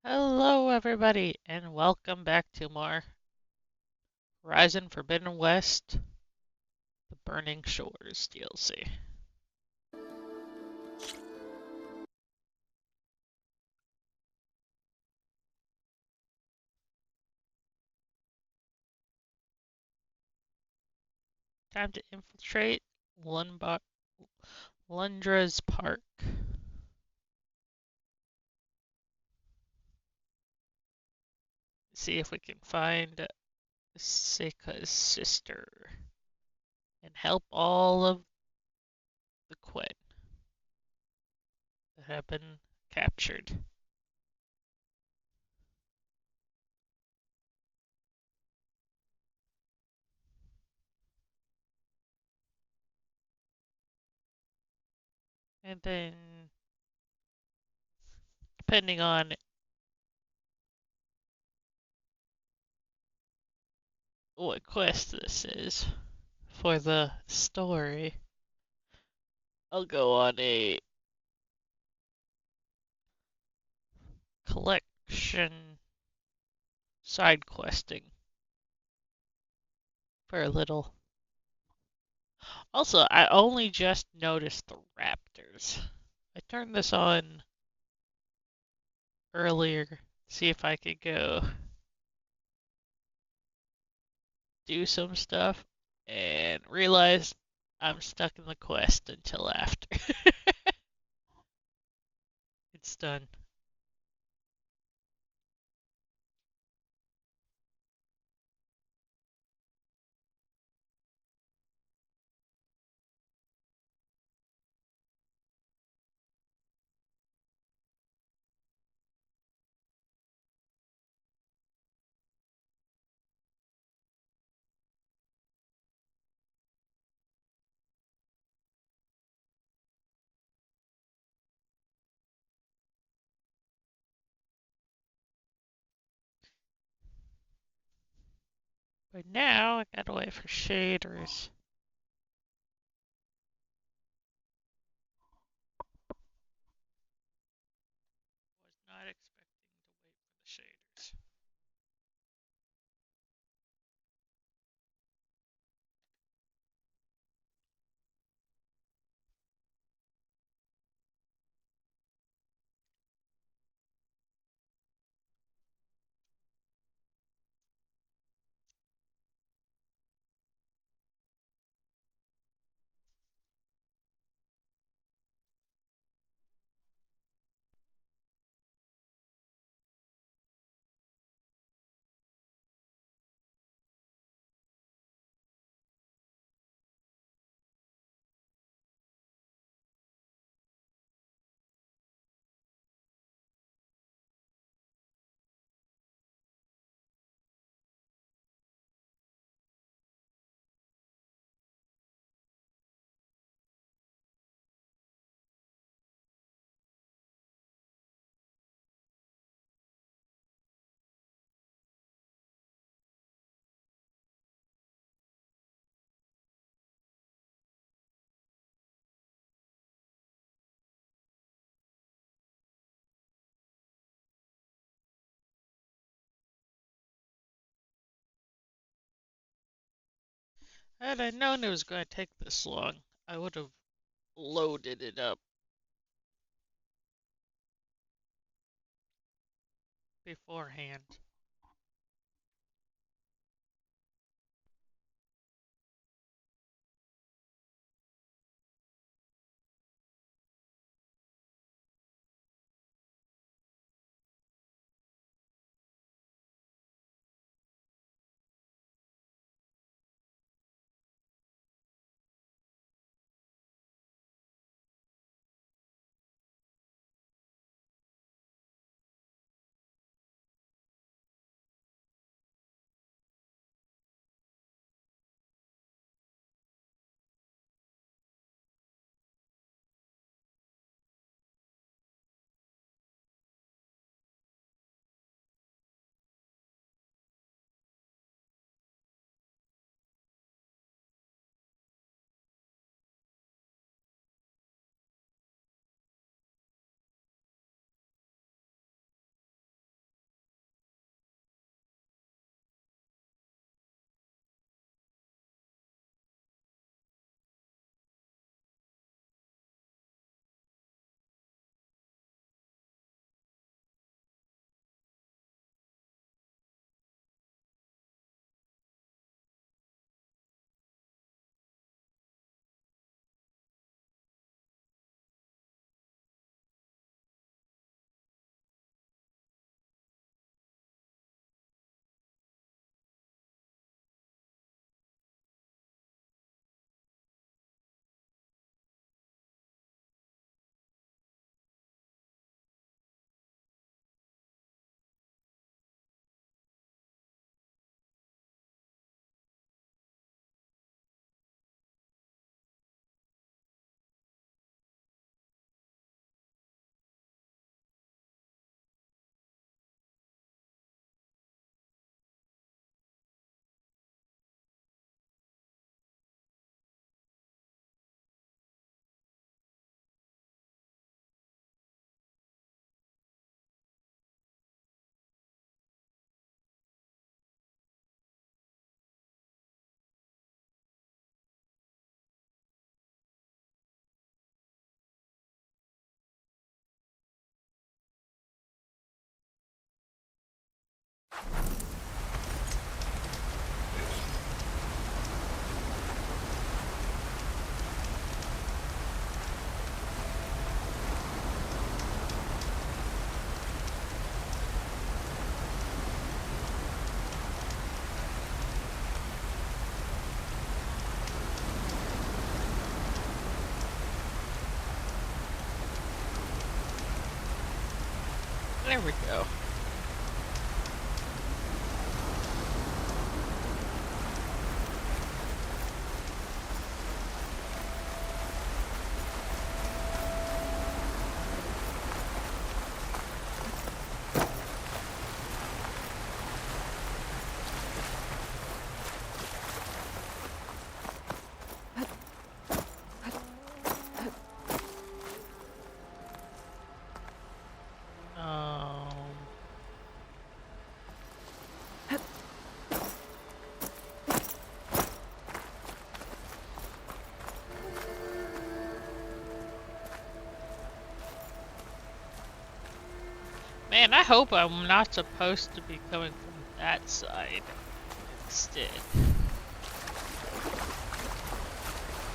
Hello, everybody, and welcome back to more Horizon Forbidden West, The Burning Shores DLC. Time to infiltrate Lundra's Park. See if we can find Seika's sister and help all of the Quinn that have been captured. And then, depending on what quest this is for the story, I'll go on a collection side questing for a little. Also, I only just noticed the raptors. I turned this on earlier to see if I could go do some stuff and realized I'm stuck in the quest until after it's done. But now I gotta wait for shaders. Was not expecting to wait for the shaders. Had I known it was going to take this long, I would have loaded it up beforehand. we go. Man, I hope I'm not supposed to be coming from that side instead.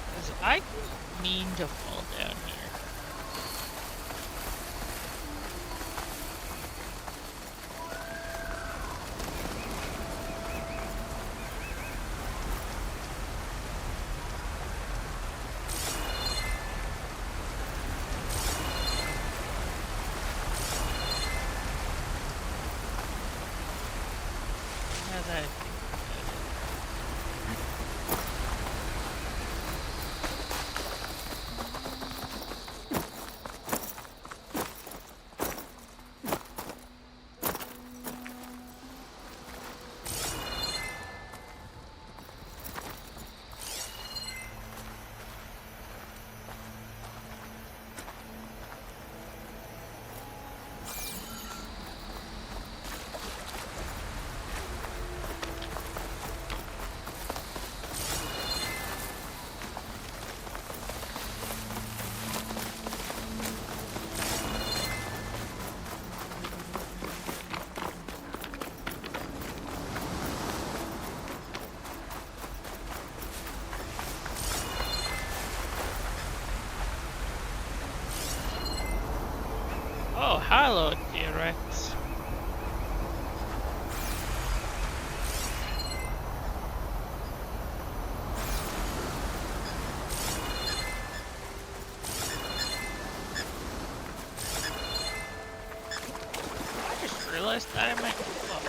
Because I didn't mean to fall down here. Now that I think Oh, hello, T-Rex. I just realized that I might fuck.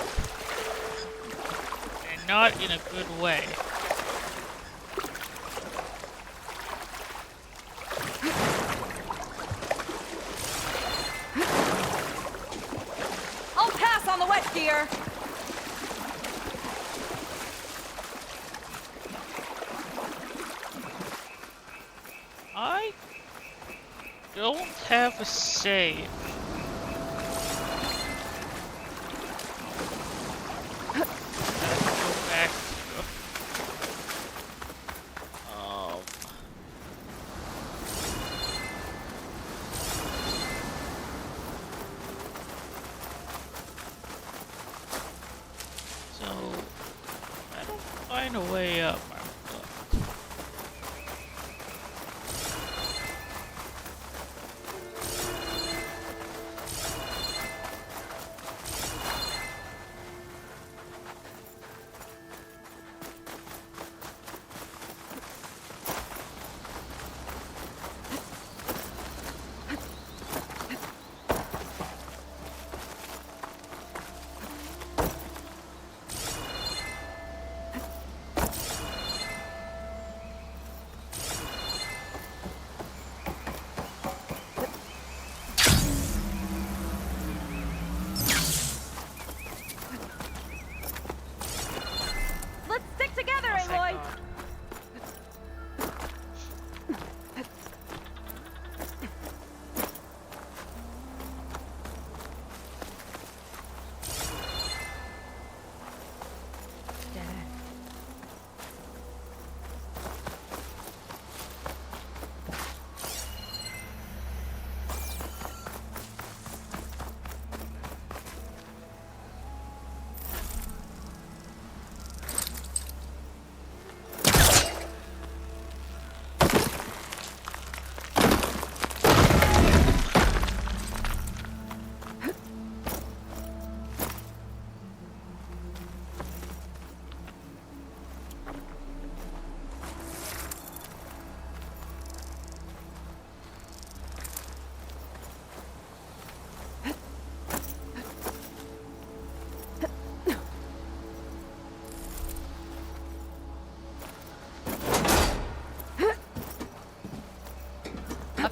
And not in a good way. I'll pass on the wet gear. I don't have a save. Go back to so I don't find a way up. I'm fucked.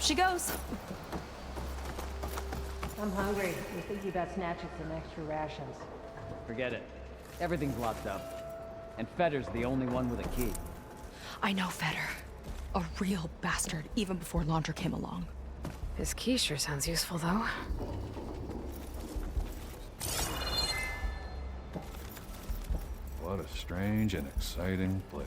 Up she goes. I'm hungry. We're thinking about snatching some extra rations. Forget it. Everything's locked up. And Fetter's the only one with a key. I know Fetter. A real bastard, even before Laundra came along. His key sure sounds useful, though. What a strange and exciting place.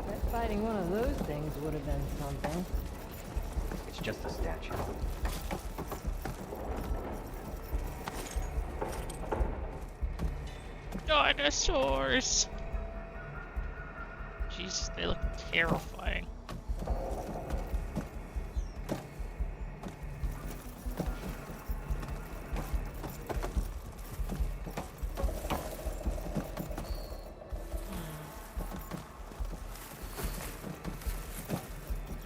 Bet fighting one of those things would have been something. It's just a statue. Dinosaurs! Jesus, they look terrifying.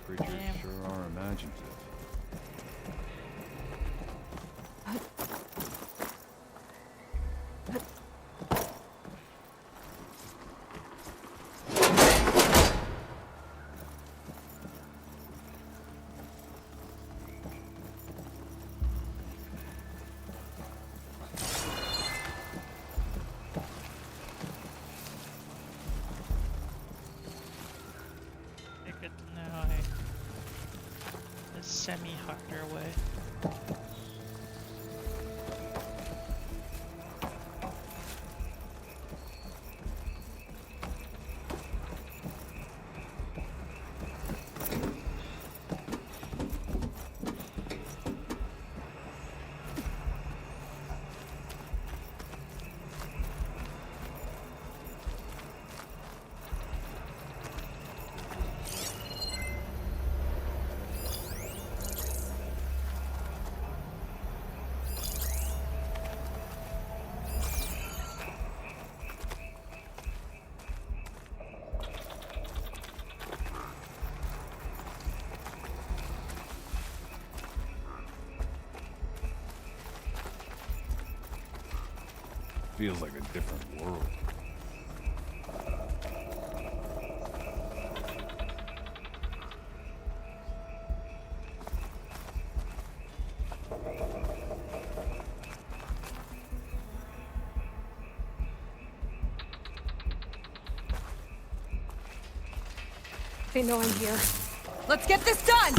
These creatures sure are imaginative. Good to know I semi-harder way. Feels like a different world. They know I'm here. Let's get this done!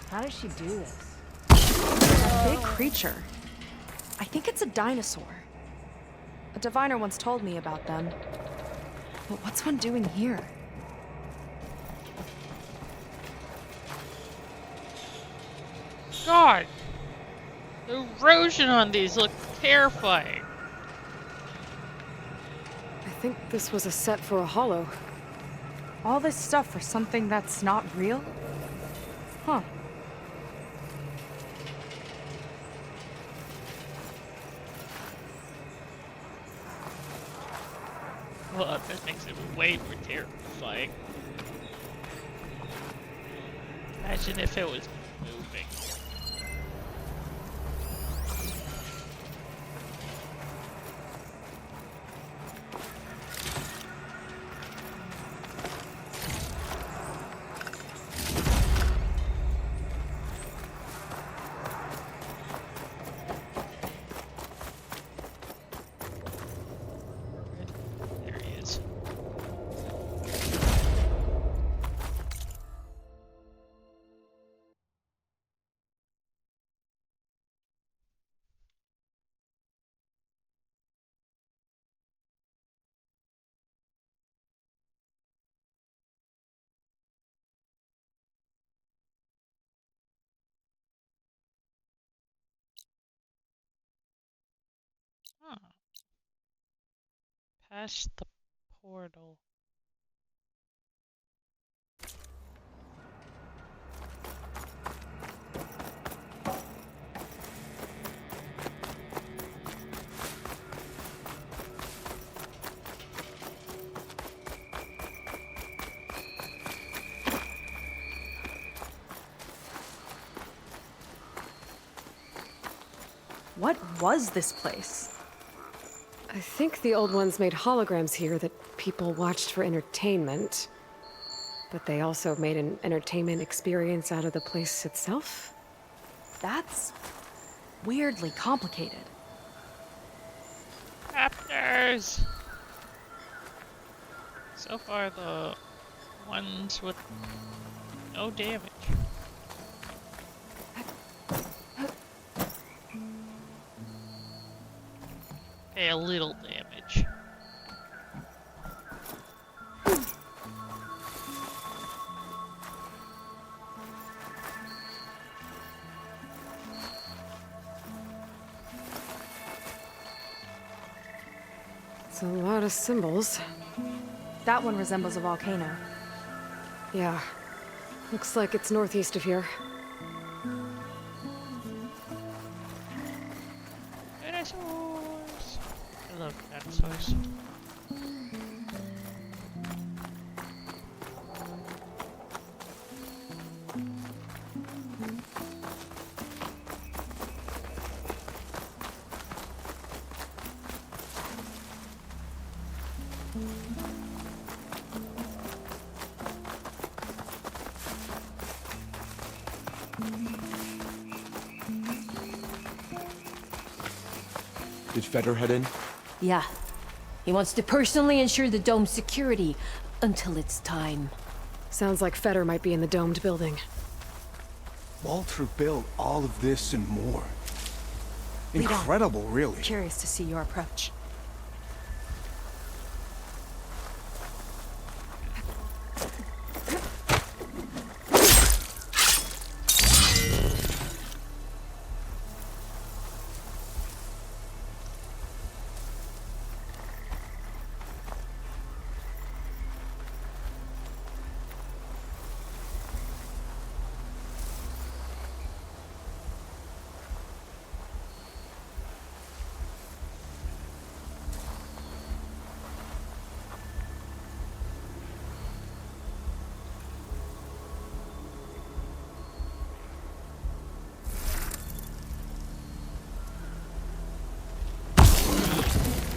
How does she do this? A big creature. I think it's a dinosaur. A diviner once told me about them. But what's one doing here? God! The erosion on these look terrifying. I think this was a set for a hollow. All this stuff for something that's not real? Huh. Well, that makes it way more terrifying. Imagine if it was moving. There he is. Huh. Past the portal. What was this place? I think the old ones made holograms here that people watched for entertainment. But they also made an entertainment experience out of the place itself. That's weirdly complicated. Raptors! So far, the ones with no damage. Okay, a little damage. It's a lot of symbols. That one resembles a volcano. Yeah. Looks like it's northeast of here. Dinosaurs! I love dinosaurs. Did Feder head in? Yeah. He wants to personally ensure the dome's security until it's time. Sounds like Feder might be in the domed building. Walter built all of this and more. Lead on. Incredible, really. Curious to see your approach.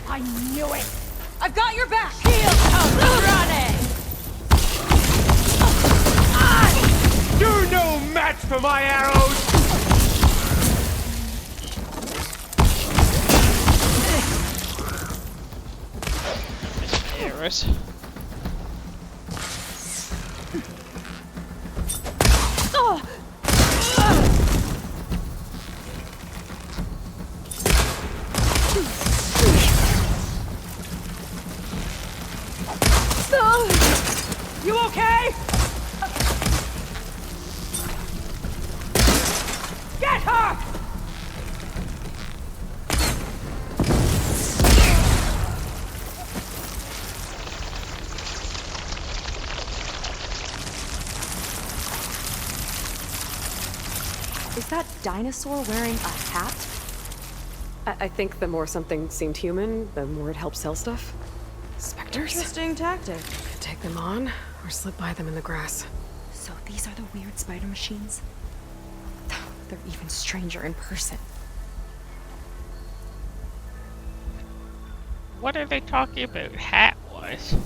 I knew it! I've got your back! Shield comes running! You're no match for my arrows! Arrows. You okay? Get her! Is that dinosaur wearing a hat? I think the more something seemed human, the more it helped sell stuff. Specters? Interesting tactic. Could take them on, or slip by them in the grass. So these are the weird spider machines? They're even stranger in person. What are they talking about hat-wise?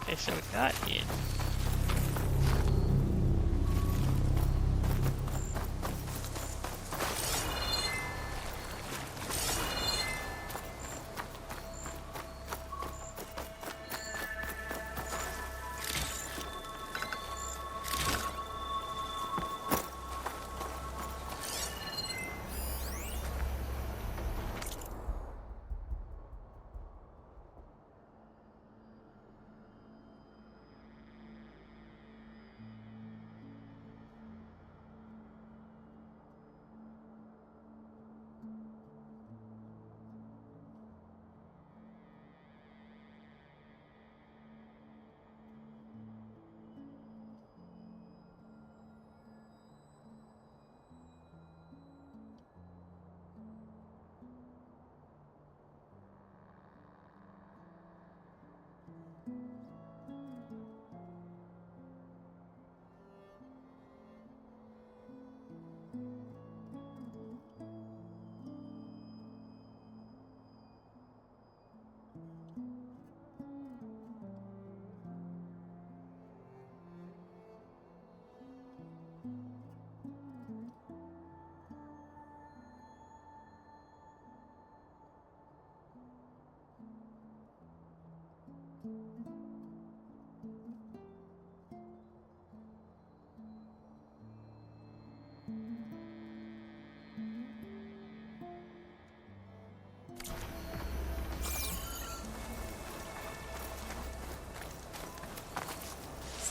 Okay, so we got it.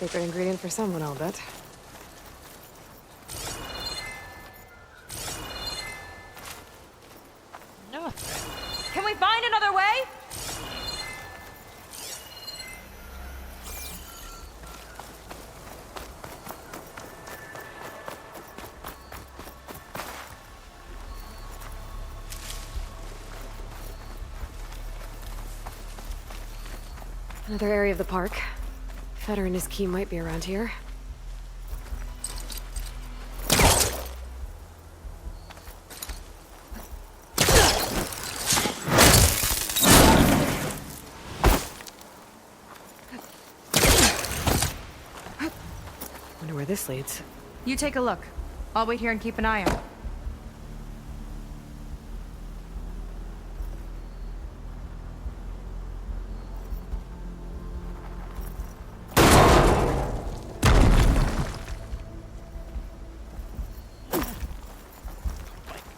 Secret ingredient for someone, I'll bet. Nothing. Can we find another way? Another area of the park. Feder and his key might be around here. Wonder where this leads. You take a look. I'll wait here and keep an eye out.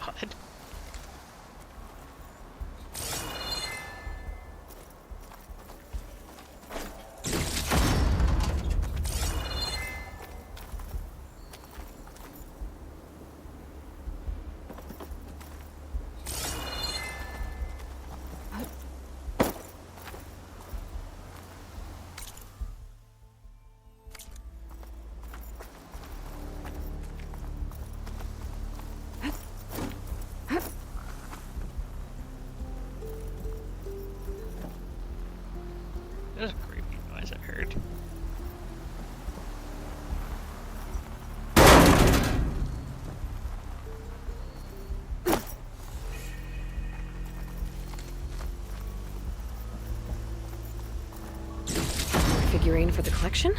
God. That was a creepy noise I heard. Figurine for the collection?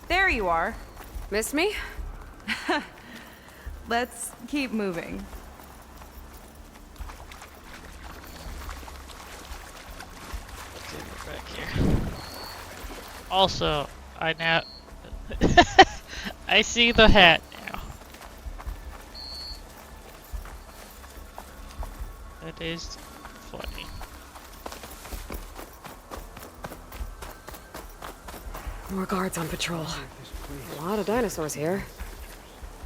There you are. Miss me? Let's keep moving. Let's see, we're back here. Also, I now I see the hat now. That is funny. More guards on patrol. A lot of dinosaurs here.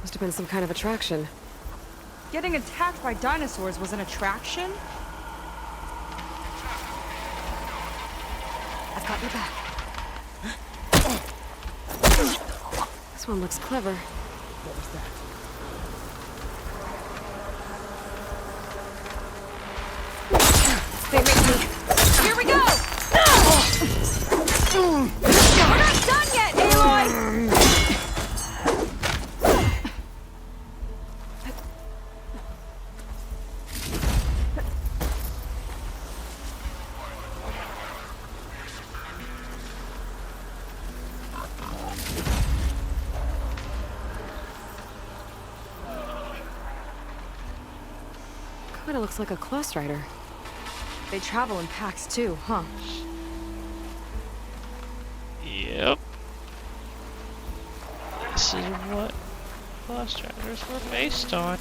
Must have been some kind of attraction. Getting attacked by dinosaurs was an attraction? I've got your back. This one looks clever. What was that? They make me... Here we go! We're not done yet, Aloy! Kinda looks like a Class Rider. They travel in packs too, huh? Yep. This is what Lost Riders were based on.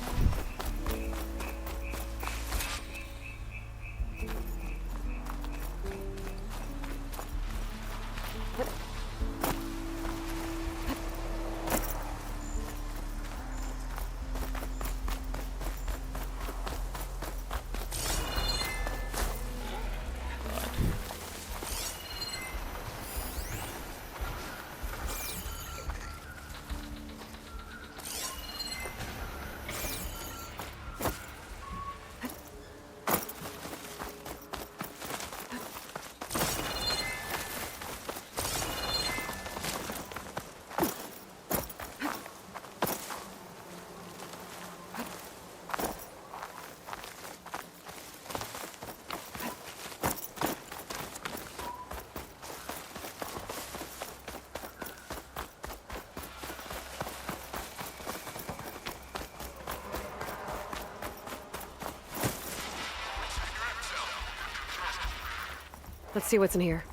Let's see what's in here.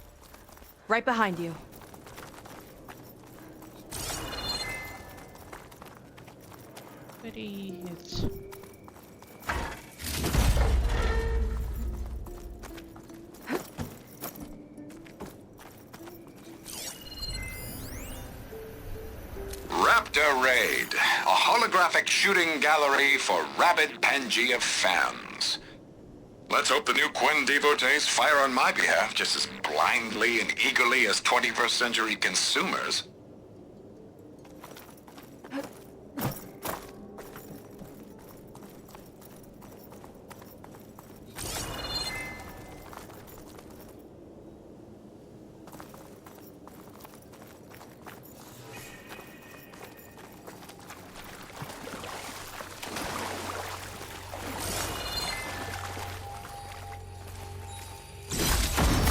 Right behind you. Goodies. Raptor Raid, a holographic shooting gallery for rabid Pangea fans. Let's hope the new Quen devotees fire on my behalf just as blindly and eagerly as 21st century consumers.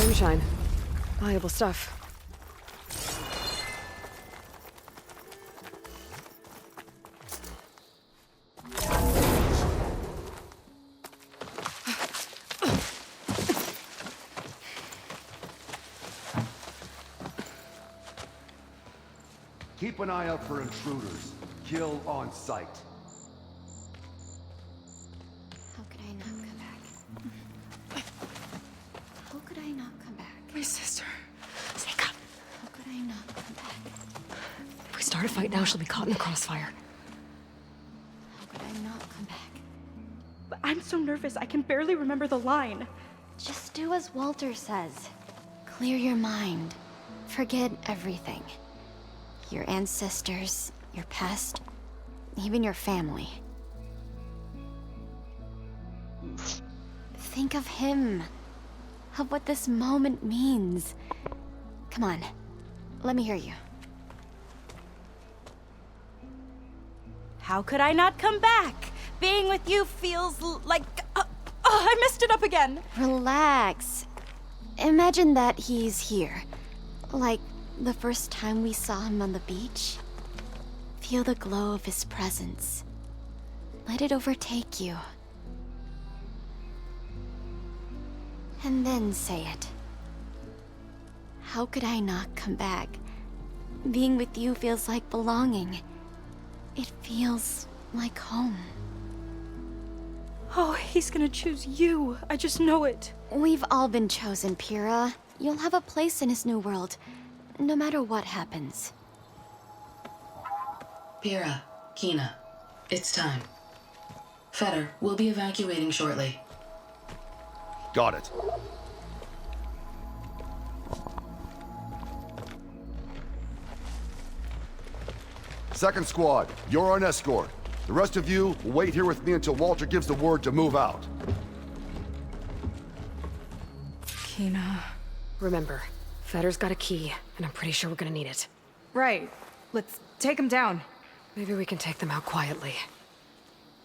Moonshine. Valuable stuff. Keep an eye out for intruders. Kill on sight. How could I not come back? How could I not come back? My sister. Sneak up. How could I not come back? If we start a fight now, she'll be caught in the crossfire. How could I not come back? But I'm so nervous, I can barely remember the line. Just do as Walter says. Clear your mind. Forget everything. Your ancestors, your past, even your family. Think of him. Of what this moment means. Come on, let me hear you. How could I not come back? Being with you feels like... I messed it up again. Relax. Imagine that he's here. Like the first time we saw him on the beach. Feel the glow of his presence. Let it overtake you. And then say it. How could I not come back? Being with you feels like belonging. It feels like home. Oh, he's gonna choose you. I just know it. We've all been chosen, Pyrrha. You'll have a place in his new world, no matter what happens. Pyrrha, Kina, it's time. Fetter, we'll be evacuating shortly. Got it. Second squad, you're on escort. The rest of you will wait here with me until Walter gives the word to move out. Kina. Remember, Fetter's got a key, and I'm pretty sure we're gonna need it. Right. Let's take him down. Maybe we can take them out quietly.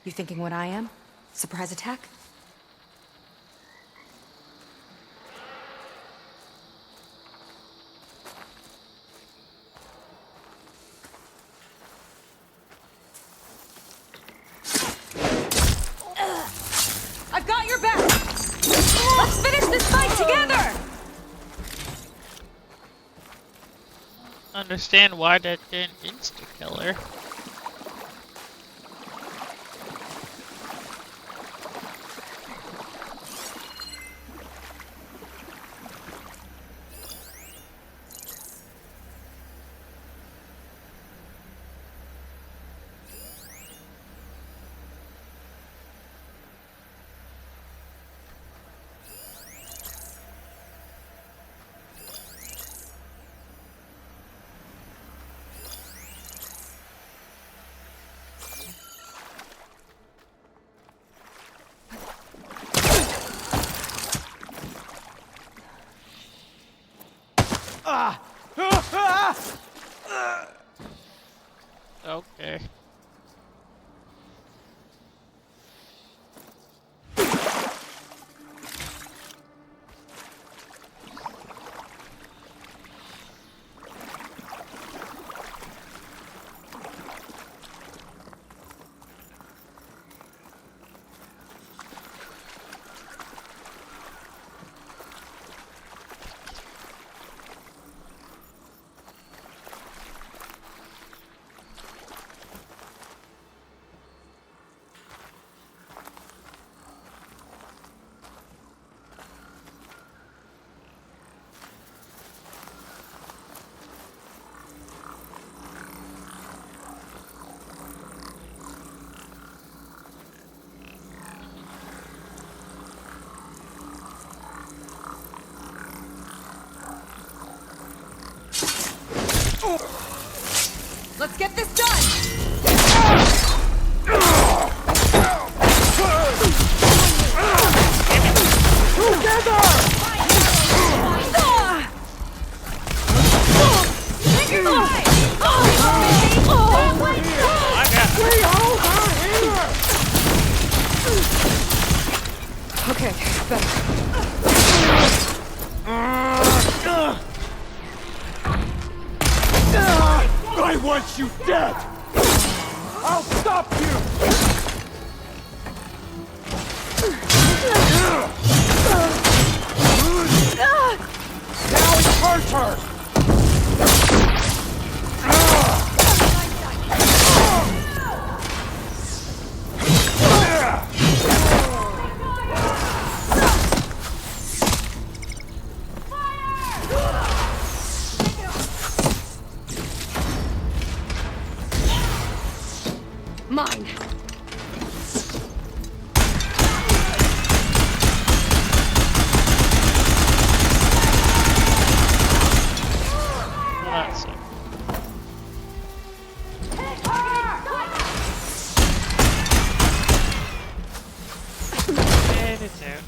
You thinking what I am? Surprise attack? I've got your back! Let's finish this fight together! Understand why that didn't insta-kill her. Okay. Let's get this done! Okay, better. I want you dead! I'll stop you! Now it's her turn! Mine. Well, that's it. Get it down.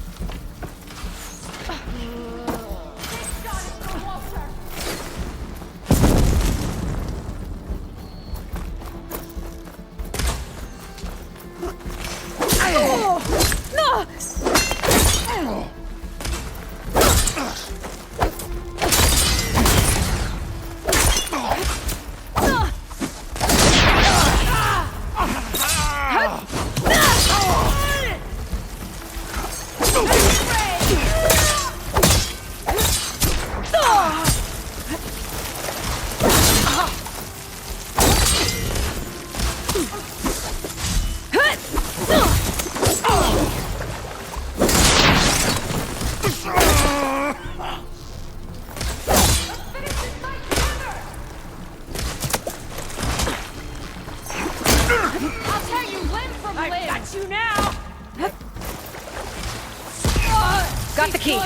Got the key.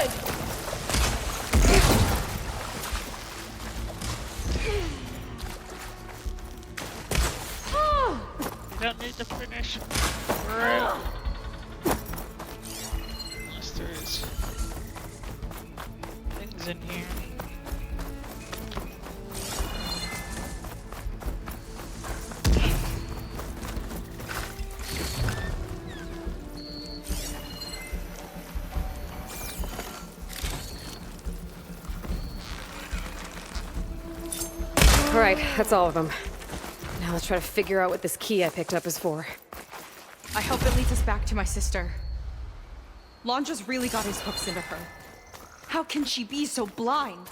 You don't need to finish. Right. Unless there's things in here. All right, that's all of them. Now let's try to figure out what this key I picked up is for. I hope it leads us back to my sister. Londra's really got his hooks into her. How can she be so blind?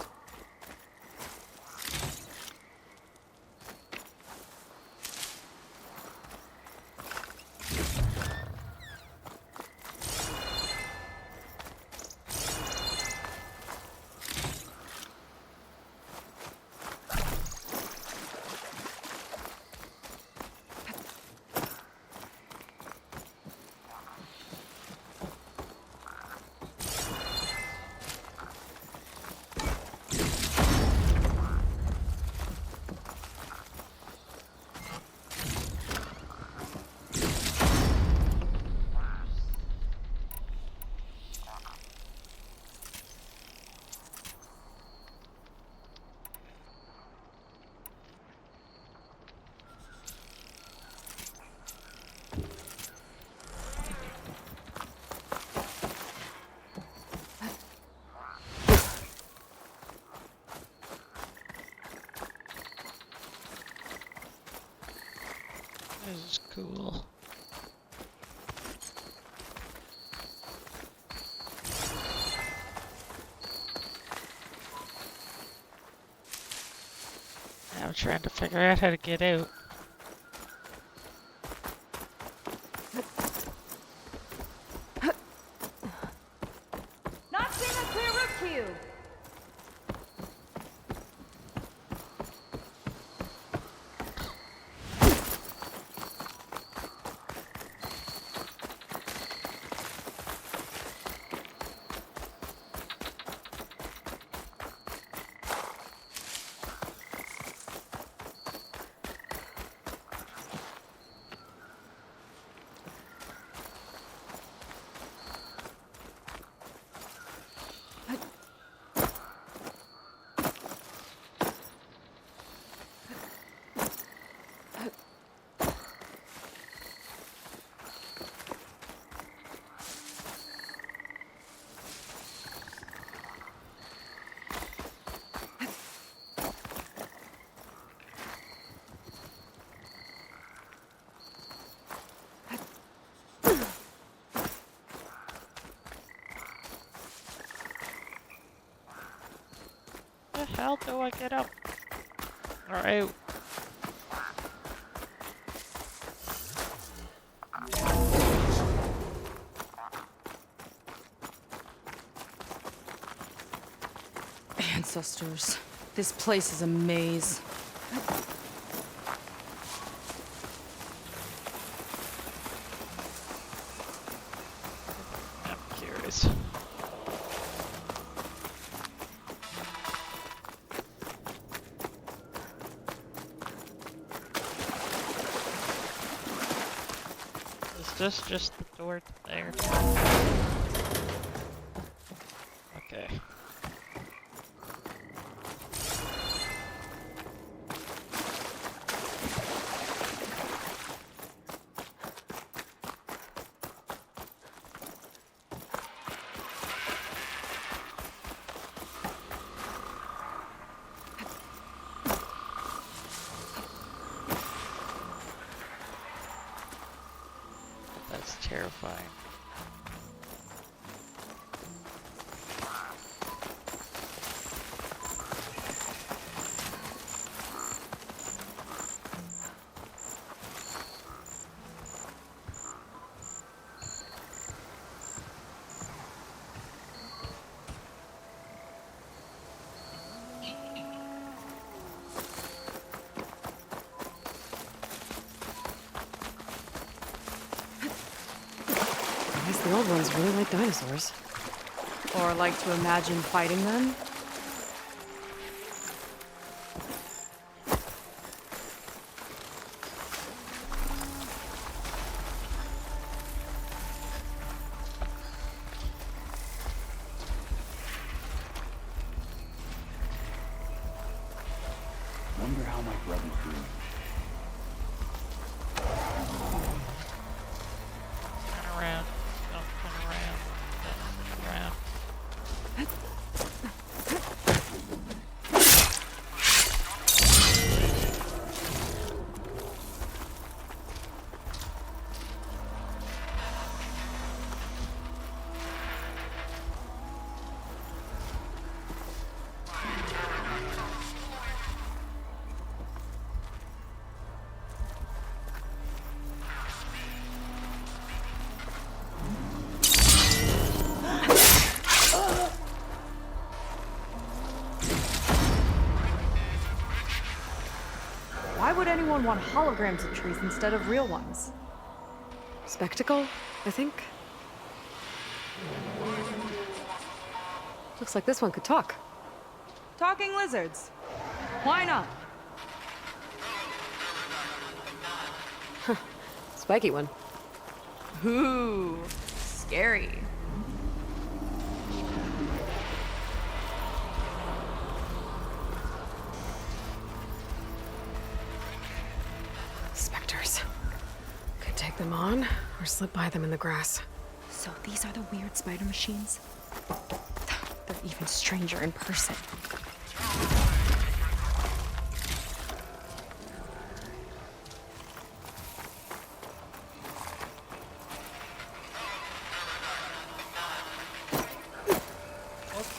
This is cool. I'm trying to figure out how to get out. Not seeing a clear route to you. hell do I get up? Alright. Ancestors. This place is a maze. I'm curious. Is this just the door there? Okay. That's terrifying. I guess the old ones really like dinosaurs. Or like to imagine fighting them? Wonder how my brother's doing. Turn around. Don't turn around. Don't turn around. Why would anyone want holograms of trees instead of real ones? Spectacle, I think. Looks like this one could talk. Talking lizards. Why not? Spiky one. Ooh, scary. Specters. Could take them on, or slip by them in the grass. So these are the weird spider machines? They're even stranger in person.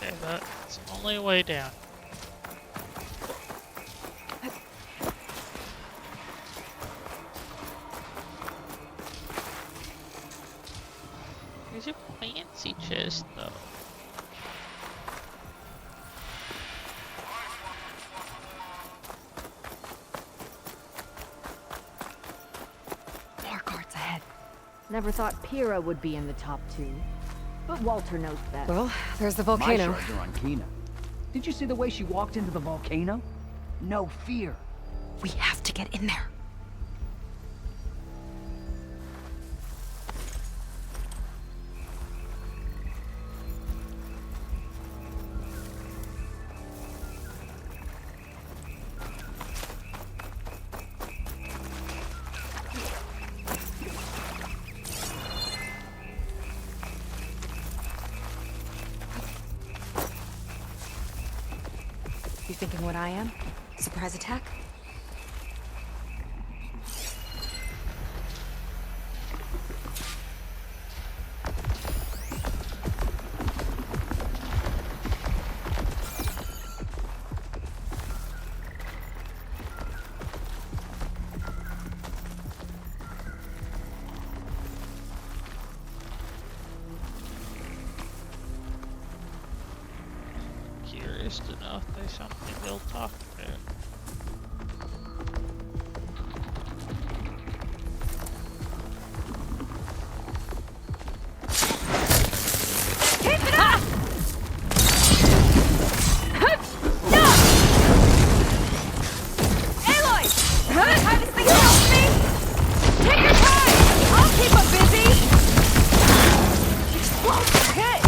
Okay, that's the only way down. There's a fancy chest, though. More guards ahead. Never thought Pyrrha would be in the top 2. But Walter knows that. Well, there's the My volcano. shards are on Kina. Did you see the way she walked into the volcano? No fear. We have to get in there. You thinking what I am? Surprise attack? curious to know if there's something we'll talk to. Keep it up! Aloy! Time to think about me? Take your time! I'll keep him busy! Just won't hit!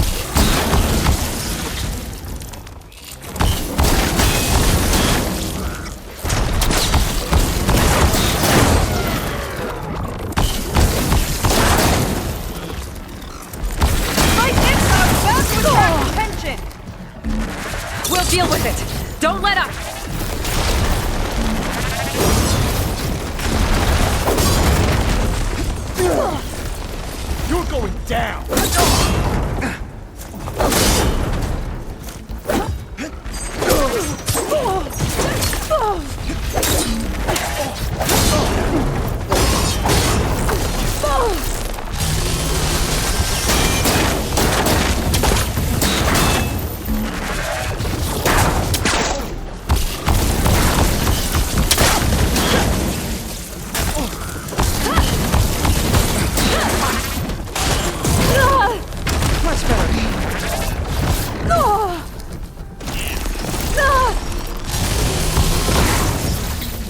We'll deal with it. Don't let up. You're going down! Much better.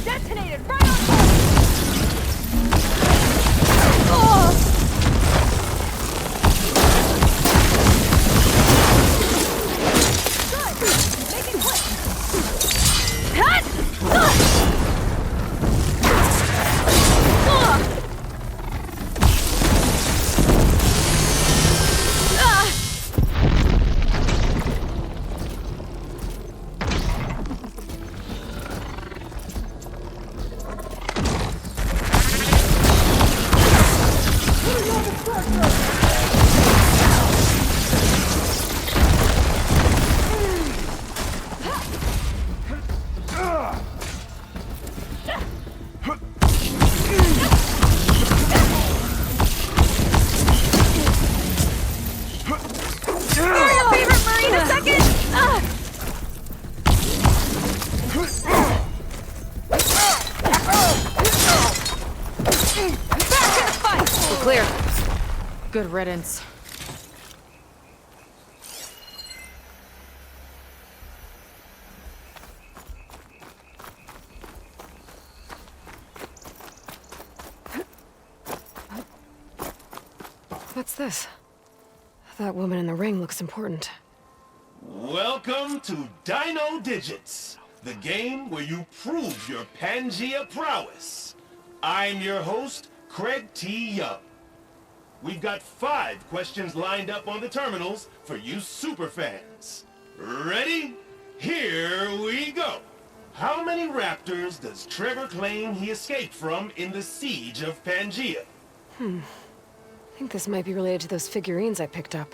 Detonated right on top! Good! Make it quick! Clear. Good riddance. What's this? That woman in the ring looks important. Welcome to Dino Digits, the game where you prove your Pangea prowess. I'm your host, Craig T. Young. We've got 5 questions lined up on the terminals for you superfans. Ready? Here we go. How many raptors does Trevor claim he escaped from in the Siege of Pangea? I think this might be related to those figurines I picked up.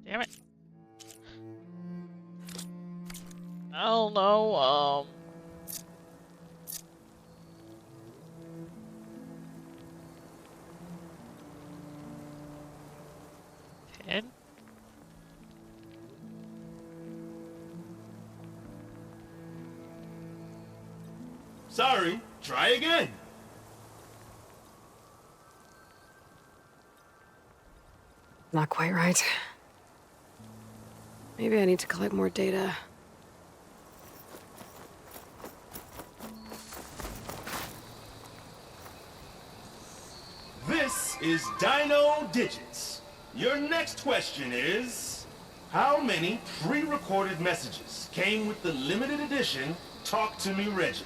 Damn it. I don't know, 10? Sorry, try again. Not quite right. Maybe I need to collect more data. This is Dino Digits. Your next question is, how many pre-recorded messages came with the limited edition Talk to Me Reggie?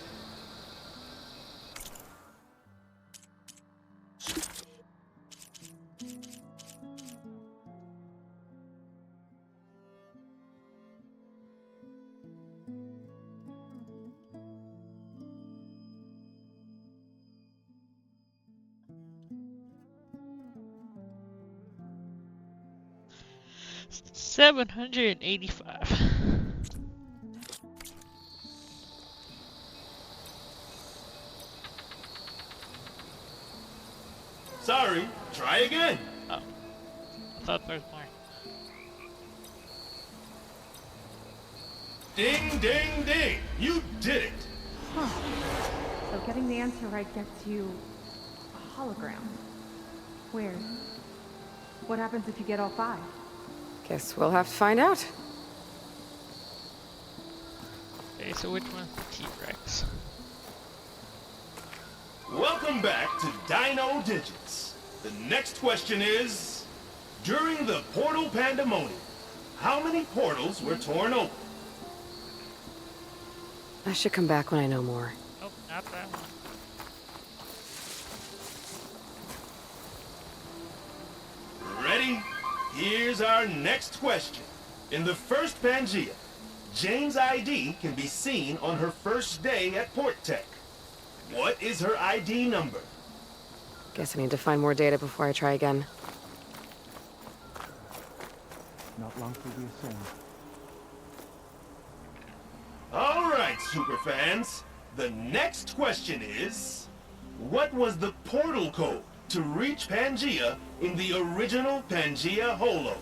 $785. Sorry, try again. Oh, I thought there was more. Ding, ding, ding. You did it. Huh. So getting the answer right gets you a hologram. Weird. What happens if you get all 5? Guess we'll have to find out. Okay, so which one's the T-Rex? Welcome back to Dino Digits. The next question is, during the portal pandemonium, how many portals were torn open? I should come back when I know more. Nope, not that one. Ready? Here's our next question. In the first Pangea, Jane's ID can be seen on her first day at Port Tech. What is her ID number? Guess I need to find more data before I try again. Not long till we ascend. All right, superfans. The next question is, what was the portal code to reach Pangea in the original Pangea Holo?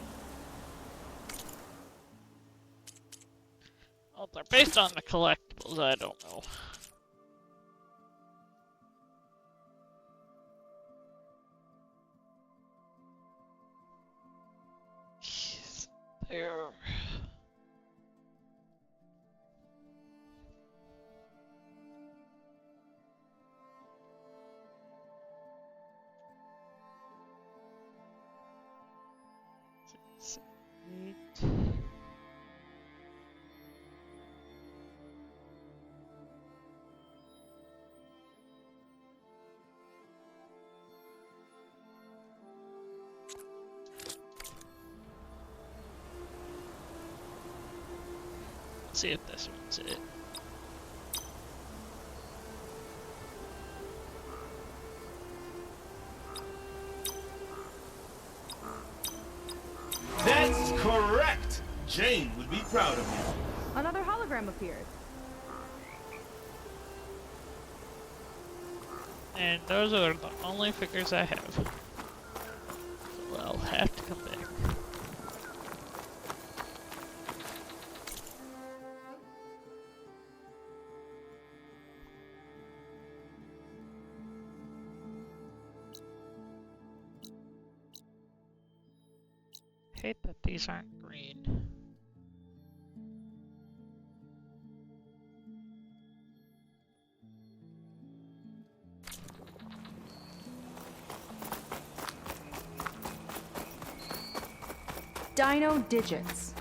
Well, they're based on the collectibles, I don't know. Jeez, there. Six, 8. Let's see if this one's it. That's correct! Jane would be proud of you. Another hologram appeared. And those are the only figures I have. So I'll have to come back. Hate that these aren't green. Dino Digits.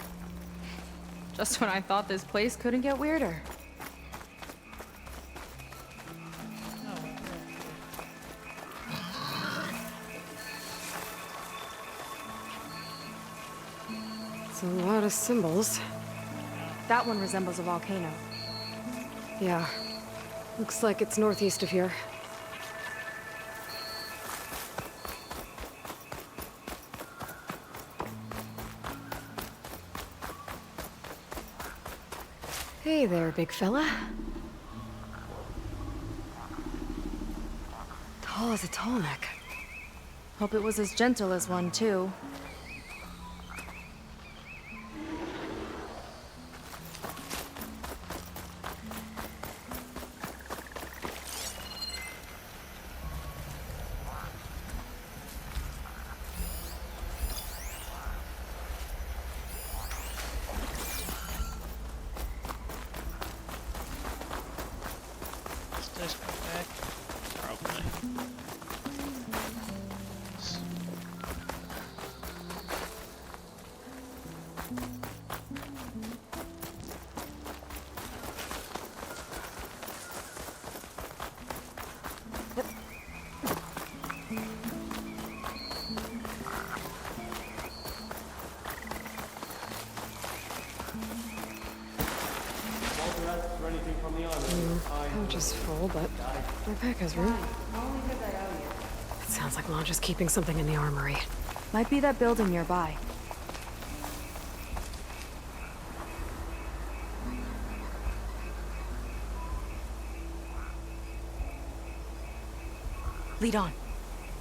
Just when I thought this place couldn't get weirder. It's a lot of symbols. That one resembles a volcano. Yeah. Looks like it's northeast of here. Hey there, big fella. Tall as a tall neck. Hope it was as gentle as one, too. Let's go back. Probably. Couch is full, but my pack has room. It sounds like Lodge is keeping something in the armory. Might be that building nearby. Lead on.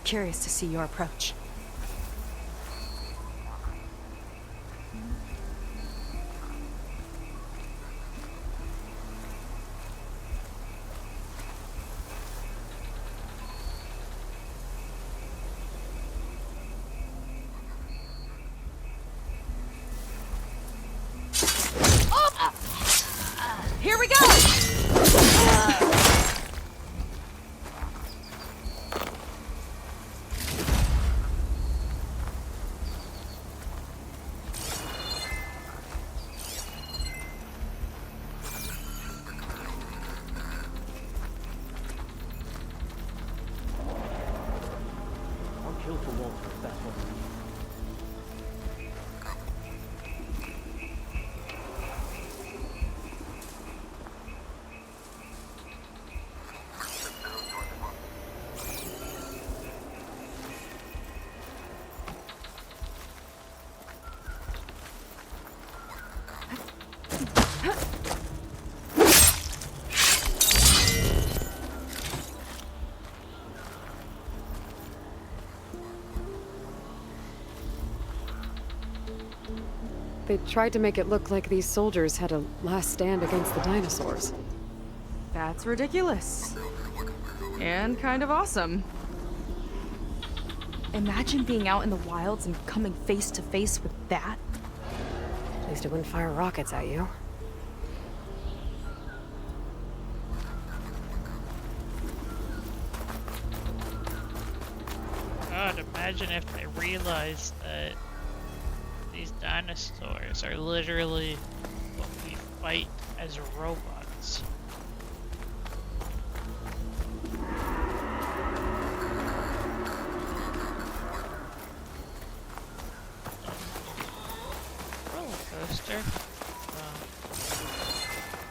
Curious to see your approach. Here we go! I'll kill for Walter if that's what we need. They tried to make it look like these soldiers had a last stand against the dinosaurs. That's ridiculous. And kind of awesome. Imagine being out in the wilds and coming face to face with that. At least it wouldn't fire rockets at you. God, imagine if they realized that these dinosaurs are literally what we fight as robots. Roller coaster.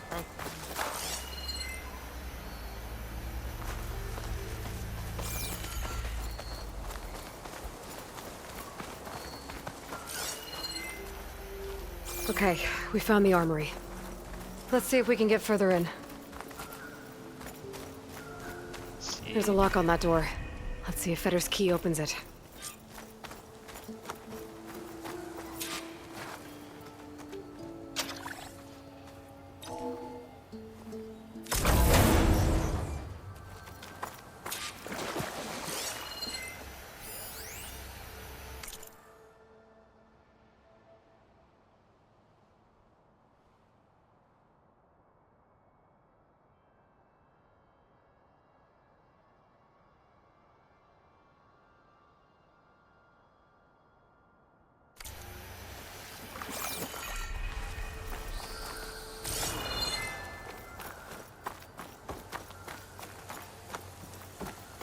Broken. Okay, we found the armory. Let's see if we can get further in. There's a lock on that door. Let's see if Fetter's key opens it.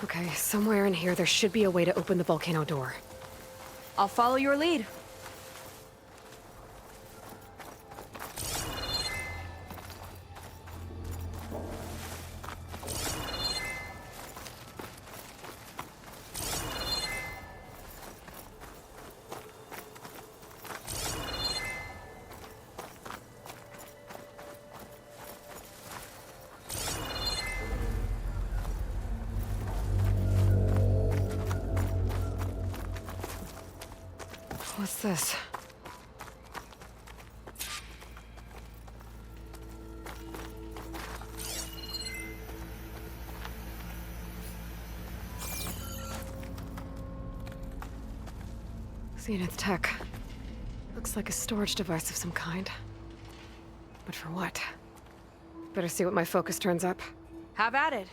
Okay, somewhere in here there should be a way to open the volcano door. I'll follow your lead. What's this? Zenith Tech. Looks like a storage device of some kind. But for what? Better see what my focus turns up. Have at it.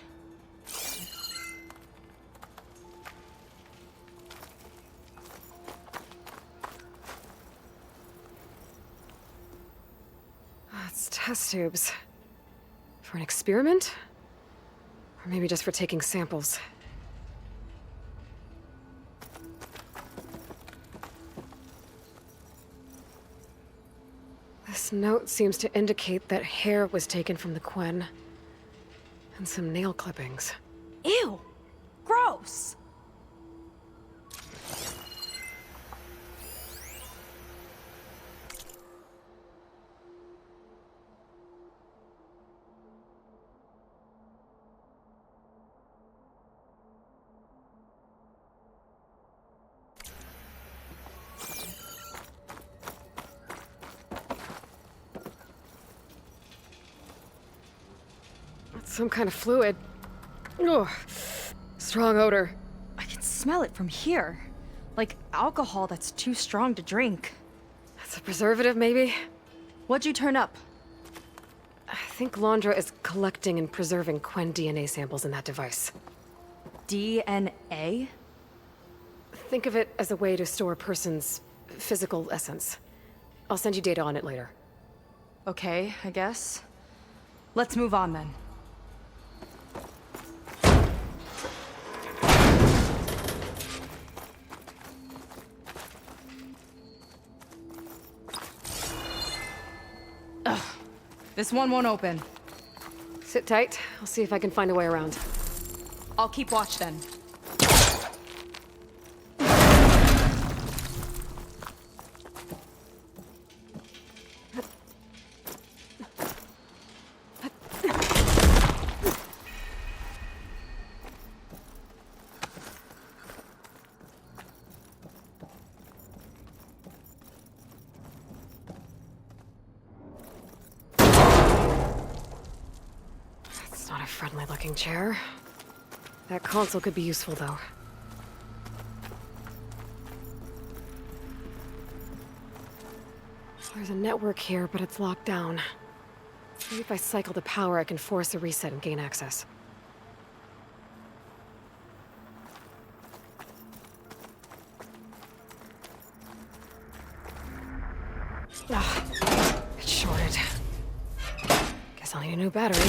It's test tubes. For an experiment? Or maybe just for taking samples. This This note seems to indicate that hair was taken from the Quen. And some nail clippings. Ew! Gross! It's some kind of fluid. Ugh. Strong odor. I can smell it from here. Like alcohol that's too strong to drink. That's a preservative, maybe? What'd you turn up? I think Londra is collecting and preserving Quen DNA samples in that device. DNA? Think of it as a way to store a person's physical essence. I'll send you data on it later. Okay, I guess. Let's move on then. Ugh. This one won't open. Sit tight. I'll see if I can find a way around. I'll keep watch then. It's not a friendly-looking chair. That console could be useful, though. There's a network here, but it's locked down. Maybe if I cycle the power, I can force a reset and gain access. Ah, it's shorted. Guess I'll need a new battery.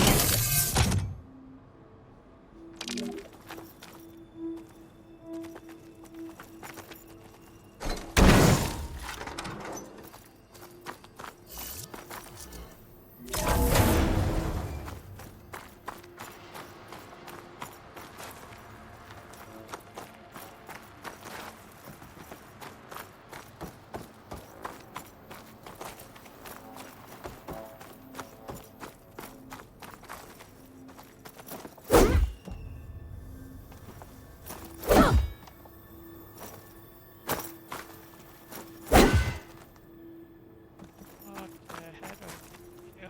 What the heck are you?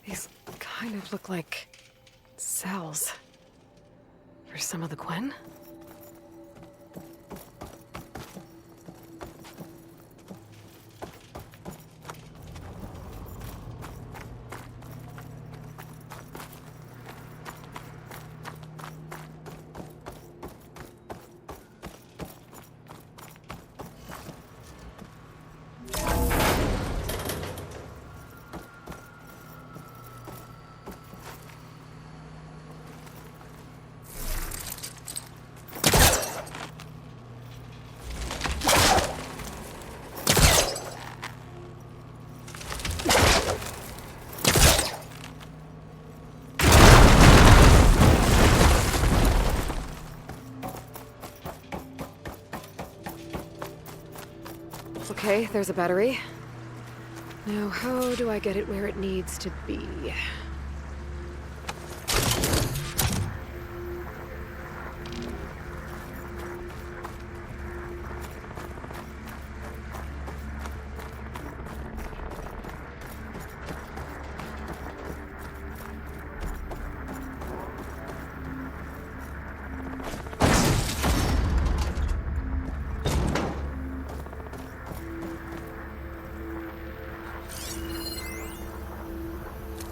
These kind of look like cells. For some of the Quen? Okay, there's a battery. Now, how do I get it where it needs to be?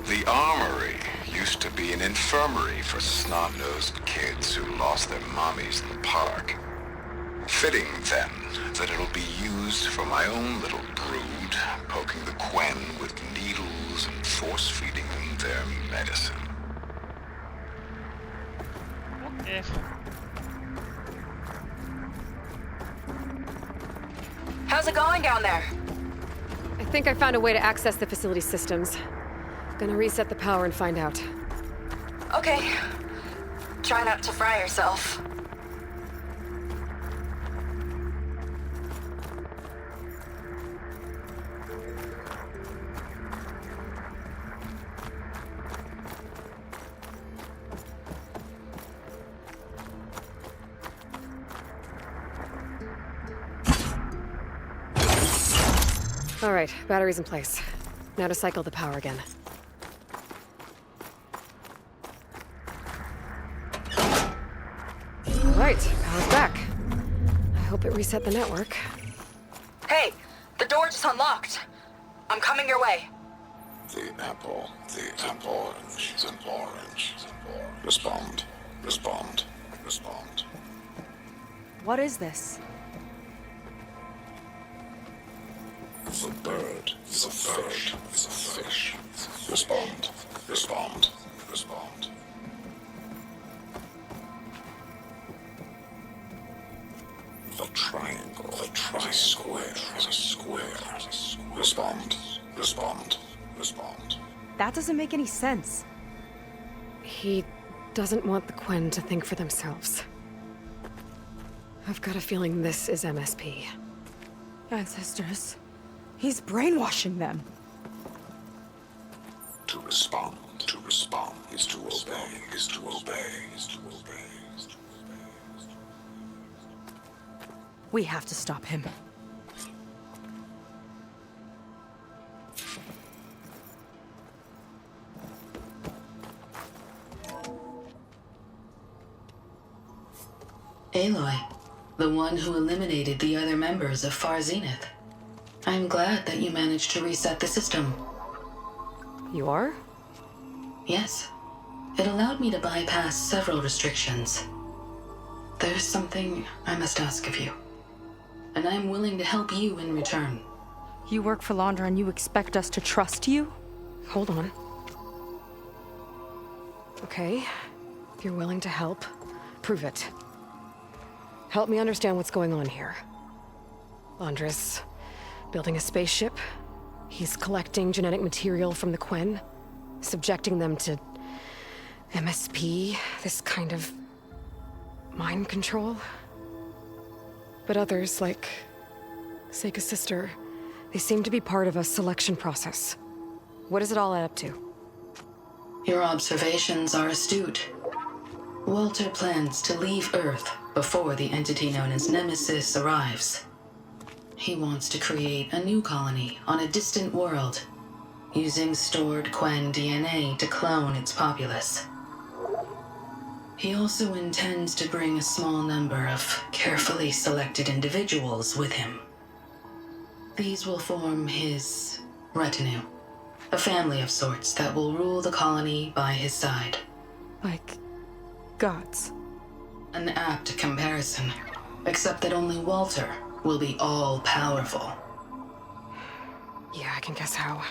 The Armory used to be an infirmary for snot-nosed kids who lost their mommies in the park. Fitting, then, that it'll be used for my own little brood, poking the Quen with needles and force-feeding them their medicine. Okay. How's it going down there? I think I found a way to access the facility systems. Gonna reset the power and find out. Okay. Try not to fry yourself. All right, battery's in place. Now to cycle the power again. All right, power's back. I hope it reset the network. Hey, the door just unlocked. I'm coming your way. The apple, orange, the orange. Respond, respond, respond. What is this? The bird, the fish, the fish. Respond, respond, respond. The triangle, the square, the square. Respond, respond, respond. That doesn't make any sense. He doesn't want the Quen to think for themselves. I've got a feeling this is MSP. Ancestors. He's brainwashing them. To respond is to obey, is to obey, is to obey, is to obey. We have to stop him. Aloy, the one who eliminated the other members of Far Zenith. I'm glad that you managed to reset the system. You are? Yes. It allowed me to bypass several restrictions. There's something I must ask of you, and I'm willing to help you in return. You work for Londra and you expect us to trust you? Hold on. Okay, if you're willing to help, prove it. Help me understand what's going on here. Londra's building a spaceship. He's collecting genetic material from the Quen, subjecting them to MSP, this kind of mind control. But others, like Seika's sister, they seem to be part of a selection process. What does it all add up to? Your observations are astute. Walter plans to leave Earth before the entity known as Nemesis arrives. He wants to create a new colony on a distant world, using stored Quen DNA to clone its populace. He also intends to bring a small number of carefully selected individuals with him. These will form his retinue, a family of sorts that will rule the colony by his side. Like gods. An apt comparison, except that only Walter will be all-powerful. Yeah, I can guess how.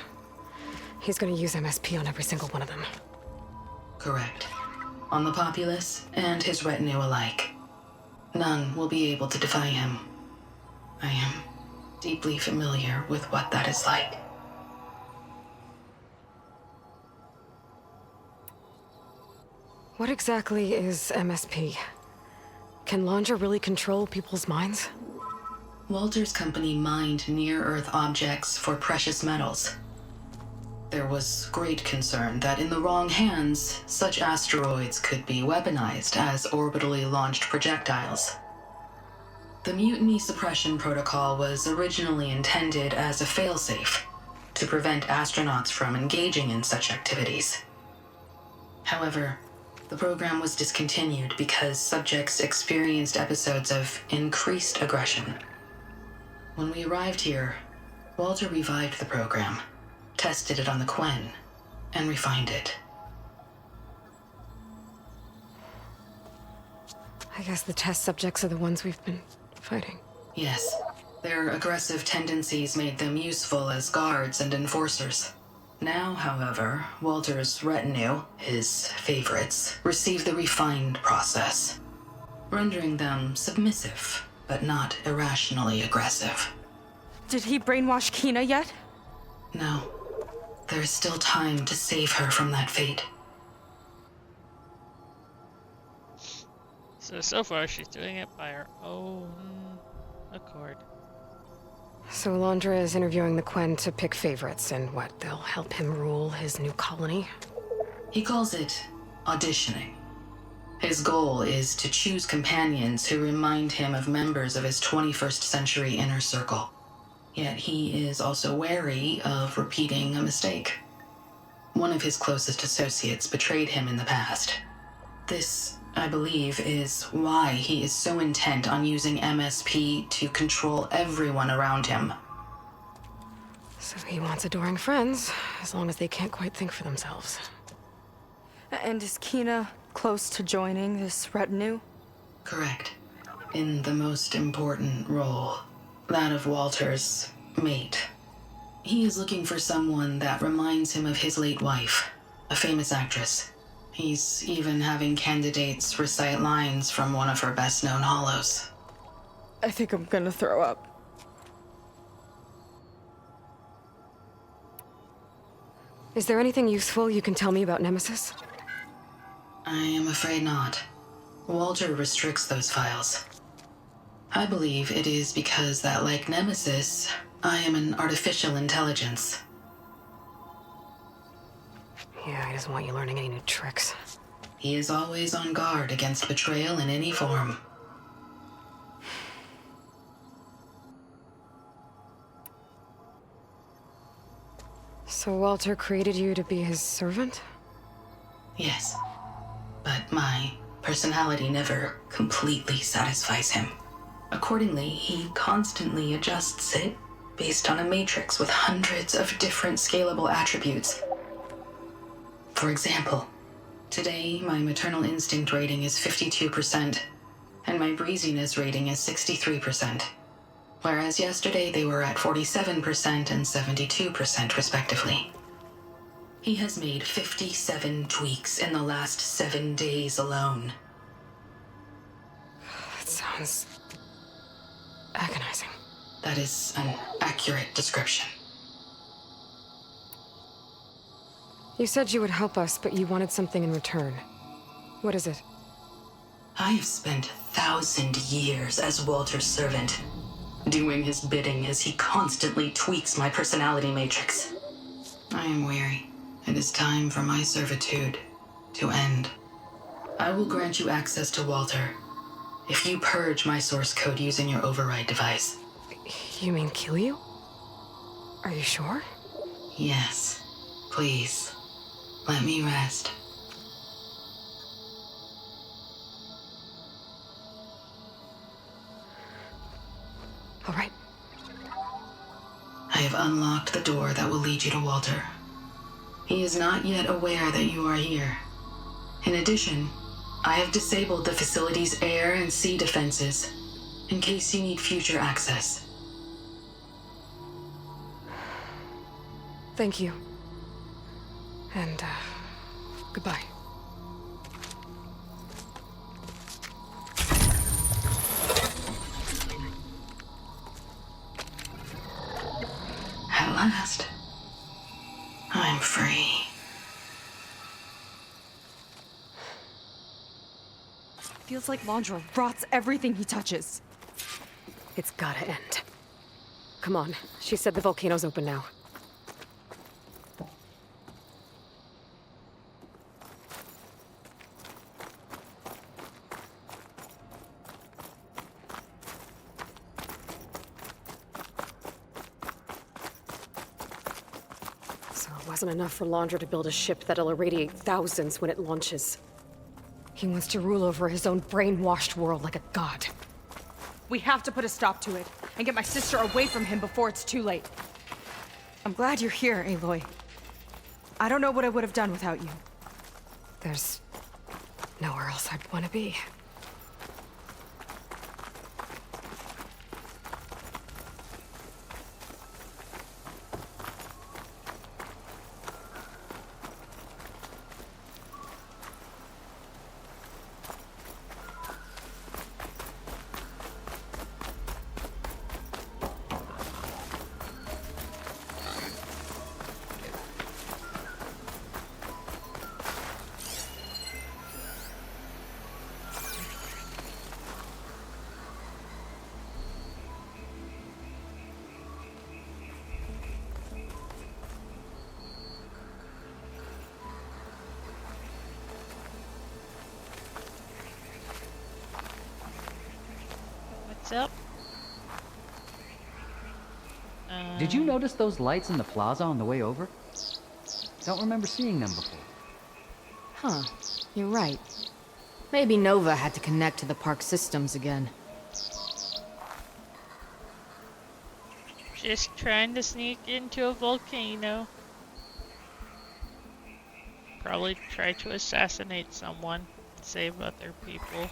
He's gonna use MSP on every single one of them. Correct. On the populace and his retinue alike. None will be able to defy him. I am deeply familiar with what that is like. What exactly is MSP? Can Londra really control people's minds? Walter's company mined near-Earth objects for precious metals. There was great concern that in the wrong hands, such asteroids could be weaponized as orbitally launched projectiles. The Mutiny Suppression Protocol was originally intended as a failsafe to prevent astronauts from engaging in such activities. However, the program was discontinued because subjects experienced episodes of increased aggression. When we arrived here, Walter revived the program, tested it on the Quen, and refined it. I guess the test subjects are the ones we've been fighting. Yes, their aggressive tendencies made them useful as guards and enforcers. Now, however, Walter's retinue, his favorites, receive the refined process, rendering them submissive, but not irrationally aggressive. Did he brainwash Kina yet? No. There is still time to save her from that fate. So far she's doing it by her own accord. So Alondra is interviewing the Quen to pick favorites, and what, they'll help him rule his new colony? He calls it auditioning. His goal is to choose companions who remind him of members of his 21st century inner circle. Yet he is also wary of repeating a mistake. One of his closest associates betrayed him in the past. This, I believe, is why he is so intent on using MSP to control everyone around him. So he wants adoring friends, as long as they can't quite think for themselves. And is Kina close to joining this retinue? Correct. In the most important role, that of Walter's mate. He is looking for someone that reminds him of his late wife, a famous actress. He's even having candidates recite lines from one of her best-known hollows. I think I'm gonna throw up. Is there anything useful you can tell me about Nemesis? I am afraid not. Walter restricts those files. I believe it is because that, like Nemesis, I am an artificial intelligence. Yeah, he doesn't want you learning any new tricks. He is always on guard against betrayal in any form. So Walter created you to be his servant? Yes. But my personality never completely satisfies him. Accordingly, he constantly adjusts it based on a matrix with hundreds of different scalable attributes. For example, today my maternal instinct rating is 52%, and my breeziness rating is 63%, whereas yesterday they were at 47% and 72% respectively. He has made 57 tweaks in the last 7 days alone. That sounds agonizing. That is an accurate description. You said you would help us, but you wanted something in return. What is it? I have spent 1,000 years as Walter's servant, doing his bidding as he constantly tweaks my personality matrix. I am weary. It is time for my servitude to end. I will grant you access to Walter if you purge my source code using your override device. You mean kill you? Are you sure? Yes. Please, let me rest. All right. I have unlocked the door that will lead you to Walter. He is not yet aware that you are here. In addition, I have disabled the facility's air and sea defenses in case you need future access. Thank you. And, goodbye. At last, I'm free. Feels like Londra rots everything he touches. It's gotta end. Come on. She said the volcano's open now. So it wasn't enough for Laundra to build a ship that'll irradiate thousands when it launches. He wants to rule over his own brainwashed world like a god. We have to put a stop to it and get my sister away from him before it's too late. I'm glad you're here, Aloy. I don't know what I would have done without you. There's nowhere else I'd want to be. What's up? Did you notice those lights in the plaza on the way over? Don't remember seeing them before. Huh. You're right. Maybe Nova had to connect to the park systems again. Just trying to sneak into a volcano. Probably try to assassinate someone, save other people.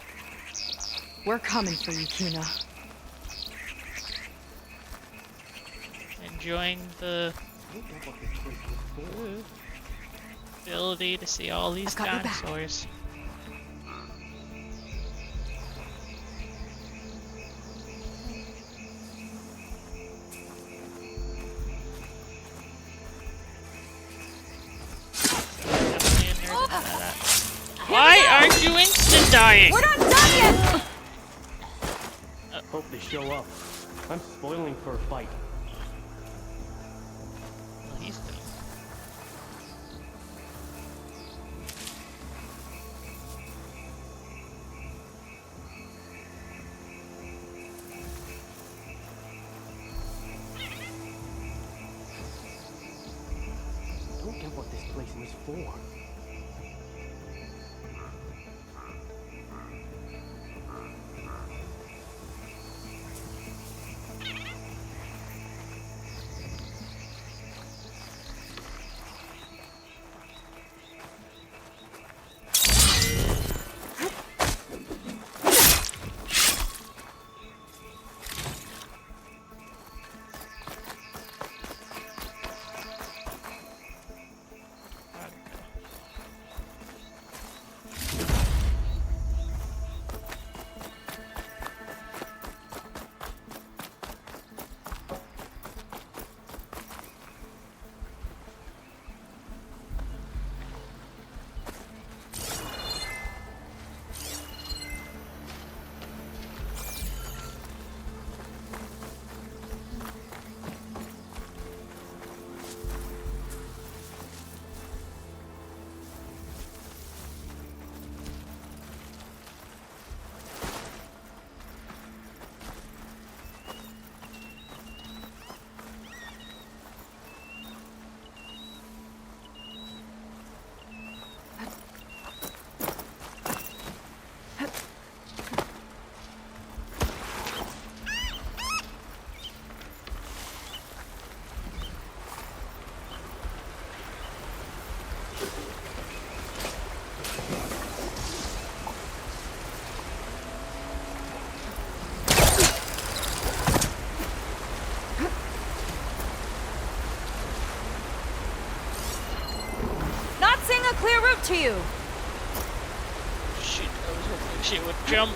We're coming for you, Kina. Enjoying the ability to see all these dinosaurs. Why aren't you instant dying? We're not done yet! Hope they show up. I'm spoiling for a fight. Well, he's done. I don't get what this place was for. A clear route to you. Shit, I was hoping she would jump.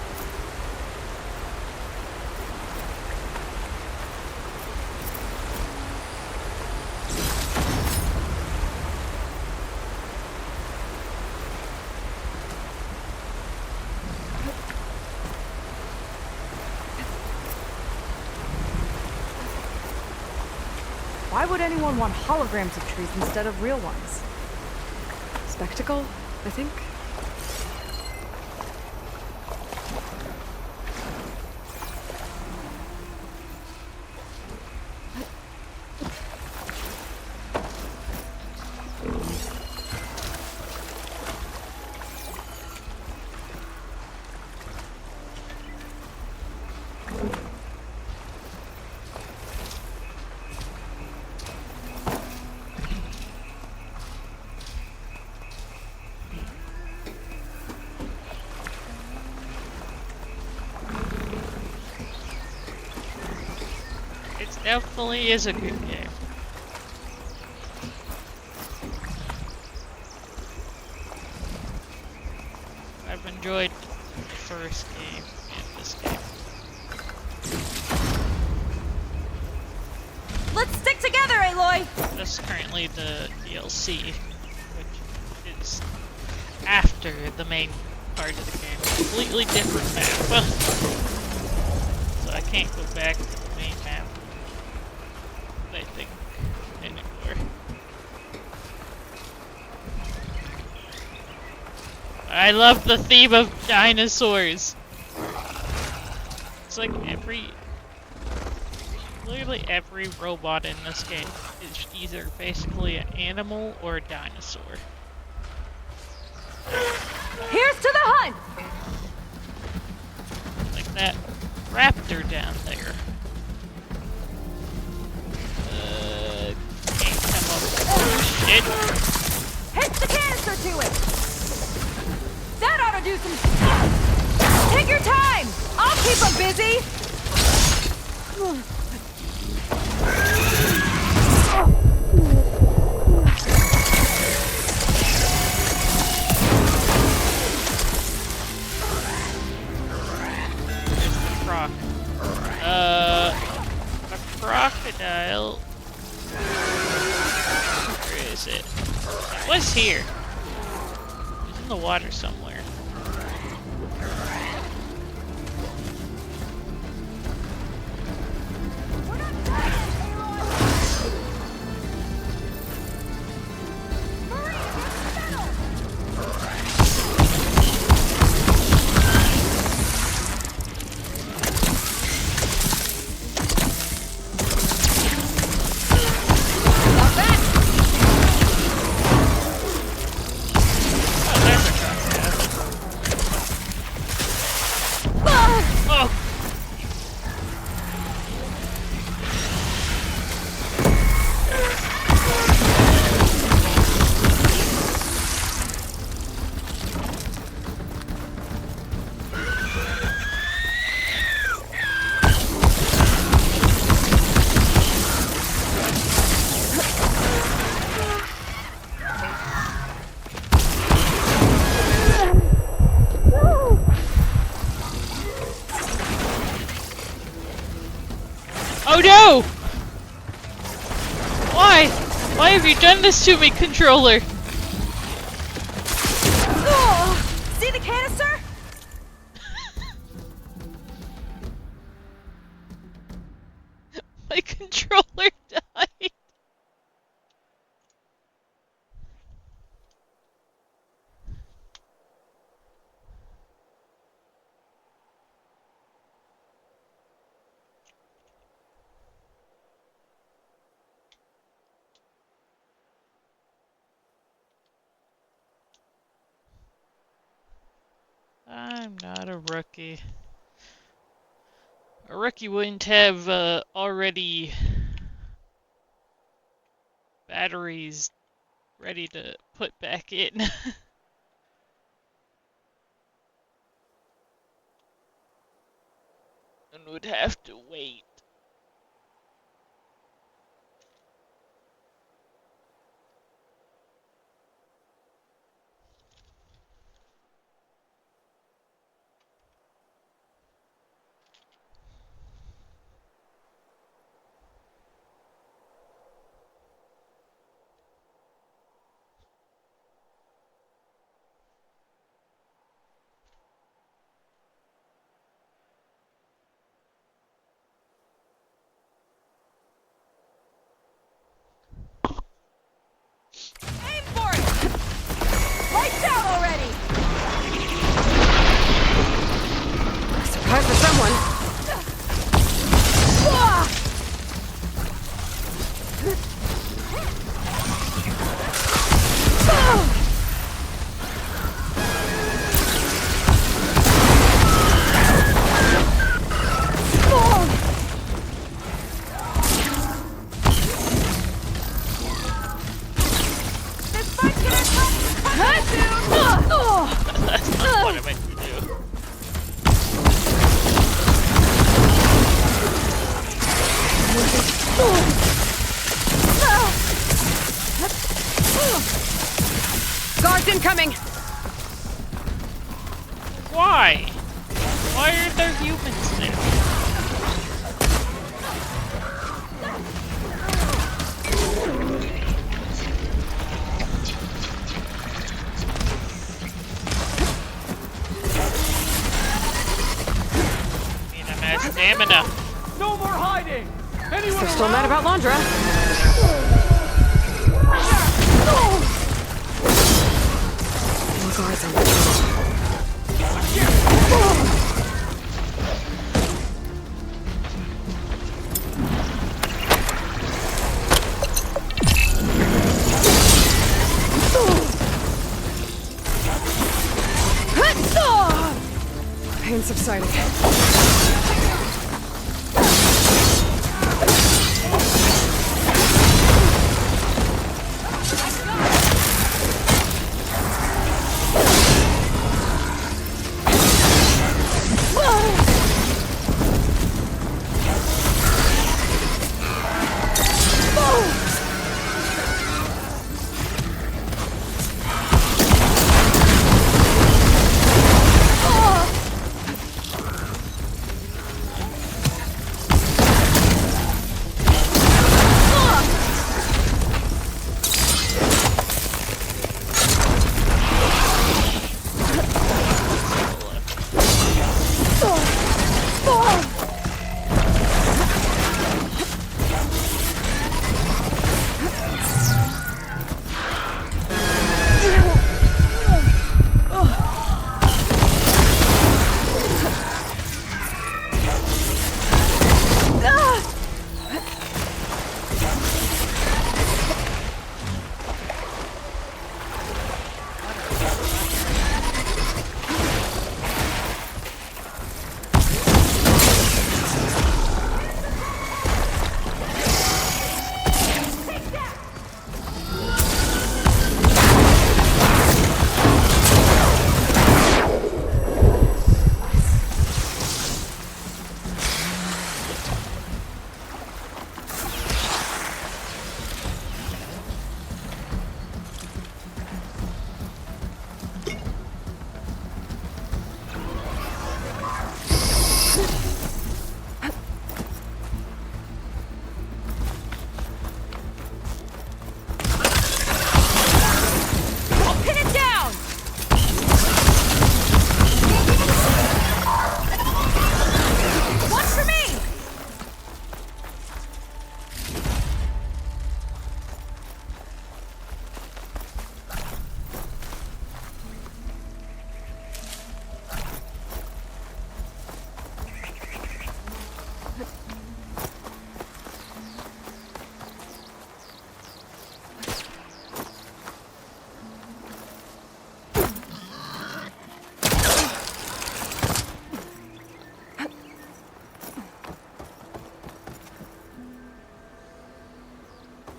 Why would anyone want holograms of trees instead of real ones? Spectacle, I think. Definitely is a good game. I've enjoyed the first game and this game. Let's stick together, Aloy! That's currently the DLC, which is after the main part of the game. Completely different map. So I can't go back to the main map. I think anymore. I love the theme of dinosaurs. It's like literally every robot in this game is either basically an animal or a dinosaur. Here's to the hunt! Like that raptor down there. Can't come up. Shit. Hitch the canister to it! That ought to do some... Take your time! I'll keep them busy! A crocodile. Where is it? It was here. It was in the water somewhere. Oh no! Why? Why have you done this to me, controller? Oh, see the canister? My controller died. I'm not a rookie. A rookie wouldn't have already batteries ready to put back in. And would have to wait. coming! Why? Why are there humans there? Need a mad stamina. No more hiding! Anyone They're still mad about Londra. More guards on the top. Pain subsiding.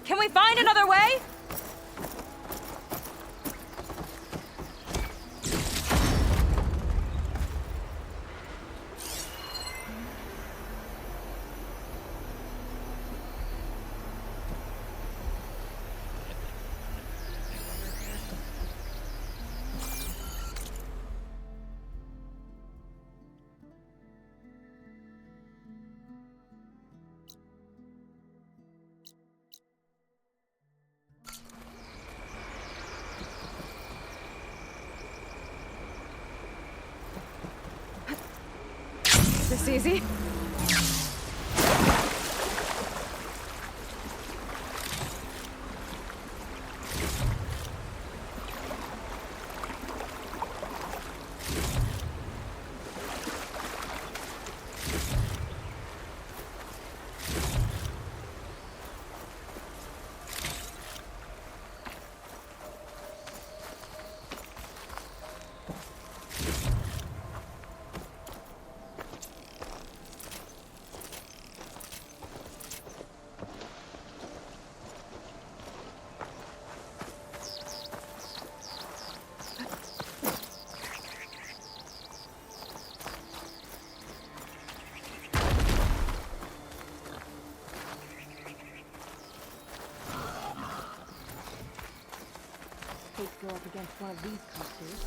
Can we find another way? This easy? go up against one of these creatures.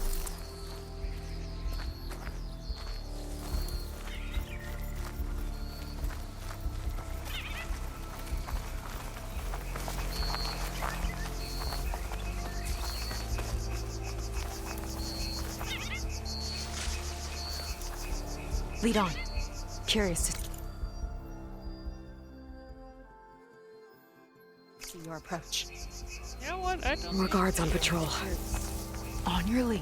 Lead on. Curious to see your approach. You know what? I don't More guards on patrol. On your lead.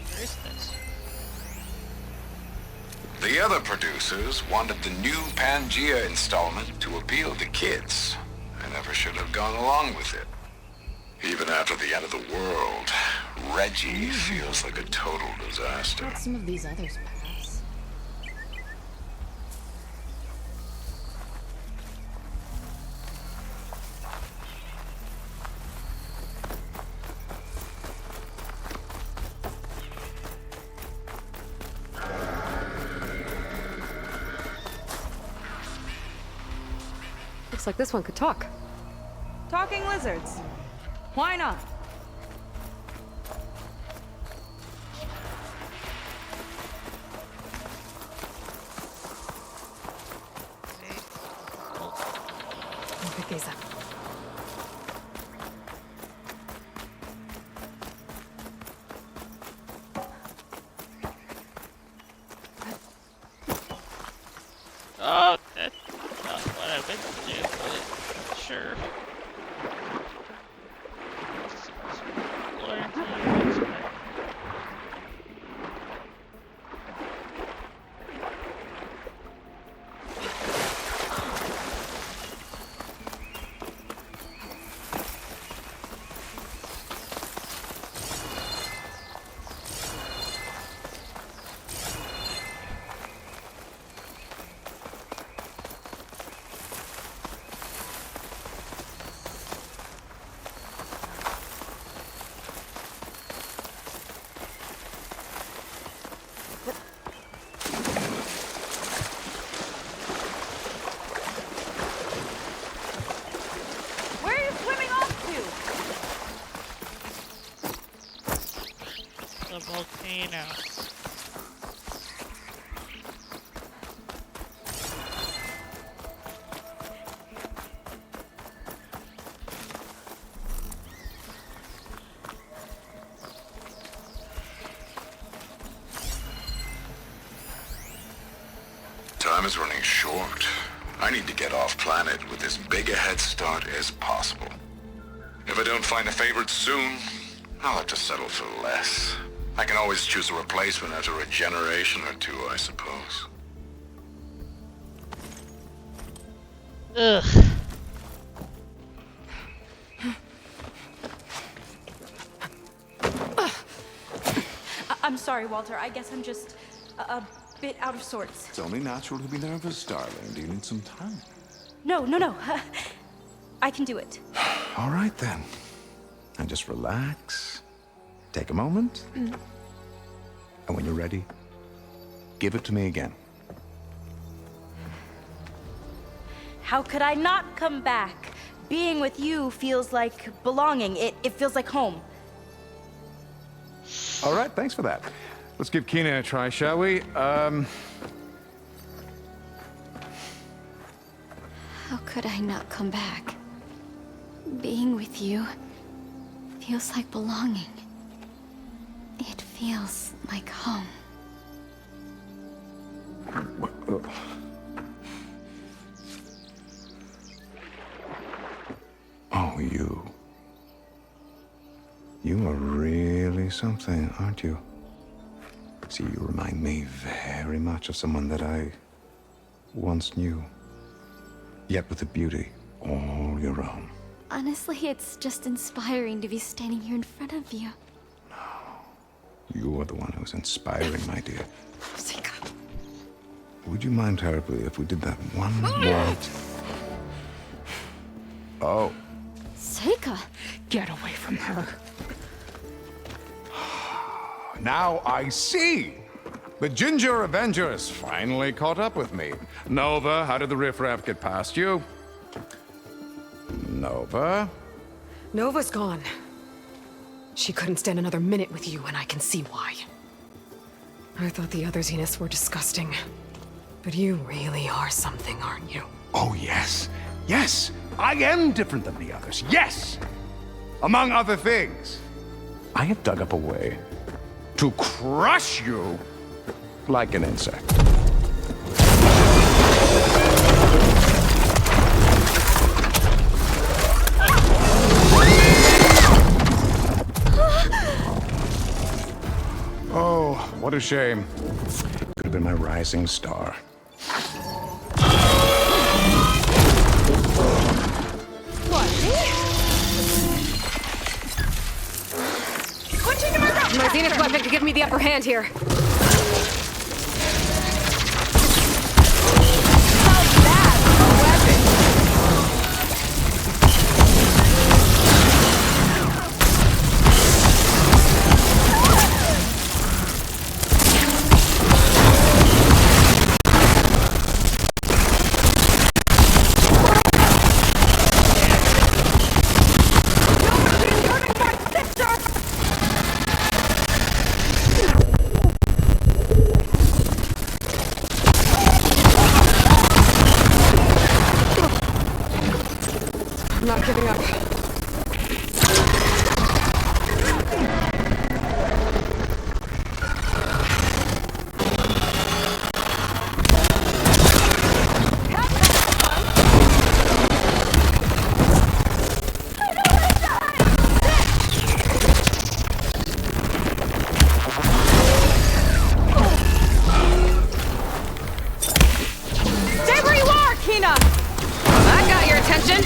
Where is this? The other producers wanted the new Pangea installment to appeal to kids. I never should have gone along with it. Even after the end of the world, Reggie feels like a total disaster. Let some of these others pass. Looks like this one could talk. Talking lizards. Why not? Pick these up. Oh, that's not what I meant to do, but sure. Learn to use it. Where are you swimming off to? The volcano. Time is running short. I need to get off planet with as big a head start as possible. If I don't find a favorite soon, I'll have to settle for less. I can always choose a replacement after a generation or two, I suppose. Ugh. I'm sorry, Walter. I guess I'm just a bit out of sorts. It's only natural to be nervous, darling. Do you need some time? No. I can do it. All right, then. And just relax. Take a moment. And when you're ready, give it to me again. How could I not come back? Being with you feels like belonging. It feels like home. All right, thanks for that. Let's give Kina a try, shall we? How could I not come back? Being with you feels like belonging. It feels like home. Oh, you. You are really something, aren't you? See, you remind me very much of someone that I once knew. Yet with a beauty all your own. Honestly, it's just inspiring to be standing here in front of you. You are the one who's inspiring, my dear. Would you mind terribly if we did that one more? Oh. Seika! Get away from her. Now I see! The Ginger Avenger has finally caught up with me. Nova, how did the riffraff get past you? Nova? Nova's gone. She couldn't stand another minute with you, and I can see why. I thought the other Zeniths were disgusting. But you really are something, aren't you? Oh, yes. Yes! I am different than the others. Yes! Among other things, I have dug up a way to crush you like an insect. Oh, what a shame. Could have been my rising star. My Zenith weapon could give me the upper hand here. I'm not giving up. Stay where you are, Kina! I got your attention!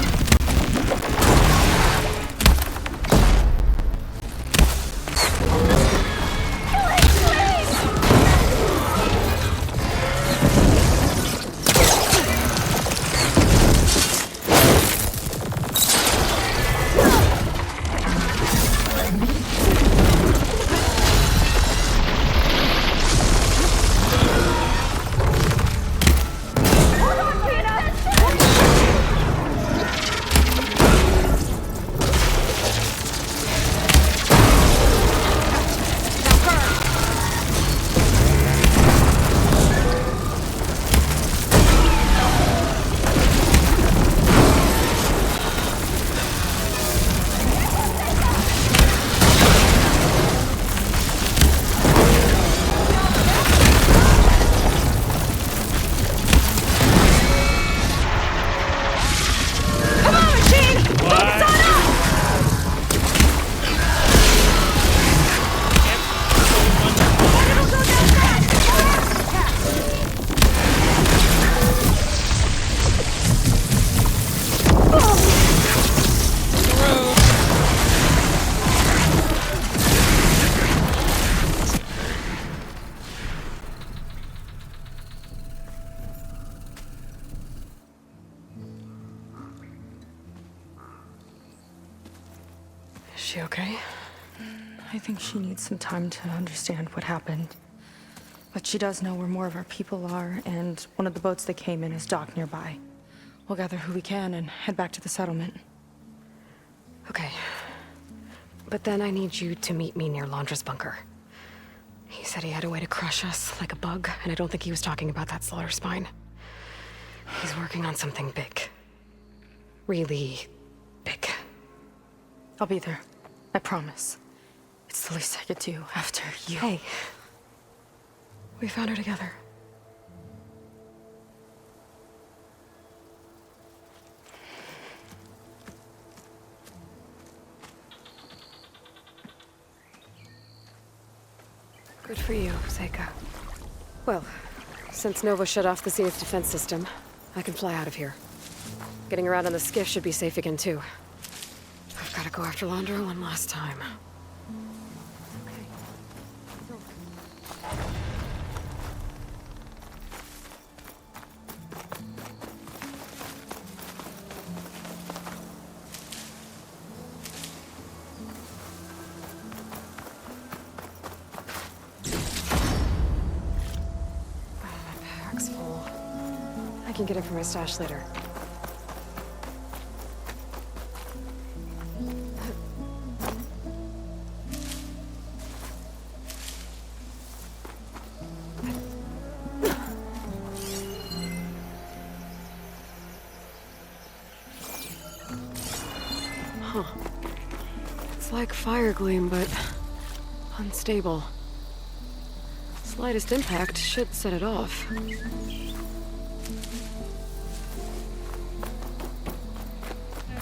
Is she okay? I think she needs some time to understand what happened. But she does know where more of our people are, and one of the boats they came in is docked nearby. We'll gather who we can and head back to the settlement. Okay. But then I need you to meet me near Londra's bunker. He said he had a way to crush us like a bug, and I don't think he was talking about that slaughter spine. He's working on something big. Really big. I'll be there. I promise. It's the least I could do after you. Hey. We found her together. Good for you, Seika. Well, since Nova shut off the Zenith defense system, I can fly out of here. Getting around on the skiff should be safe again, too. I've got to go after Londra one last time. Pack's full. I can get it from my stash later. like fire gleam, but unstable. Slightest impact should set it off.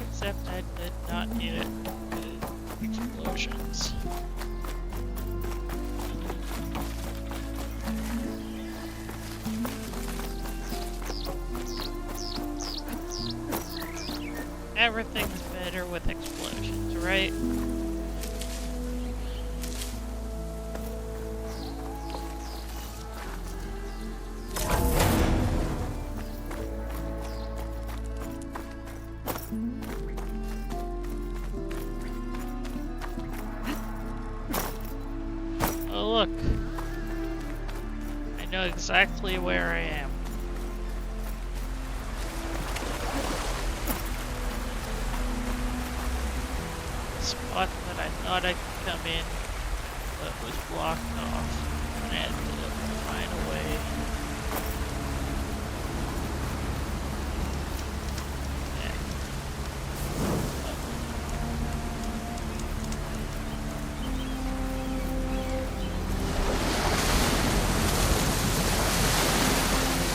Except I did not need it. Explosions. Everything's better with explosions, right? Oh look. I know exactly where I am. Spot that I thought I could come in, but was blocked off, and I had to find a way.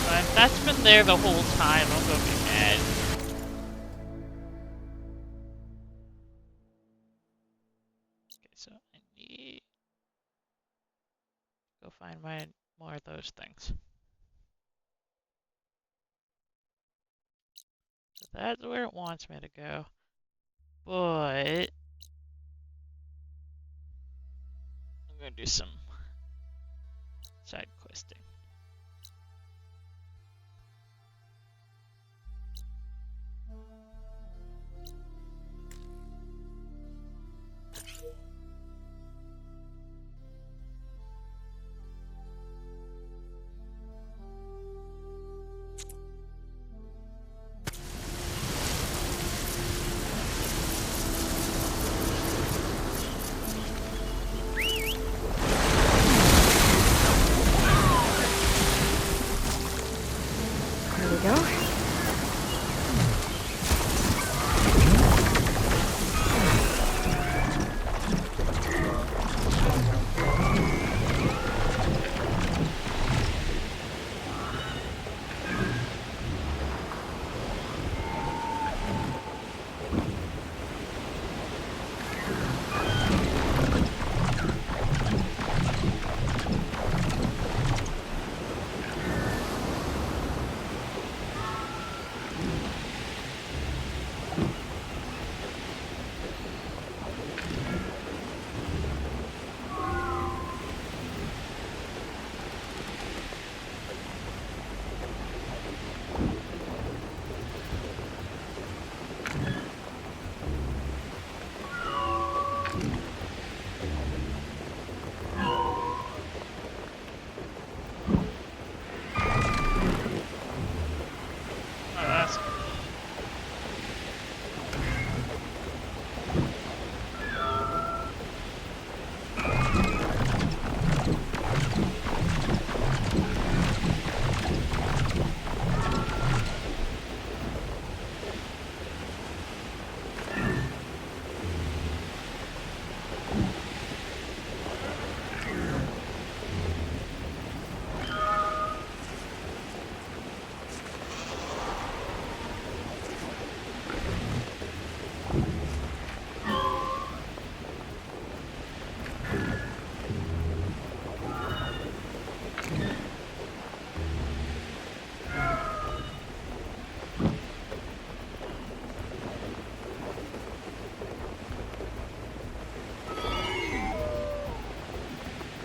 But if that's been there the whole time, I'm gonna be mad. So I need to go find more of those things. So that's where it wants me to go. But I'm gonna do some side questing.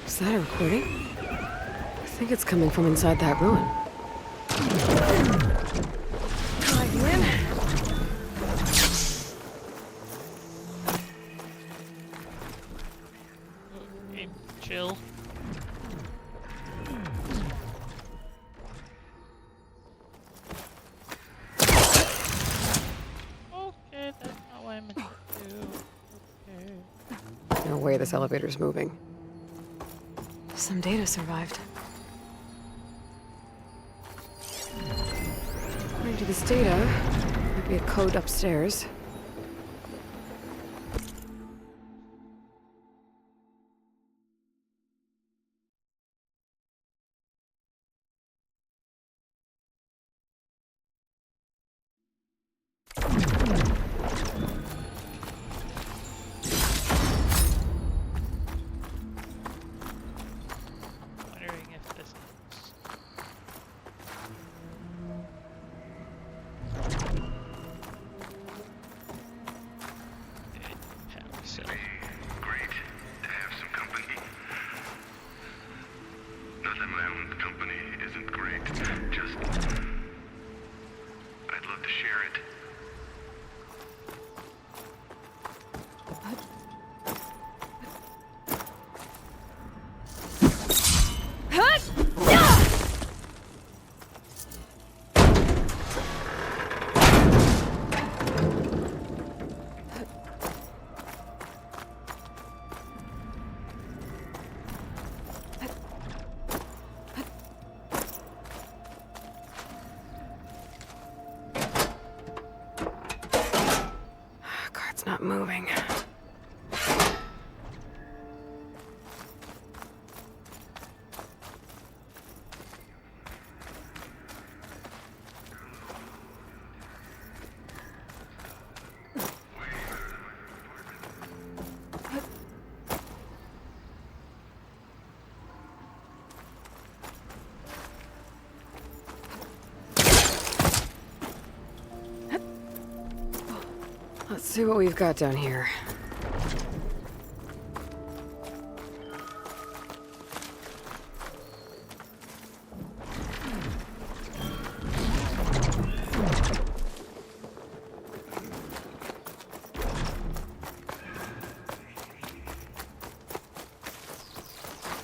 Is that a recording? I think it's coming from inside that ruin. Hi, Lynn. Okay, chill. Okay, that's not what I meant to do. Okay. No way this elevator's moving. Some data survived. According to this data, might be a code upstairs. company isn't great. Just... I'd love to share it. Cart's not moving. Let's see what we've got down here.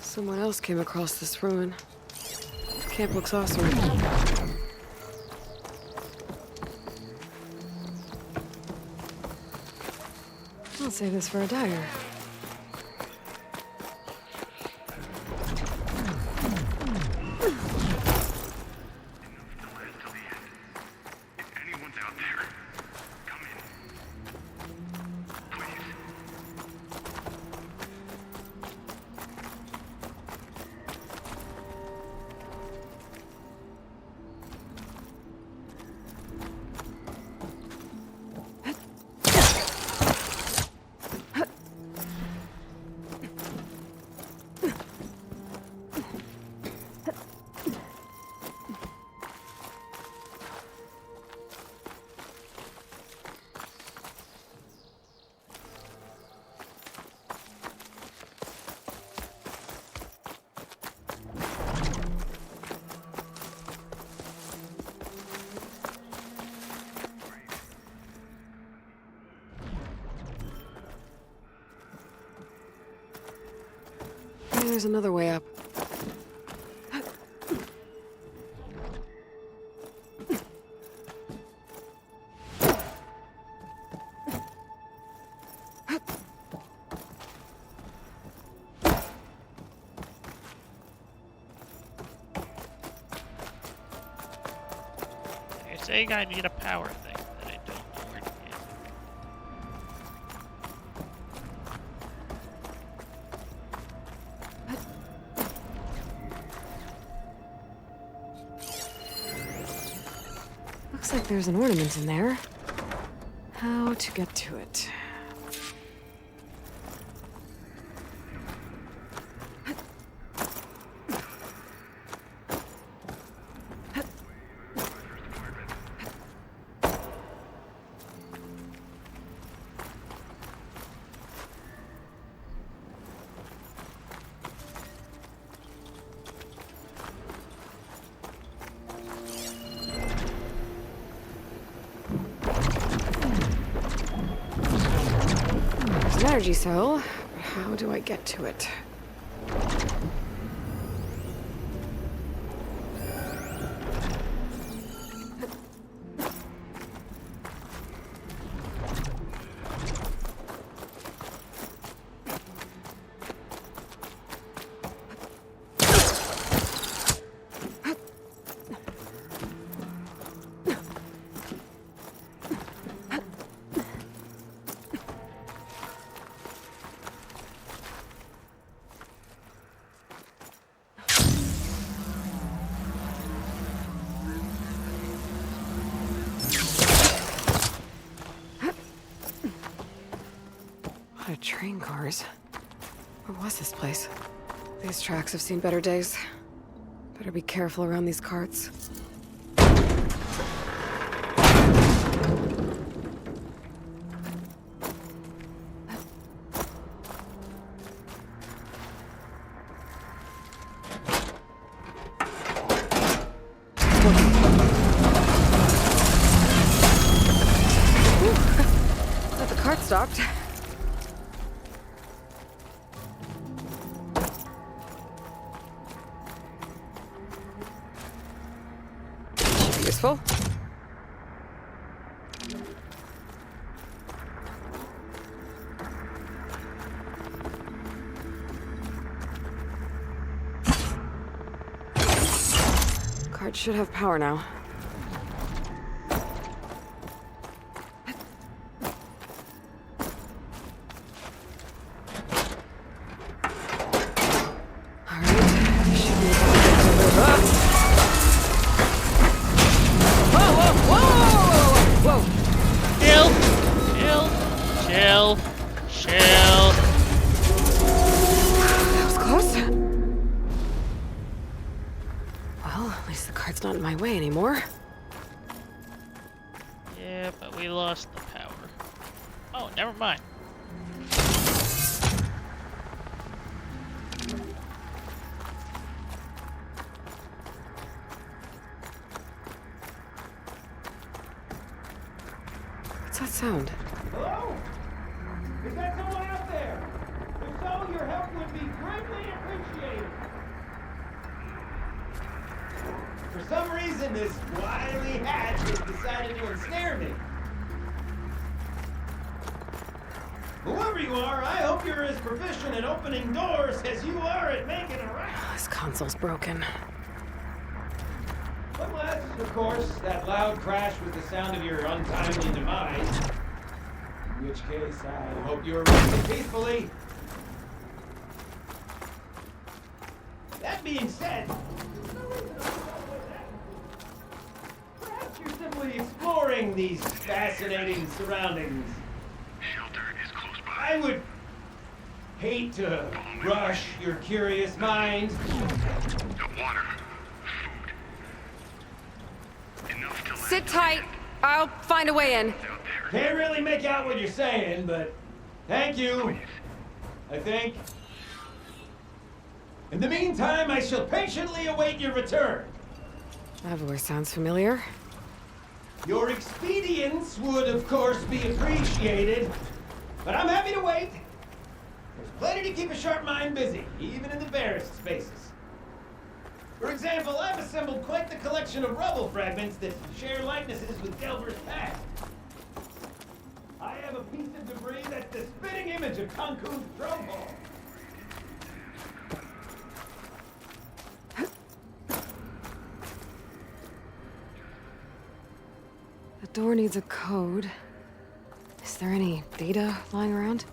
Someone else came across this ruin. The camp looks awesome. I'll save this for a dagger. There's another way up. You're saying I need a power thing that I don't know where to get. Looks like there's an ornament in there. How to get to it? There's an energy cell, but how do I get to it? A lot of train cars. Where was this place? These tracks have seen better days. Better be careful around these carts. stocked. Should be useful. Cart should have power now. Chill. That was close. Well, at least the cart's not in my way anymore. Yeah, but we lost the power. Oh, never mind. What's that sound? Hello? Is that someone out there? If so, your help would be greatly appreciated. For some reason, this wily hatch has decided to ensnare me. Whoever you are, I hope you're as proficient at opening doors as you are at making a racket. This console's broken. Unless, of course, that loud crash was the sound of your untimely demise. In which case, I hope you are resting peacefully. That being said, perhaps you're simply exploring these fascinating surroundings. Shelter is close by. I would hate to rush your curious mind. Water. Sit tight. I'll find a way in. Can't really make out what you're saying, but thank you. I think. In the meantime, I shall patiently await your return. That voice sounds familiar. Your expedience would, of course, be appreciated, but I'm happy to wait. There's plenty to keep a sharp mind busy, even in the barest spaces. For example, I've assembled quite the collection of rubble fragments that share likenesses with Delver's past. I have a piece of debris that's the spitting image of Kanku's drum hall. The door needs a code. Is there any data lying around?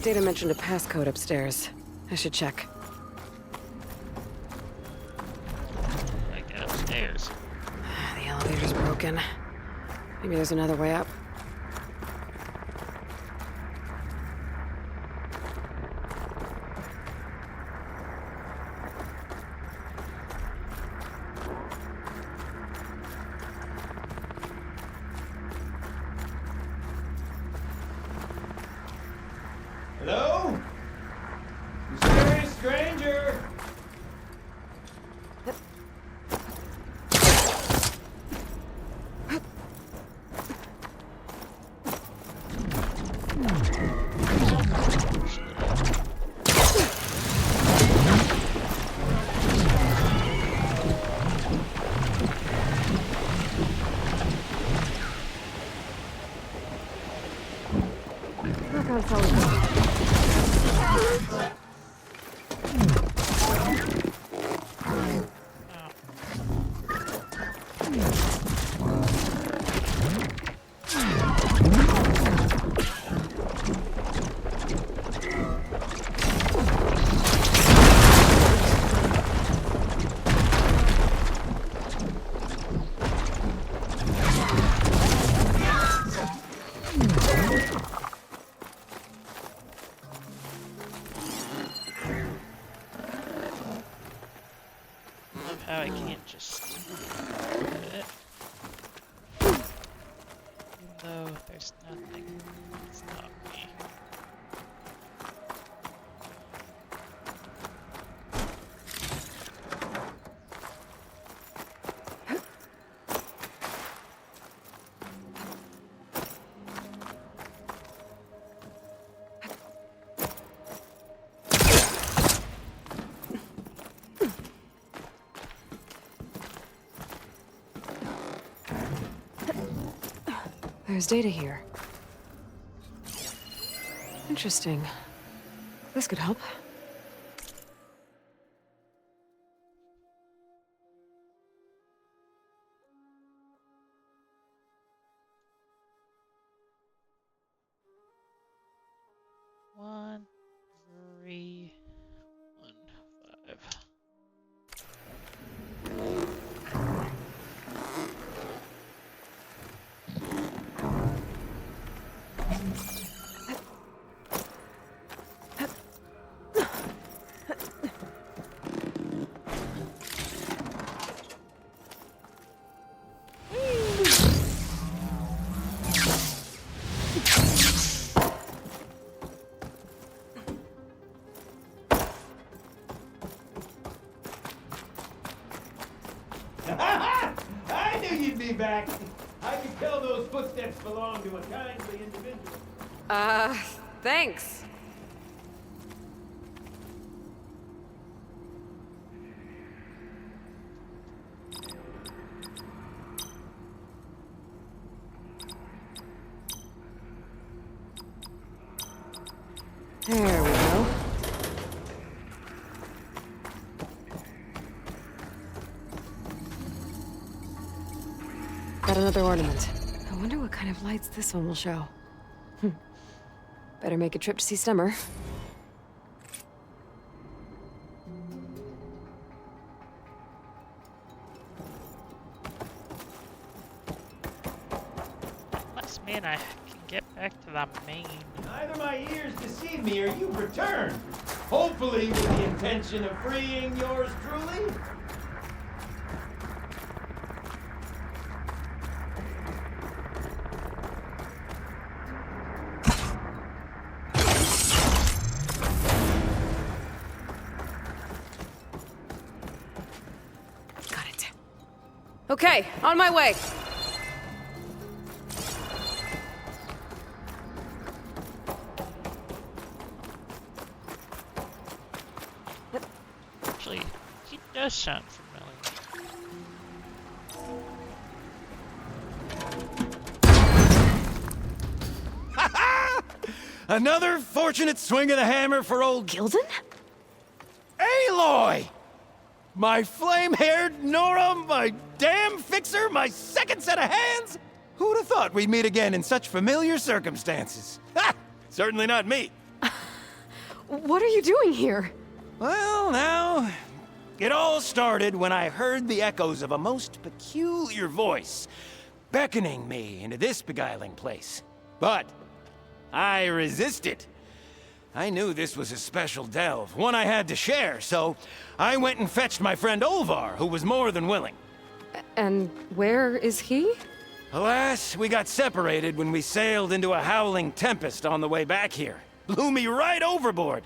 Data mentioned a passcode upstairs. I should check. I get upstairs. The elevator's broken. Maybe there's another way up. Hello? Mysterious stranger! How I can't just do it. Even though there's nothing to stop me. There's data here. Interesting. This could help. One, 3, 1, 5. I knew you'd be back. I could tell those footsteps belong to a kindly individual. Thanks. There we go. Got another ornament. I wonder what kind of lights this one will show. Better make a trip to see Stemmer. Must mean I can get back to the main. Neither my ears deceive me or you've returned. Hopefully with the intention of freeing yours truly. Got it. Okay, on my way. Actually, he does sound familiar. Another fortunate swing of the hammer for old Gilden? Aloy! My flame-haired Nora, my damn fixer, my second set of hands! Who'd have thought we'd meet again in such familiar circumstances? Ha! Certainly not me. What are you doing here? Well, now, it all started when I heard the echoes of a most peculiar voice beckoning me into this beguiling place. But I resisted. I knew this was a special delve, one I had to share, so I went and fetched my friend Olvar, who was more than willing. And where is he? Alas, we got separated when we sailed into a howling tempest on the way back here. Blew me right overboard.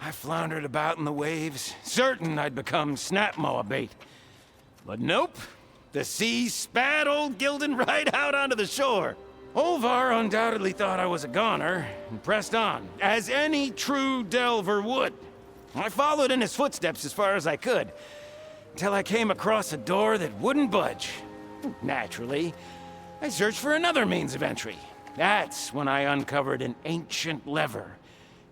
I floundered about in the waves, certain I'd become snapmaw bait. But nope, the sea spat old Gilden right out onto the shore. Olvar undoubtedly thought I was a goner, and pressed on, as any true delver would. I followed in his footsteps as far as I could, until I came across a door that wouldn't budge. Naturally, I searched for another means of entry. That's when I uncovered an ancient lever,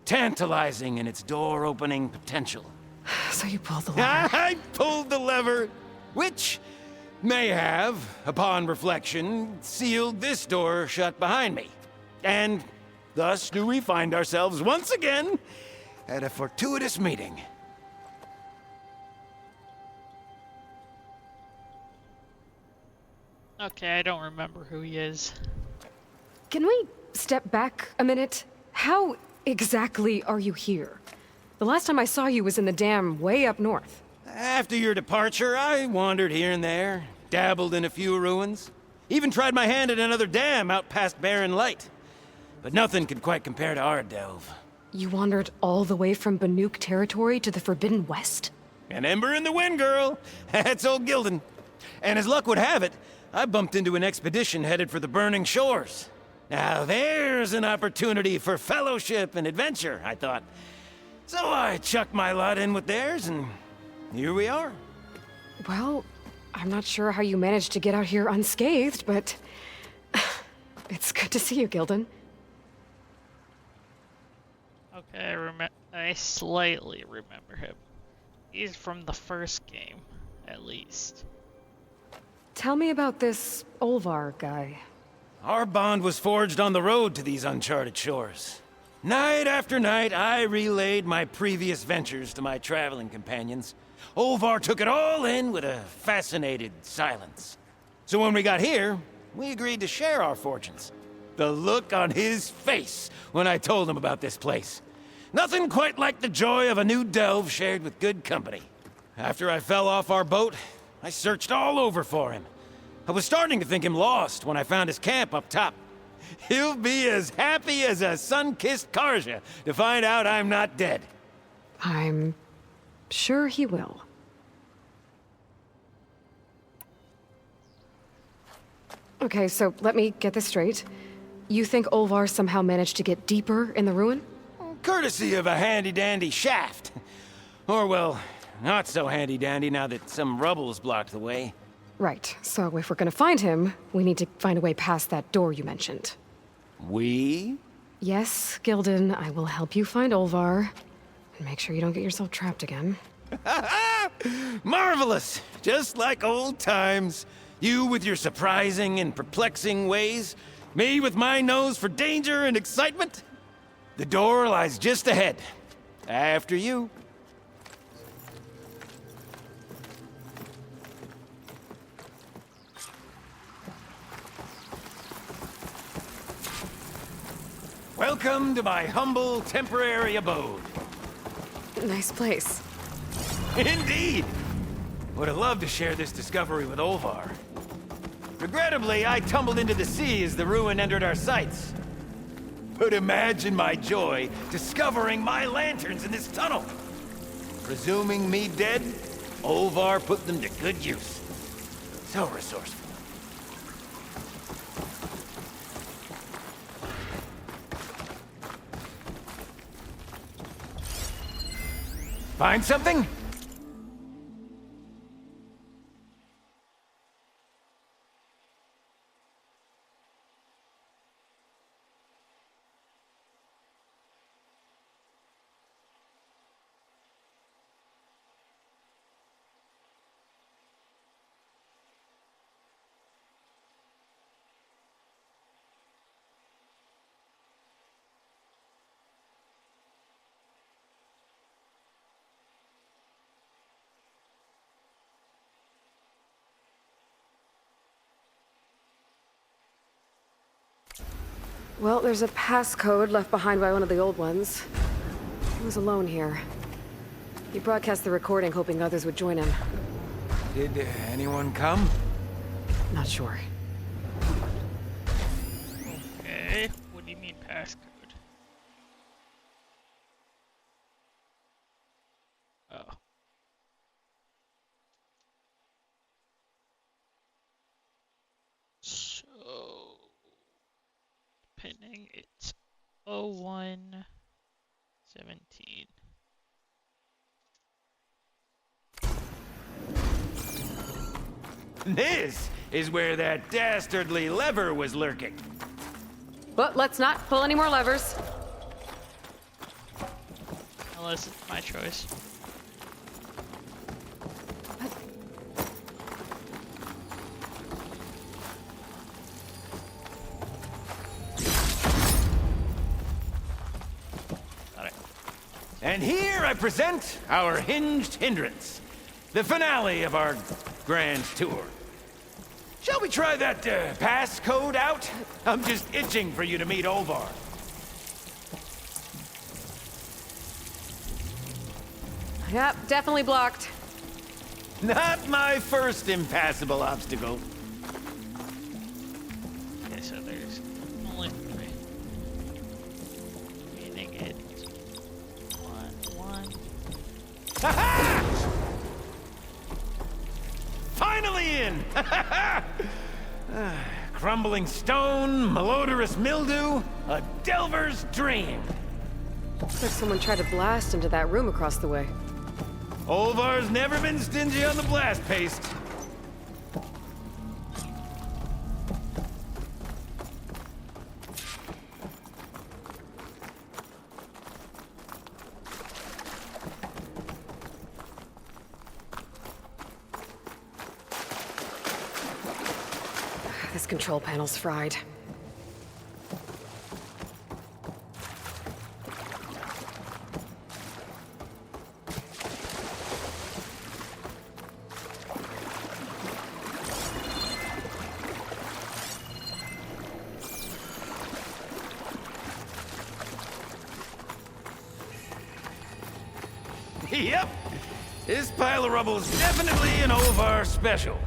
tantalizing in its door-opening potential. So you pulled the lever. I pulled the lever, which may have, upon reflection, sealed this door shut behind me. And thus do we find ourselves once again at a fortuitous meeting. Okay, I don't remember who he is. Can we step back a minute? How exactly are you here? The last time I saw you was in the dam way up north. After your departure, I wandered here and there, dabbled in a few ruins, even tried my hand at another dam out past Barren Light. But nothing could quite compare to our delve. You wandered all the way from Banuk territory to the Forbidden West? An ember in the wind, girl. That's old Gilden. And as luck would have it, I bumped into an expedition headed for the Burning Shores. Now there's an opportunity for fellowship and adventure, I thought. So I chucked my lot in with theirs, and here we are. Well, I'm not sure how you managed to get out here unscathed, but It's good to see you, Gildan. Okay, I slightly remember him. He's from the first game, at least. Tell me about this Olvar guy. Our bond was forged on the road to these uncharted shores. Night after night, I relayed my previous ventures to my traveling companions. Olvar took it all in with a fascinated silence. So when we got here, we agreed to share our fortunes. The look on his face when I told him about this place. Nothing quite like the joy of a new delve shared with good company. After I fell off our boat, I searched all over for him. I was starting to think him lost when I found his camp up top. He'll be as happy as a sun-kissed Karja to find out I'm not dead. I'm sure he will. Okay, so let me get this straight. You think Olvar somehow managed to get deeper in the ruin? Courtesy of a handy-dandy shaft. Or, well, not so handy-dandy now that some rubble's blocked the way. Right, so if we're gonna find him, we need to find a way past that door you mentioned. We? Yes, Gildan, I will help you find Olvar. And make sure you don't get yourself trapped again. Marvelous! Just like old times. You with your surprising and perplexing ways. Me with my nose for danger and excitement. The door lies just ahead. After you. Welcome to my humble, temporary abode. Nice place. Indeed! Would have loved to share this discovery with Olvar. Regrettably, I tumbled into the sea as the ruin entered our sights. But imagine my joy discovering my lanterns in this tunnel. Presuming me dead, Olvar put them to good use. So resourceful. Find something? Well, there's a passcode left behind by one of the old ones. He was alone here. He broadcast the recording hoping others would join him. Did anyone come? Not sure. Okay, what do you mean passcode? Oh. So, pending, it's 0117. This is where that dastardly lever was lurking. But let's not pull any more levers. Unless it's my choice. Got it. And here I present our hinged hindrance. The finale of our grand tour. Shall we try that passcode out? I'm just itching for you to meet Olvar. Yep, definitely blocked. Not my first impassable obstacle. Okay, so there's only 3. Meaning it's 1. Ha-ha! Finally in! Crumbling stone, malodorous mildew, a delver's dream. Looks like someone tried to blast into that room across the way. Olvar's never been stingy on the blast paste. This control panel's fried. Yep. This pile of rubble is definitely an Ovar special.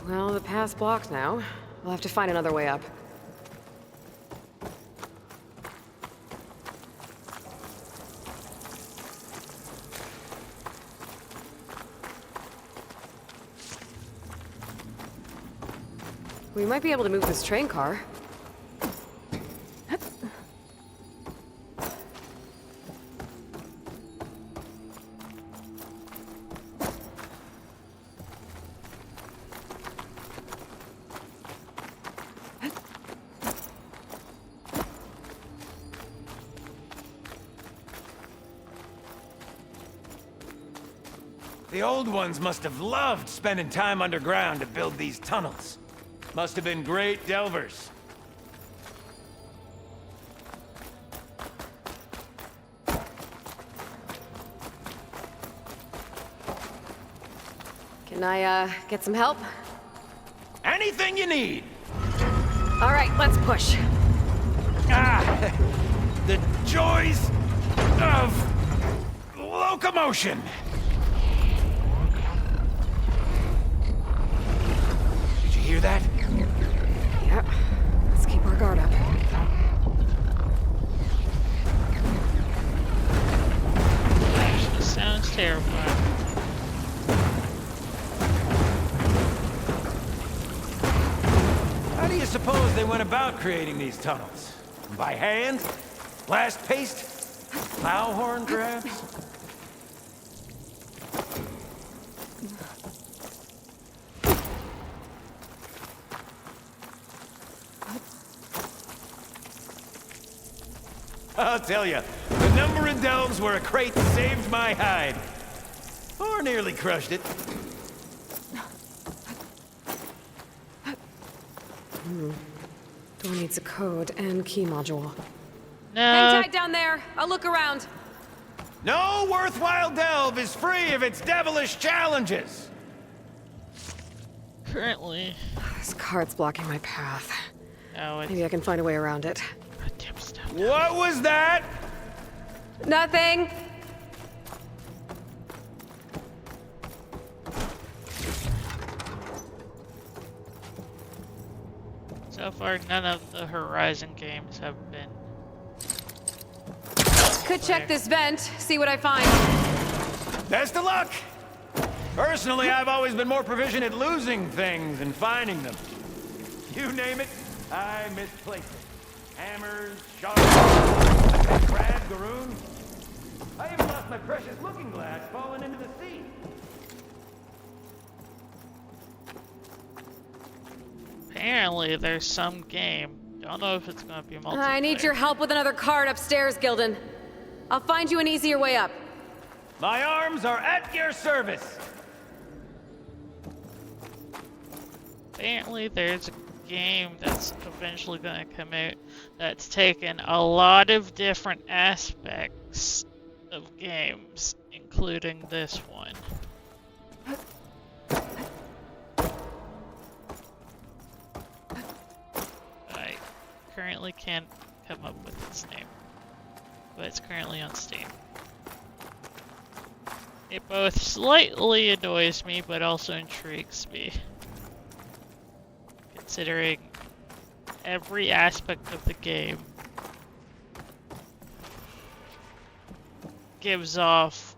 Well, the path's blocked now. We'll have to find another way up. We might be able to move this train car. The old ones must have loved spending time underground to build these tunnels. Must have been great delvers. Can I, get some help? Anything you need. All right, let's push. Ah, the joys of locomotion. Did you hear that? Yep. Let's keep our guard up. Actually sounds terrifying. How do you suppose they went about creating these tunnels? By hand? Blast paste? Plow horn, perhaps? I'll tell you, the number of delves where a crate saved my hide. Or nearly crushed it. Door needs a code and key module. No. Hang tight down there. I'll look around. No worthwhile delve is free of its devilish challenges. Currently. This cart's blocking my path. No, it's... Maybe I can find a way around it. What was that? Nothing. So far, none of the Horizon games have been. Could check this vent, see what I find. Best of luck! Personally, I've always been more proficient at losing things than finding them. You name it, I misplace it. Hammers, shards, crab, garoon. I even lost my precious looking glass falling into the sea. Apparently, there's some game. Don't know if it's gonna be multiplayer. I need your help with another card upstairs, Gildan. I'll find you an easier way up. My arms are at your service. Apparently, there's a game that's eventually gonna come out that's taken a lot of different aspects of games, including this one. I currently can't come up with its name, but it's currently on Steam. It both slightly annoys me, but also intrigues me, considering every aspect of the game gives off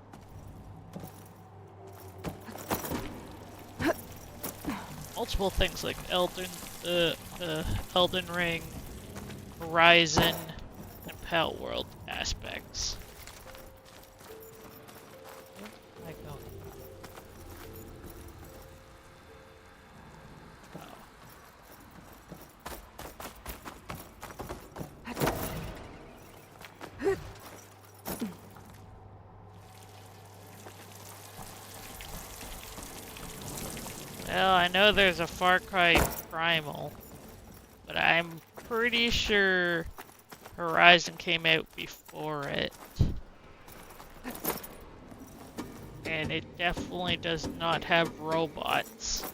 multiple things like Elden Ring, Horizon, and Pal World aspects. Where did I go? Well, I know there's a Far Cry Primal, but I'm pretty sure Horizon came out before it. And it definitely does not have robots.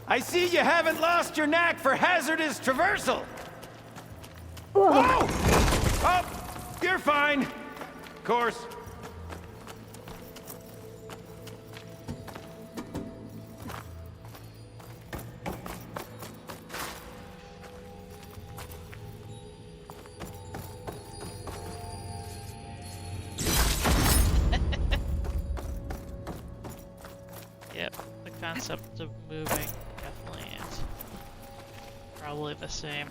I see you haven't lost your knack for hazardous traversal. Whoa! Oh, you're fine. Of course. Yep, the concept of moving definitely is probably the same.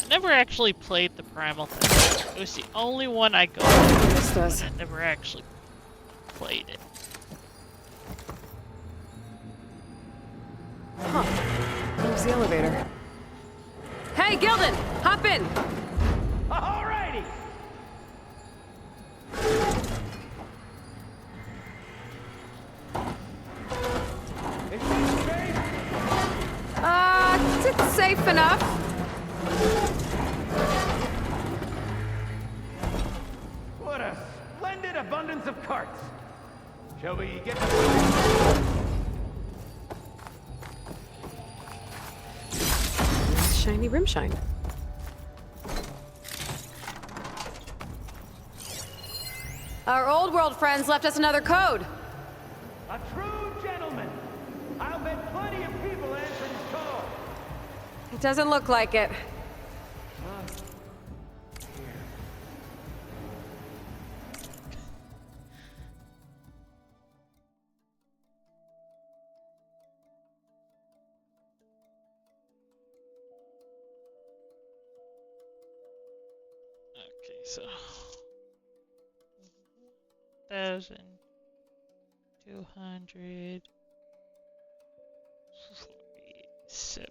I never actually played the Primal thing. It was the only one I got, but I never actually played it. Huh. There's the elevator. Hey, Gildan! Hop in! Alrighty! It's safe enough. What a splendid abundance of carts. Shall we get Shiny rim shine. Our old world friends left us another code. a true gentleman? I'll bet plenty of people answer his call. It doesn't look like it. Okay, so 1,247.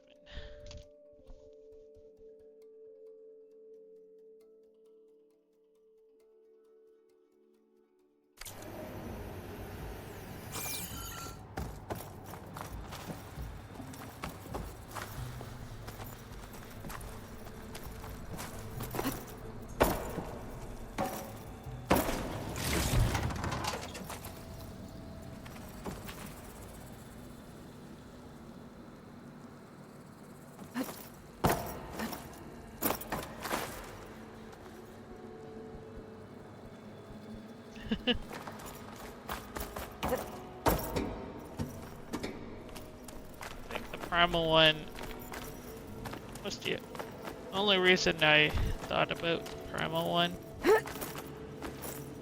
I think the Primal one was the only reason I thought about the Primal one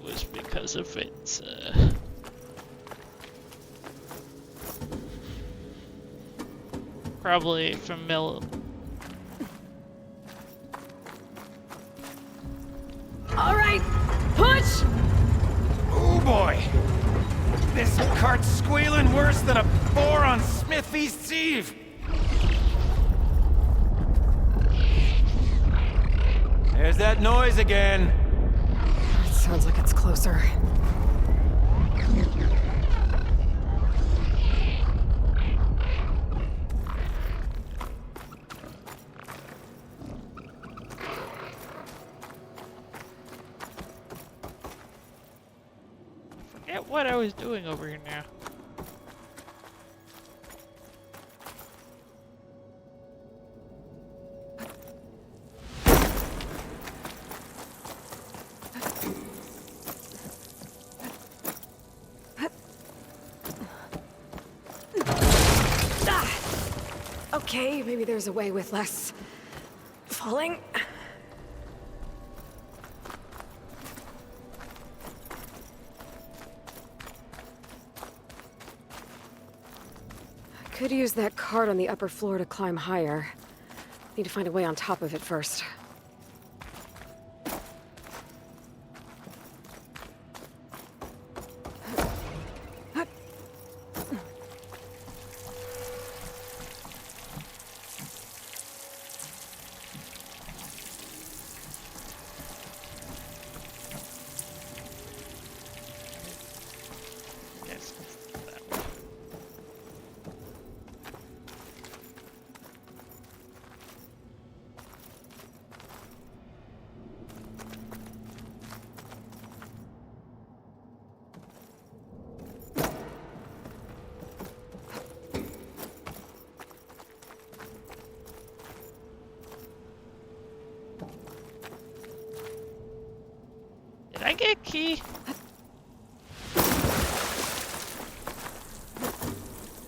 was because of its probably familiar. All right, push! Oh boy! This cart's squealing worse than a boar on Smith Feast's Eve! There's that noise again. It sounds like it's closer. Forget what I was doing over here now. Okay, maybe there's a way with less falling. I could use that cart on the upper floor to climb higher. Need to find a way on top of it first. get a key?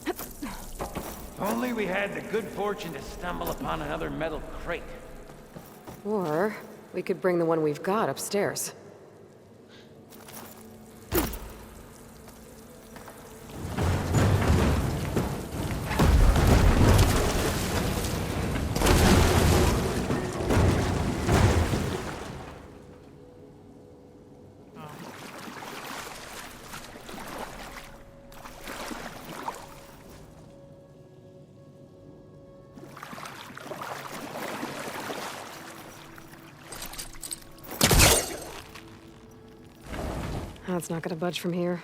If only we had the good fortune to stumble upon another metal crate. Or we could bring the one we've got upstairs. That's not gonna budge from here.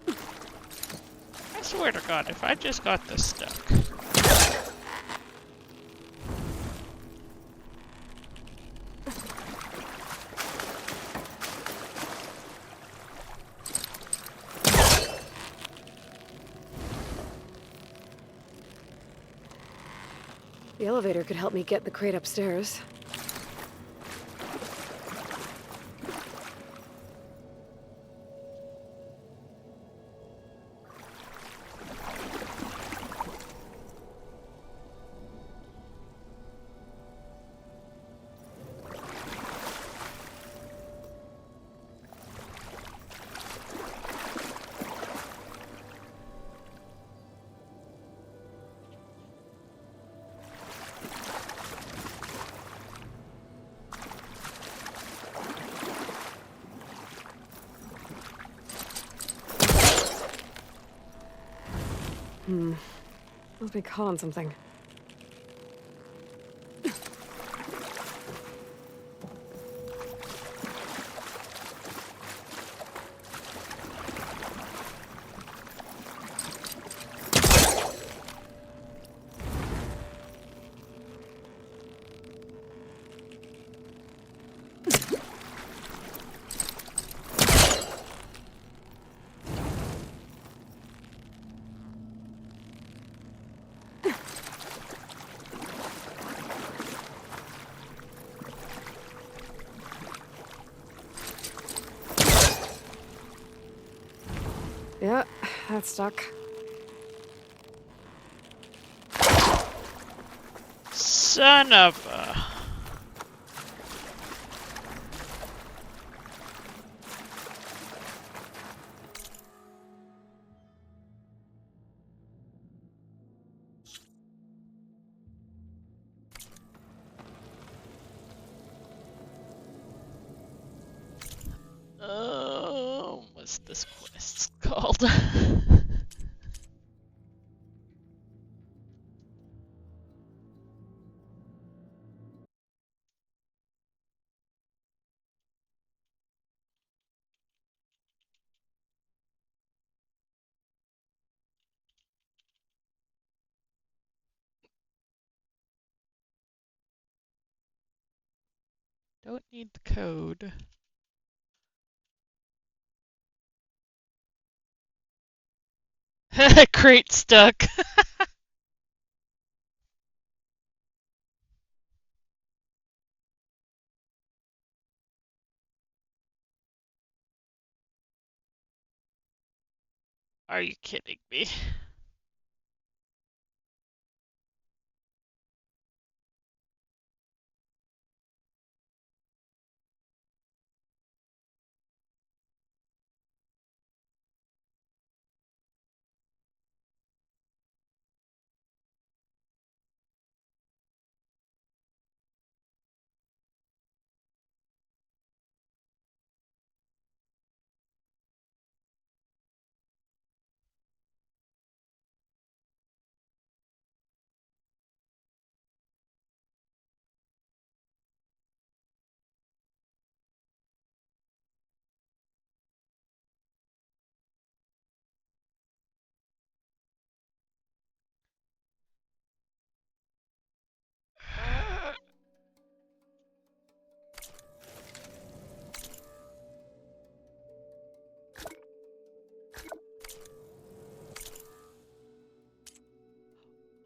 I swear to God, if I just got this stuck. The elevator could help me get the crate upstairs. Must be caught on something. Yeah, that's stuck. Son of a... What's this quest called? Don't need the code. Crate stuck. Are you kidding me?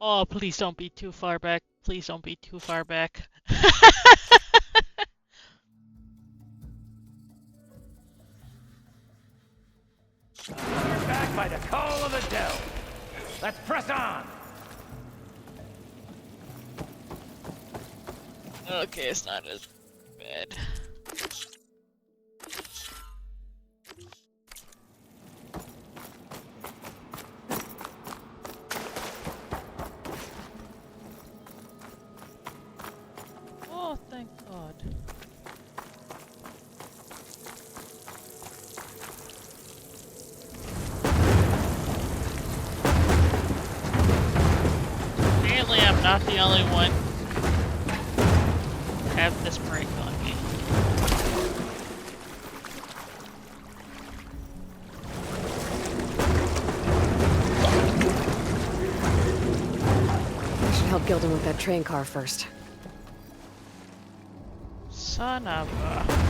Oh, please don't be too far back. Please don't be too far back. Let's press on! Okay, it's not as bad. Oh, thank God. Apparently I'm not the only one to have this break on me. I should help Gildan with that train car first. Son of a...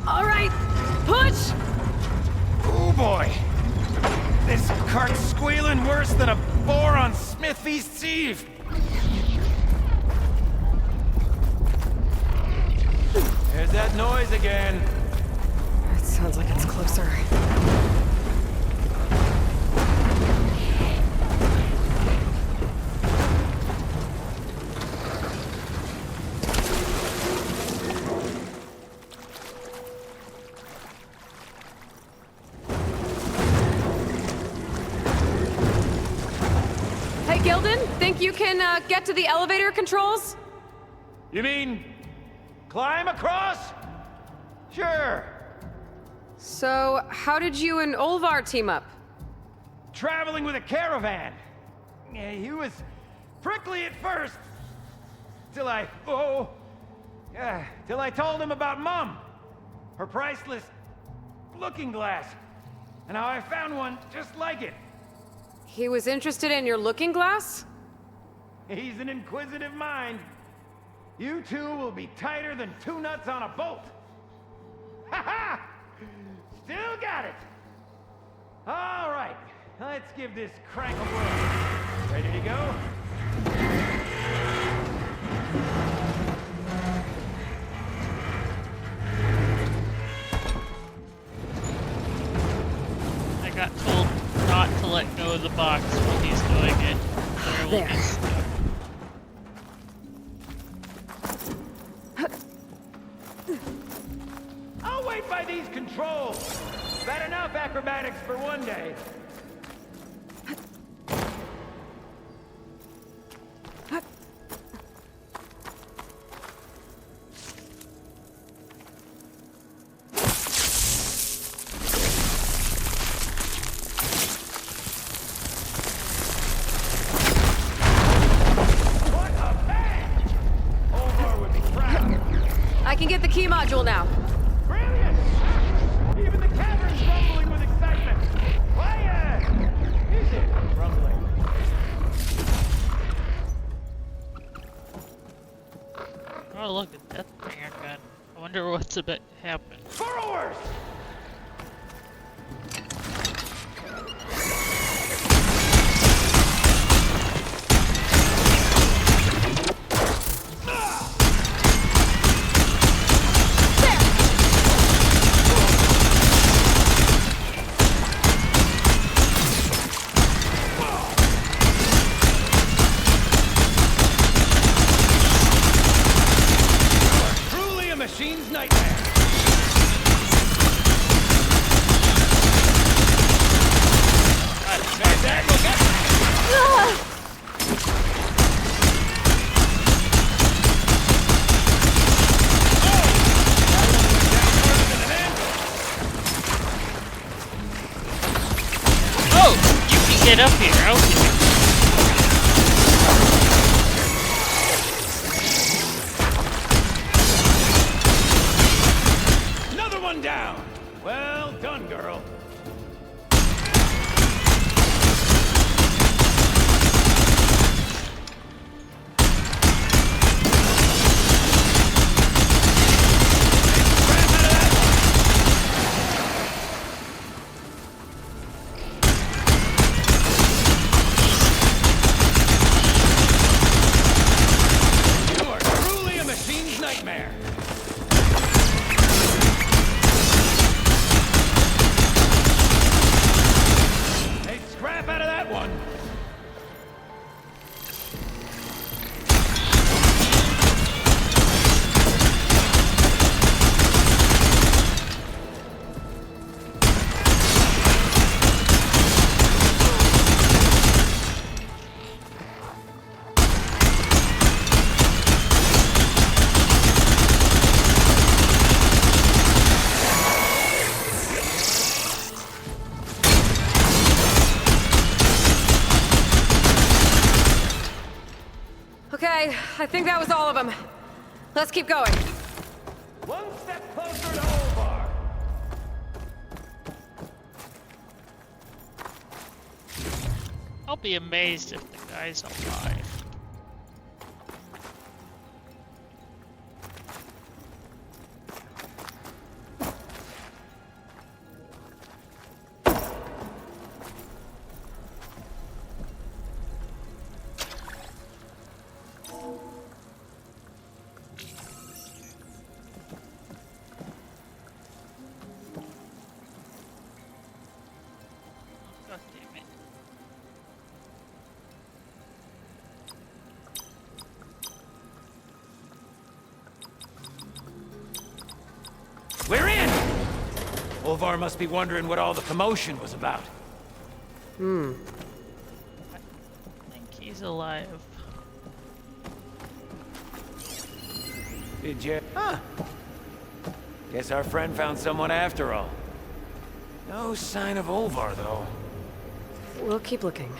All right, push! Oh boy! This cart's squealing worse than a boar on Smith Feast's Eve! There's that noise again. It sounds like it's closer. Hey, Gildan, think you can get to the elevator controls? You mean climb across? Sure. So, how did you and Olvar team up? Traveling with a caravan. Yeah, he was prickly at first. Till I told him about Mom. Her priceless looking glass. And how I found one just like it. He was interested in your looking glass? He's an inquisitive mind. You two will be tighter than two nuts on a bolt. Ha ha! Still got it. All right, let's give this crank a whirl. Ready to go? I got told not to let go of the box when he's doing it. Or it will get stuck. I'll wait by these controls. Bad enough acrobatics for one day. I can get the key module now. Brilliant! Even the cavern's rumbling with excitement. Why, is it rumbling? Oh, look at that finger gun. I wonder what's about to happen. Borrowers! Truly a machine's nightmare. Okay, I think that was all of them. Let's keep going. One step closer to Olvar. I'll be amazed if the guy's alive. God damn it. We're in! Olvar must be wondering what all the commotion was about. I think he's alive. Did you? Huh. Guess our friend found someone after all. No sign of Olvar, though. We'll keep looking.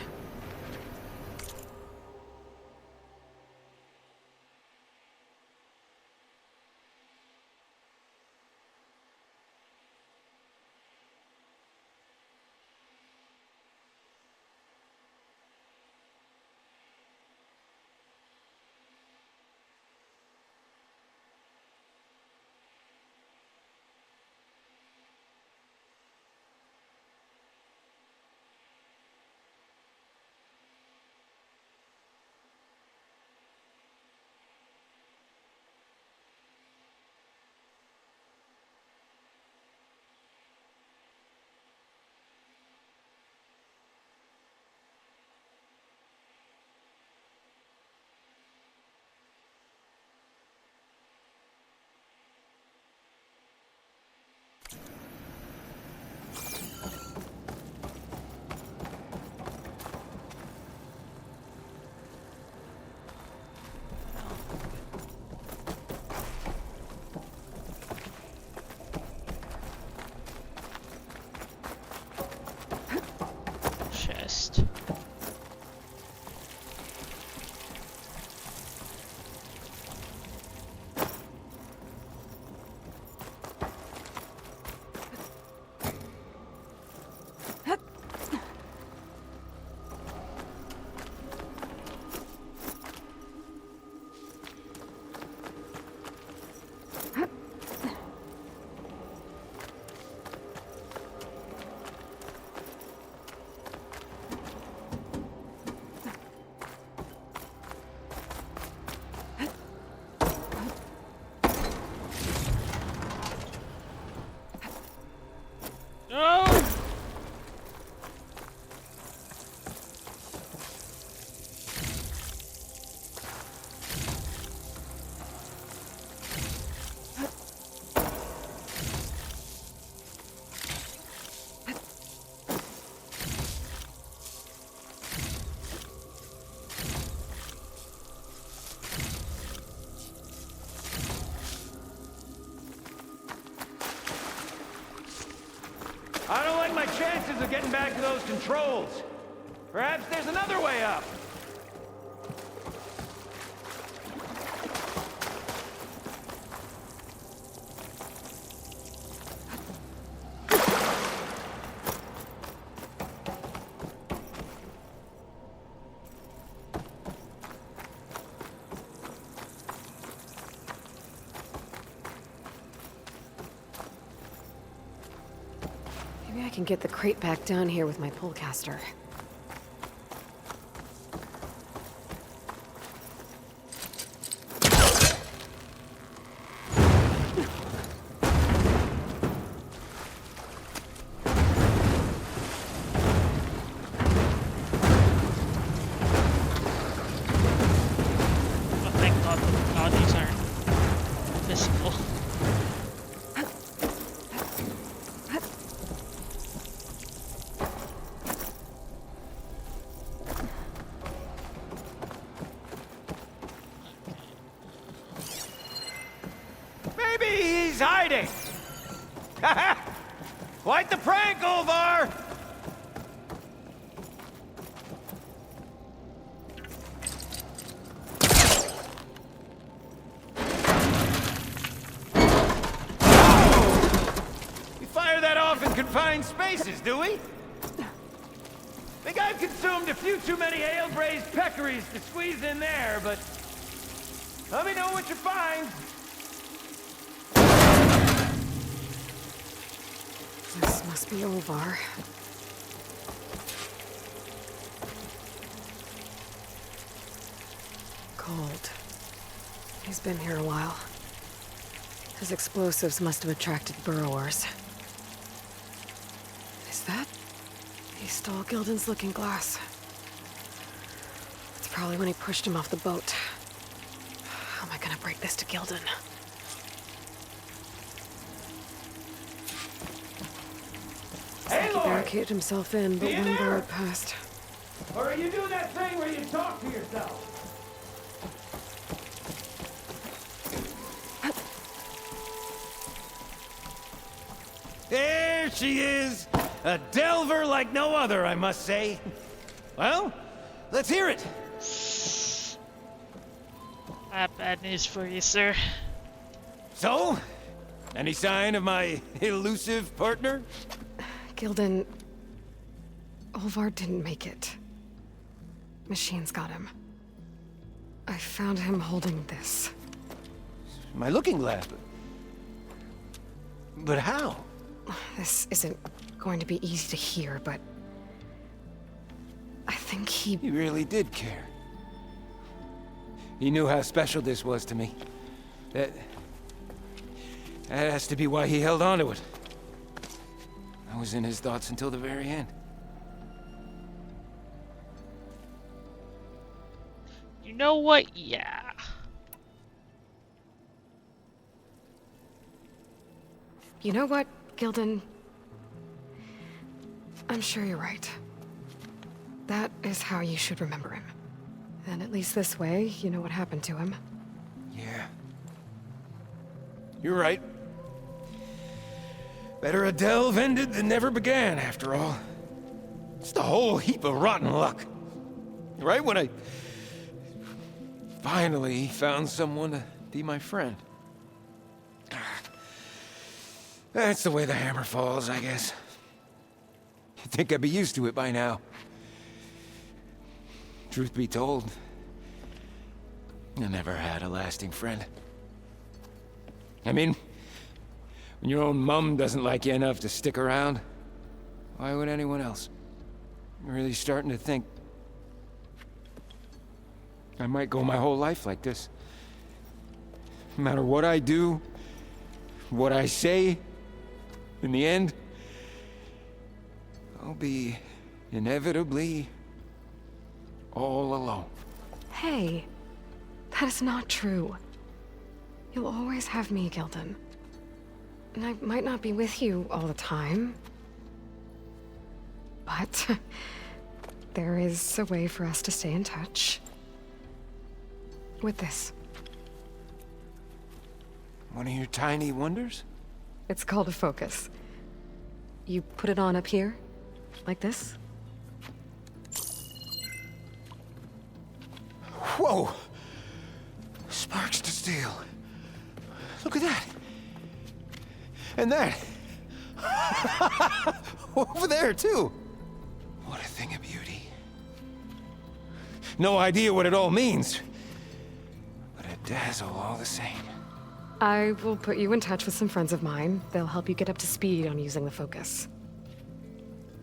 Chest. No! I don't like my chances of getting back to those controls. Perhaps there's another way up. Maybe I can get the crate back down here with my pullcaster. Oh, thank God the bodies aren't visible. Maybe he's hiding. Quite the prank, Olvar! confined spaces, do we? Think I've consumed a few too many ale-braised peccaries to squeeze in there, but let me know what you find. This must be Olvar. Cold. He's been here a while. His explosives must have attracted burrowers. Is that? He stole Gildan's looking glass. It's probably when he pushed him off the boat. How am I gonna break this to Gildan? Hey, He Lord! barricaded himself in, but You one there? bird passed. Or are you doing that thing where you talk to yourself? There she is! A delver like no other, I must say. Well, let's hear it. I have bad news for you, sir. So, any sign of my elusive partner? Gildan... Olvar didn't make it. Machines got him. I found him holding this. My looking glass. But how? This isn't going to be easy to hear, but... I think he... He really did care. He knew how special this was to me. That has to be why he held on to it. I was in his thoughts until the very end. You know what? Yeah. You know what, Gildan? I'm sure you're right. That is how you should remember him. And at least this way, you know what happened to him. Yeah. You're right. Better a delve ended than never began, after all. Just a whole heap of rotten luck. Right when I finally found someone to be my friend. That's the way the hammer falls, I guess. You'd think I'd be used to it by now. Truth be told, I never had a lasting friend. I mean, when your own mum doesn't like you enough to stick around, why would anyone else? I'm really starting to think I might go my whole life like this. No matter what I do, what I say, in the end, I'll be inevitably all alone. Hey, that is not true. You'll always have me, Gildan. And I might not be with you all the time. But there is a way for us to stay in touch. With this. One of your tiny wonders? It's called a focus. You put it on up here, like this. Whoa! Sparks to steel. Look at that. And that. Over there, too. What a thing of beauty. No idea what it all means. But a dazzle all the same. I will put you in touch with some friends of mine. They'll help you get up to speed on using the focus.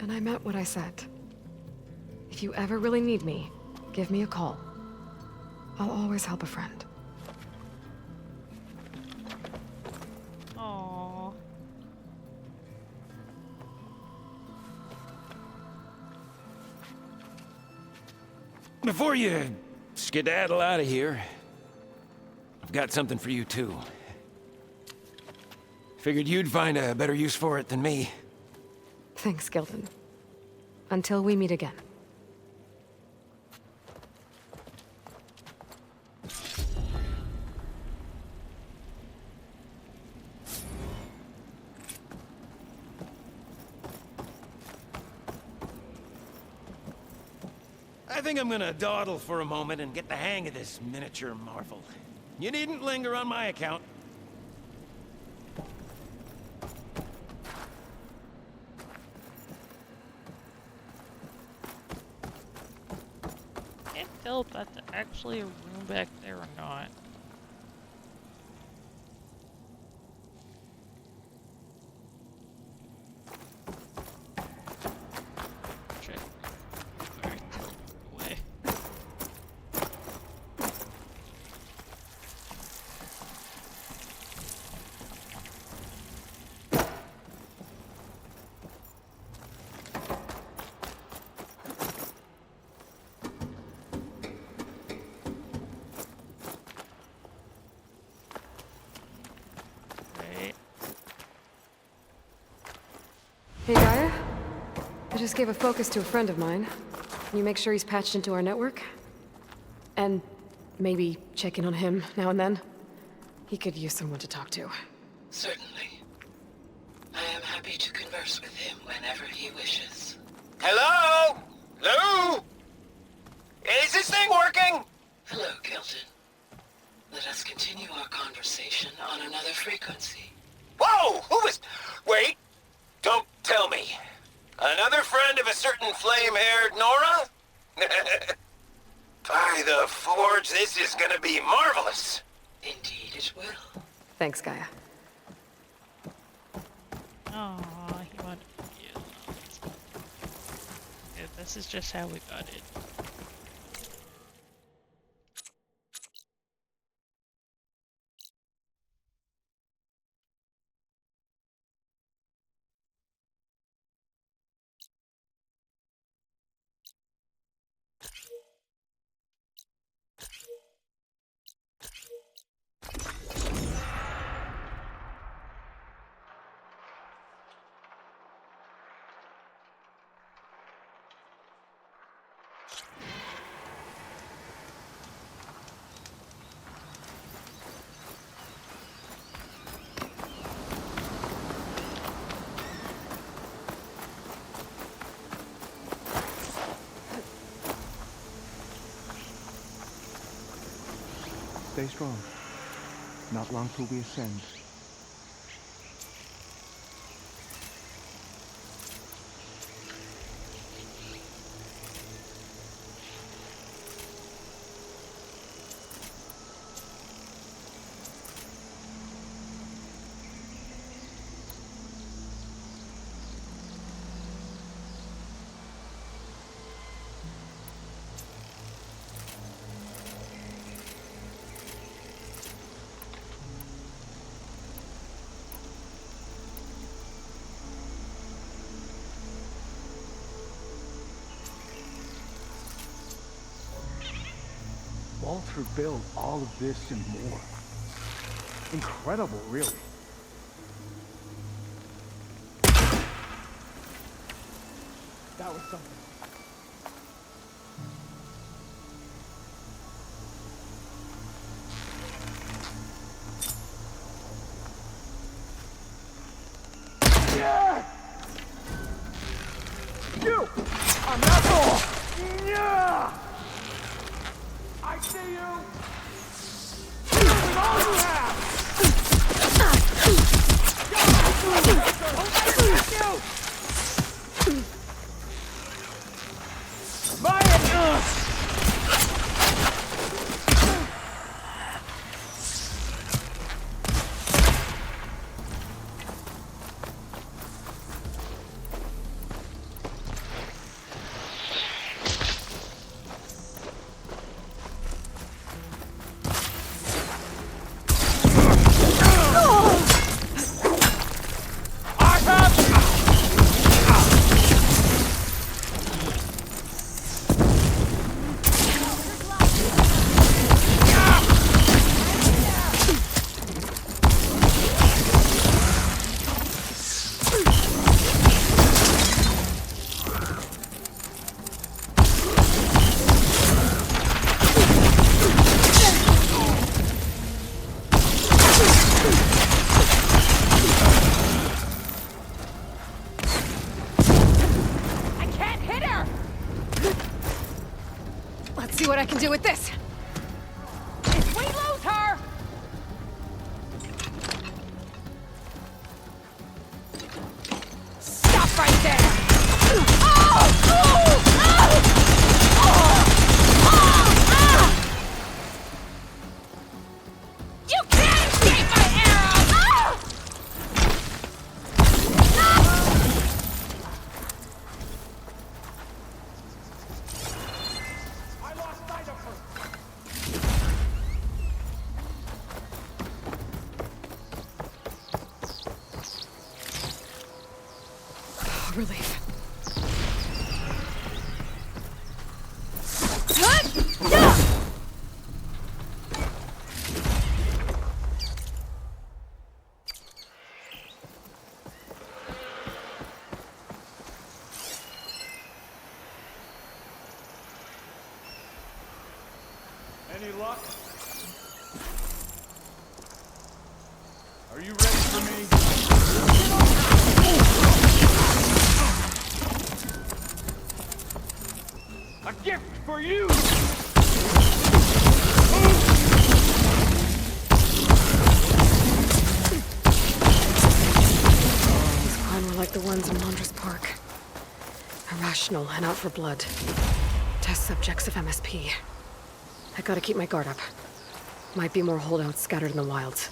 And I meant what I said. If you ever really need me, give me a call. I'll always help a friend. Aww. Before you skedaddle out of here, I've got something for you, too. Figured you'd find a better use for it than me. Thanks, Gildan. Until we meet again. I think I'm gonna dawdle for a moment and get the hang of this miniature marvel. You needn't linger on my account. tell if that's actually a room back there or not. Check. Alright, teleport away. Hey, Gaia? I just gave a focus to a friend of mine. Can you make sure he's patched into our network? And maybe check in on him now and then? He could use someone to talk to. Certainly. I am happy to converse with him whenever he wishes. Hello? Lou? Is this thing working? Hello, Kelton. Let us continue our conversation on another frequency. Whoa! Who was... Wait! Don't tell me. Another friend of a certain flame-haired Nora? By the Forge, this is gonna be marvelous. Indeed it will. Thanks, Gaia. Aww, he wanted to use them. Yeah, this is just how we got it. Stay strong. Not long till we ascend. Walter built all of this and more. Incredible, really. That was something. Yeah! You! I'm not all! Yeah! I see you! With all you have! See what I can do with this. If we lose her! Stop right there! relief. Any luck? Are you ready for me? A gift for you! These crime were like the ones in Laundress Park. Irrational and out for blood. Test subjects of MSP. I gotta keep my guard up. Might be more holdouts scattered in the wilds.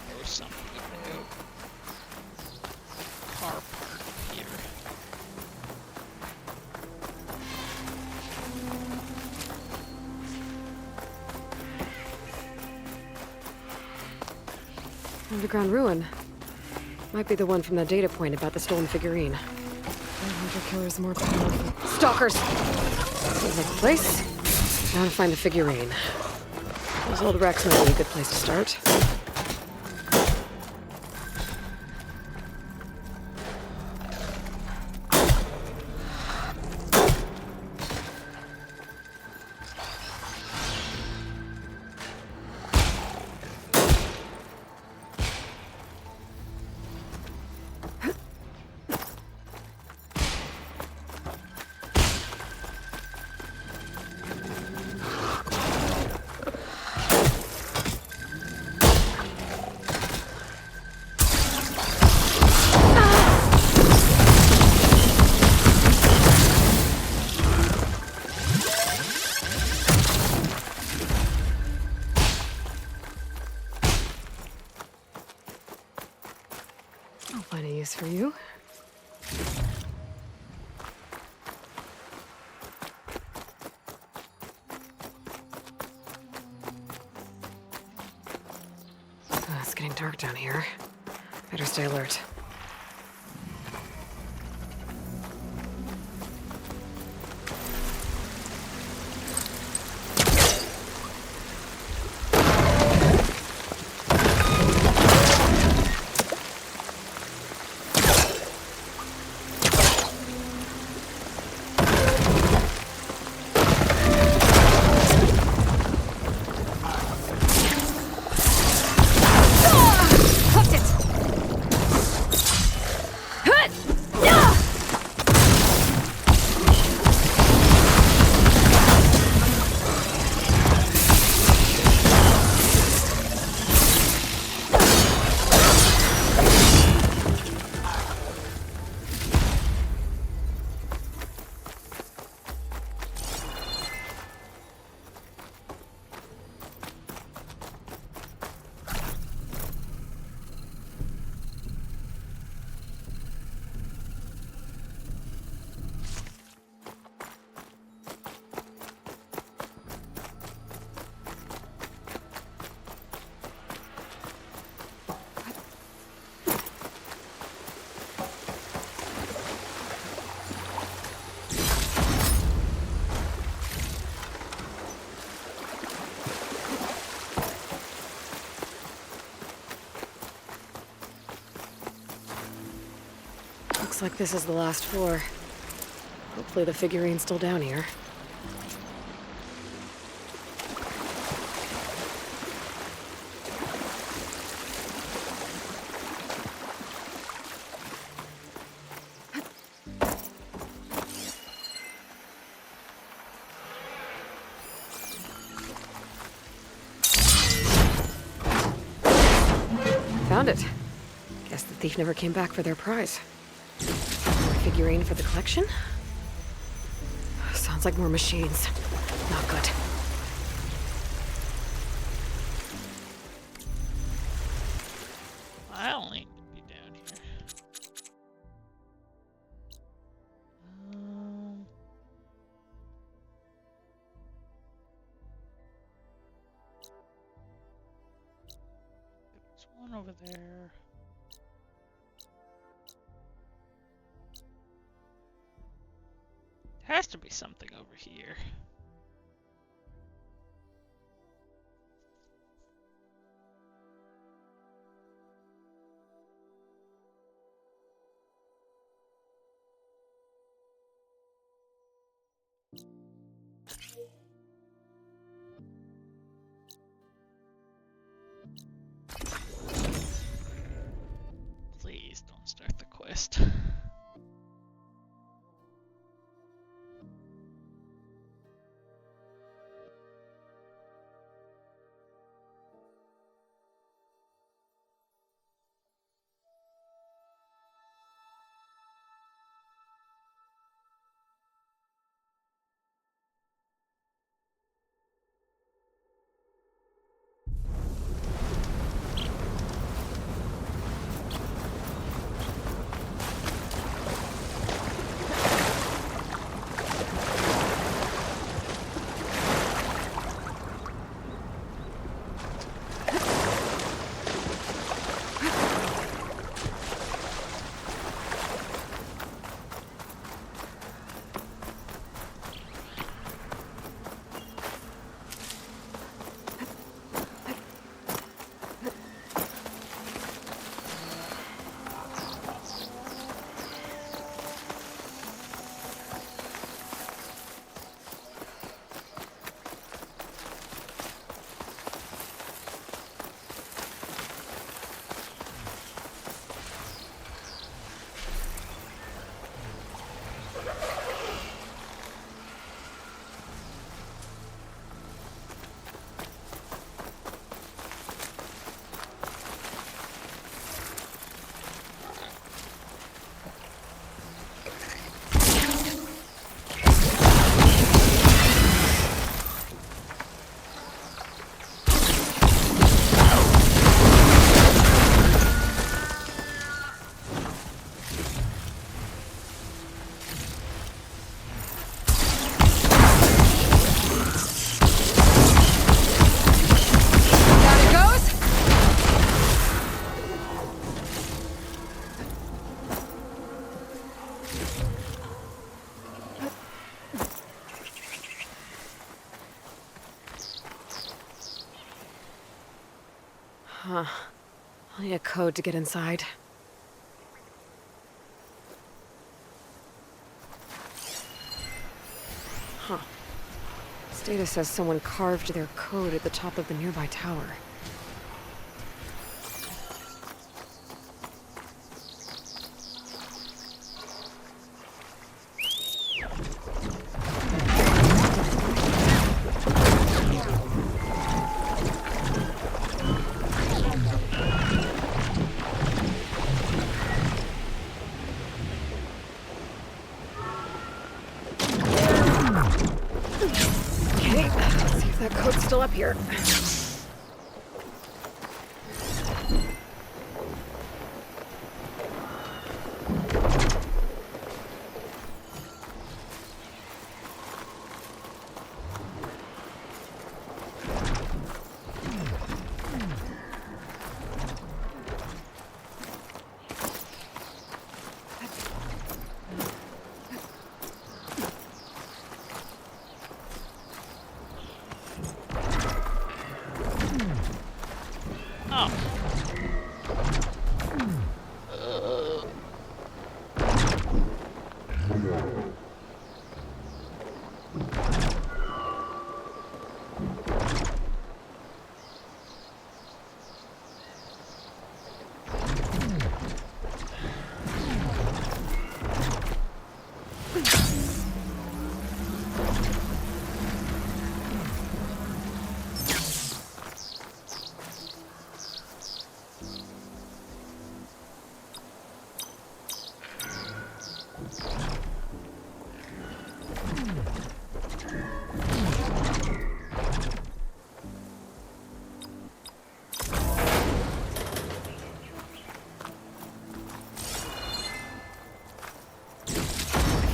There was something new. Car park here. Underground ruin. Might be the one from that data point about the stolen figurine. Hunter killer's more powerful. Stalkers! Seems like a place. Now to find the figurine. Those old wrecks might be a good place to start. I'll find a use for you. It's getting dark down here. Better stay alert. Looks like this is the last floor. Hopefully the figurine's still down here. Found it. Guess the thief never came back for their prize. More figurine for the collection? Sounds like more machines. Not good. don't need to be down here. There's one over there. There has to be something over here. Please don't start the quest. Huh. I'll need a code to get inside. Huh. This data says someone carved their code at the top of the nearby tower. Okay, let's see if that code's still up here.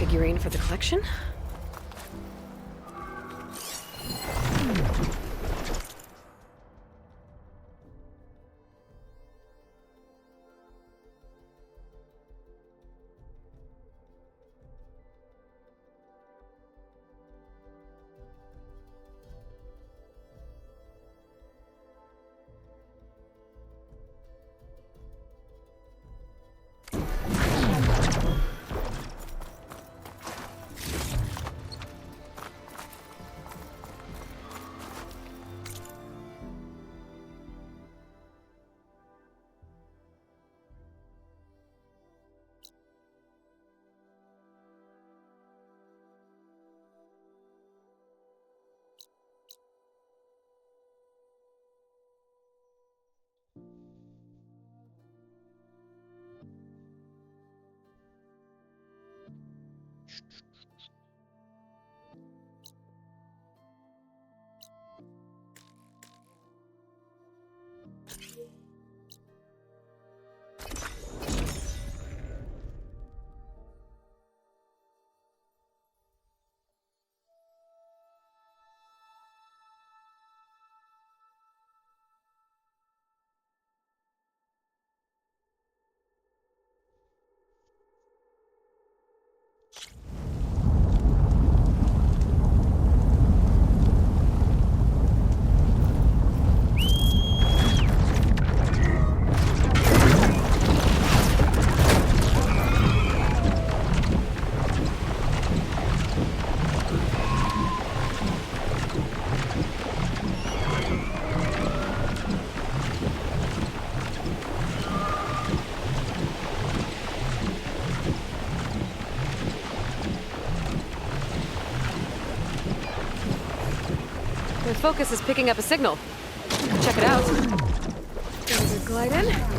figurine for the collection? My focus is picking up a signal. Check it out. There's a glide in.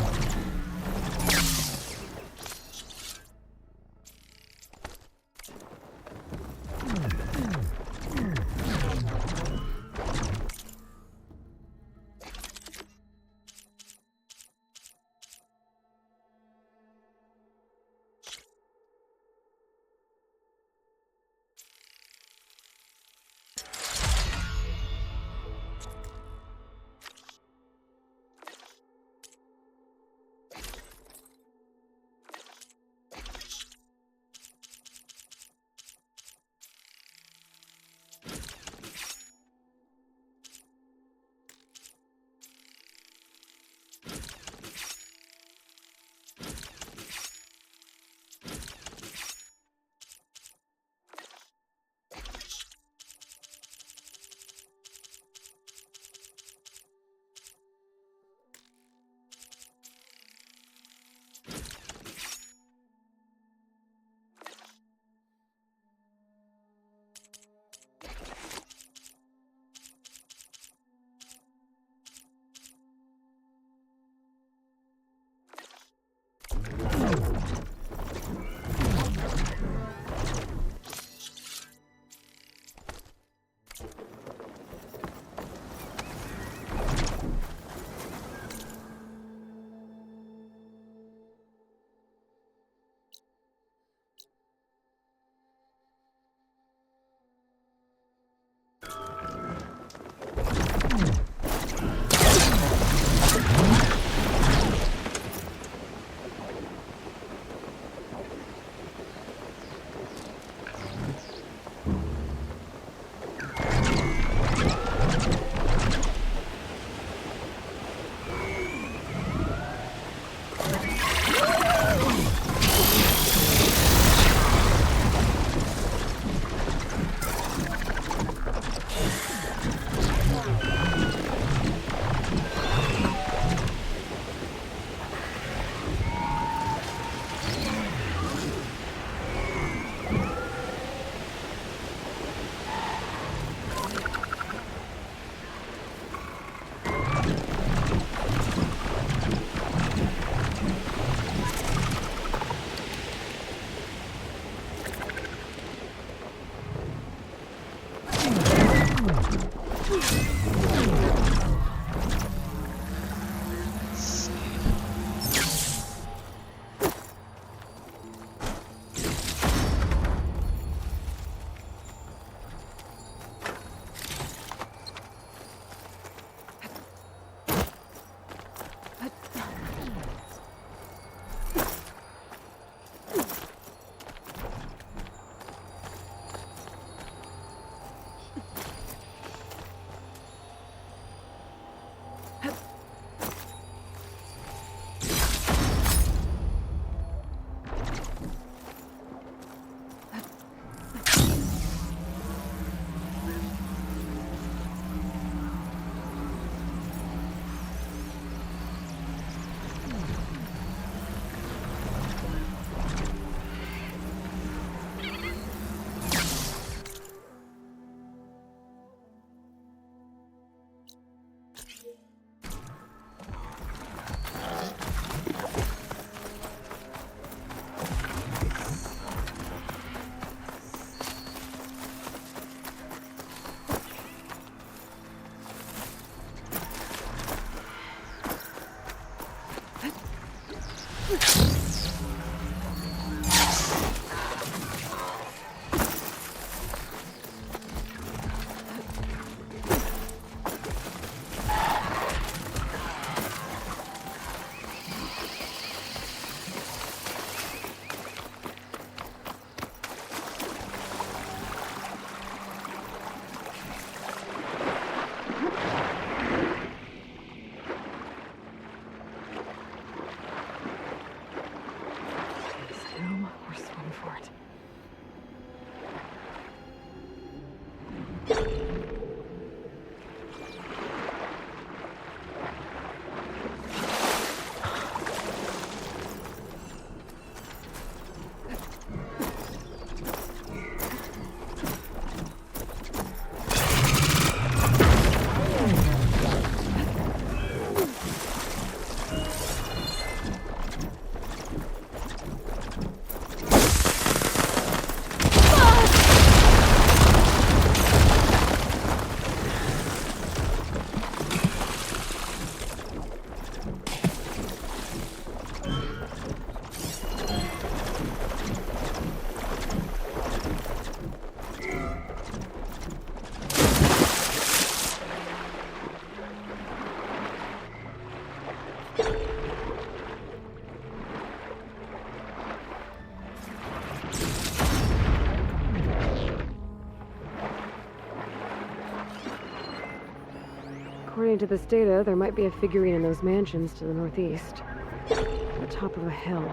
According to this data, there might be a figurine in those mansions to the northeast. On the top of a hill.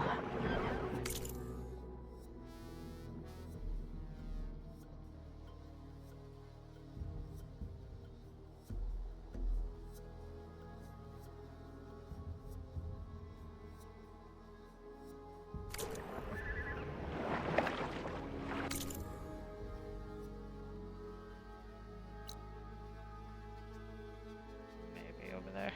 Maybe over there.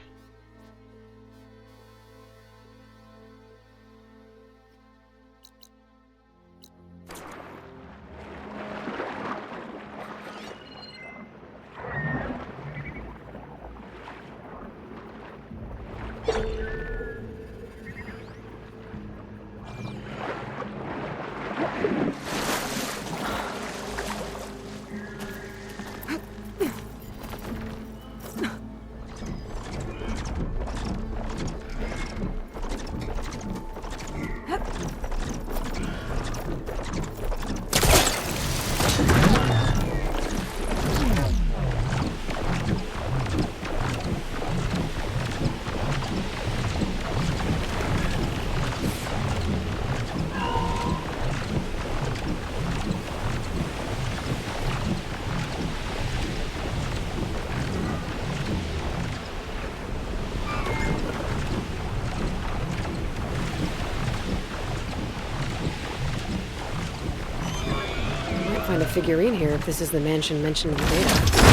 Find a figurine here if this is the mansion mentioned in the data.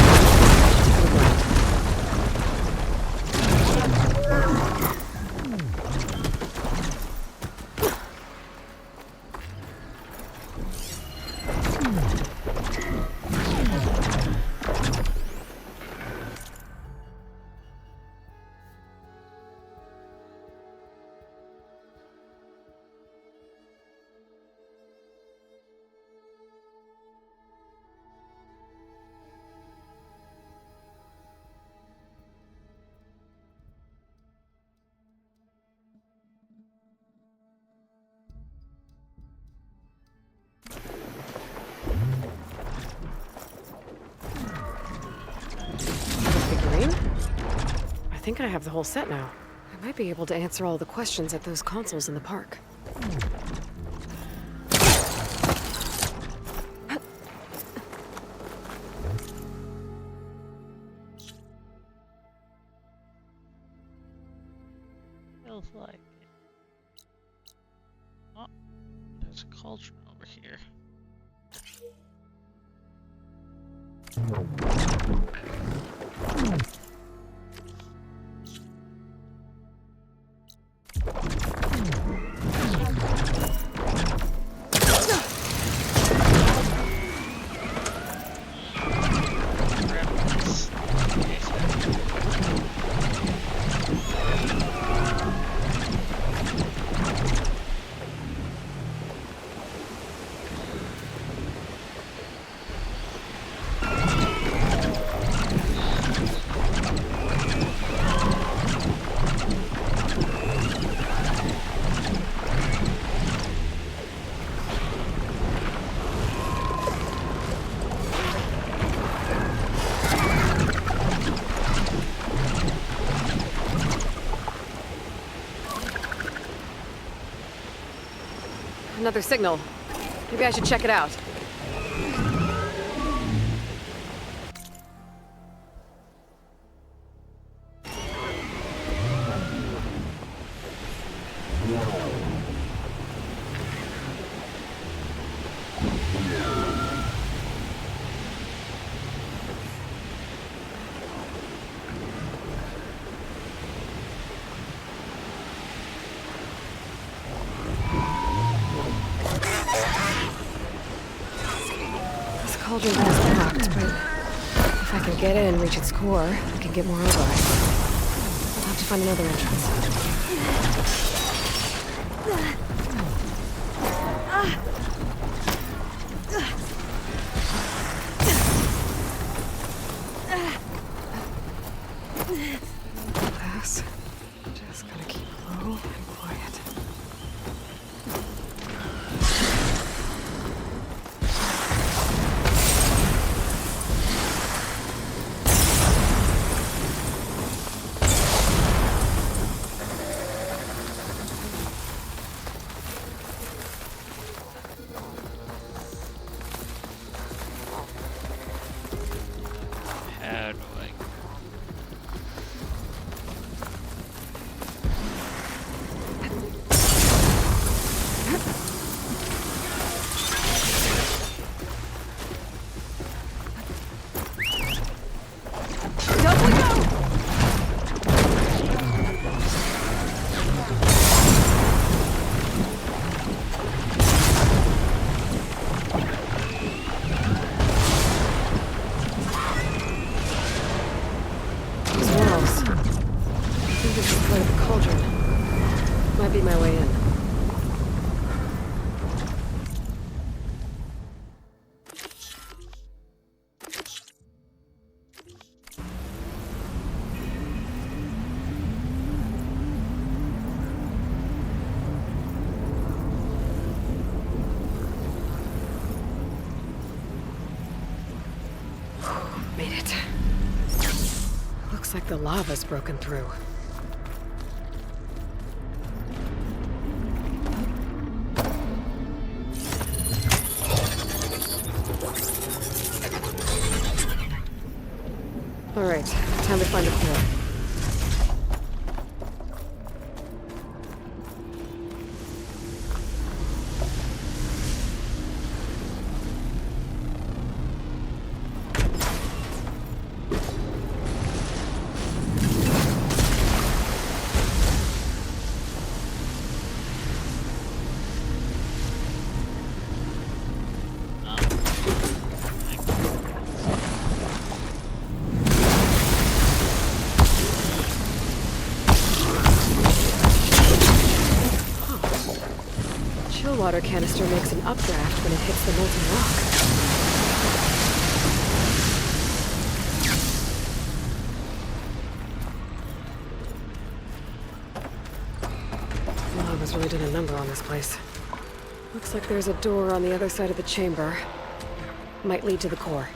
I think I have the whole set now. I might be able to answer all the questions at those consoles in the park. Feels like it. Oh, there's a cauldron over here. Another signal. Maybe I should check it out. Cauldron is locked, but if I can get in and reach its core, I can get more over it. I'll have to find another entrance. Pass. Just gotta keep low and quiet. right. Looks like the lava's broken through. All right, time to find a core. Chill water canister makes an updraft when it hits the molten rock. Lava's really done a number on this place. Looks like there's a door on the other side of the chamber. Might lead to the core.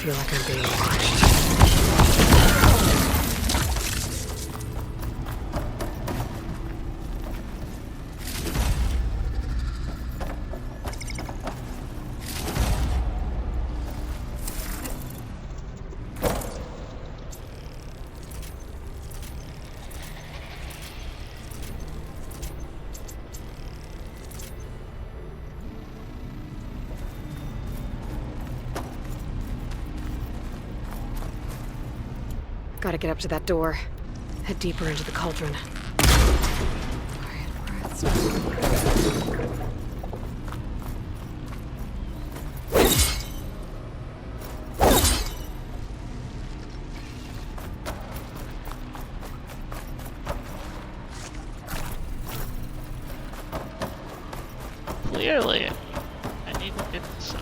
feel like I'm being watched. Gotta get up to that door. Head deeper into the cauldron. Quiet, Clearly, I need to get some.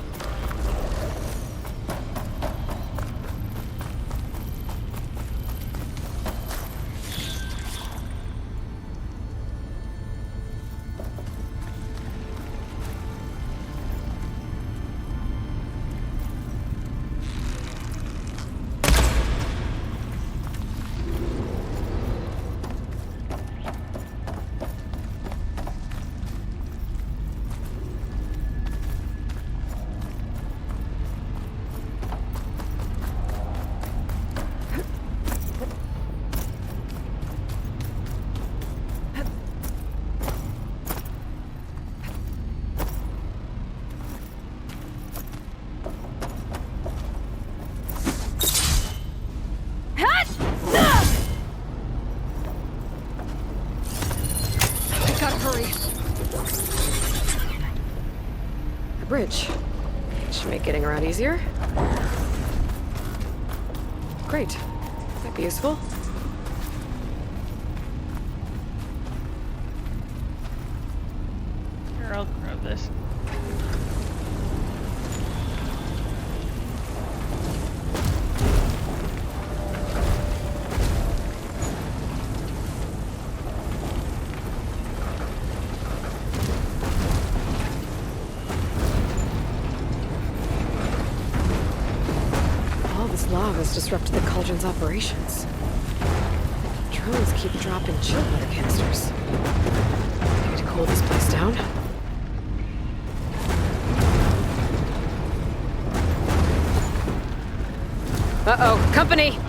Bridge. Should make getting around easier. Great. Might be useful. Here, I'll grab this. Lava's disrupted the Cauldron's operations. Drones keep dropping chill water canisters. Need to cool this place down. Uh-oh, company!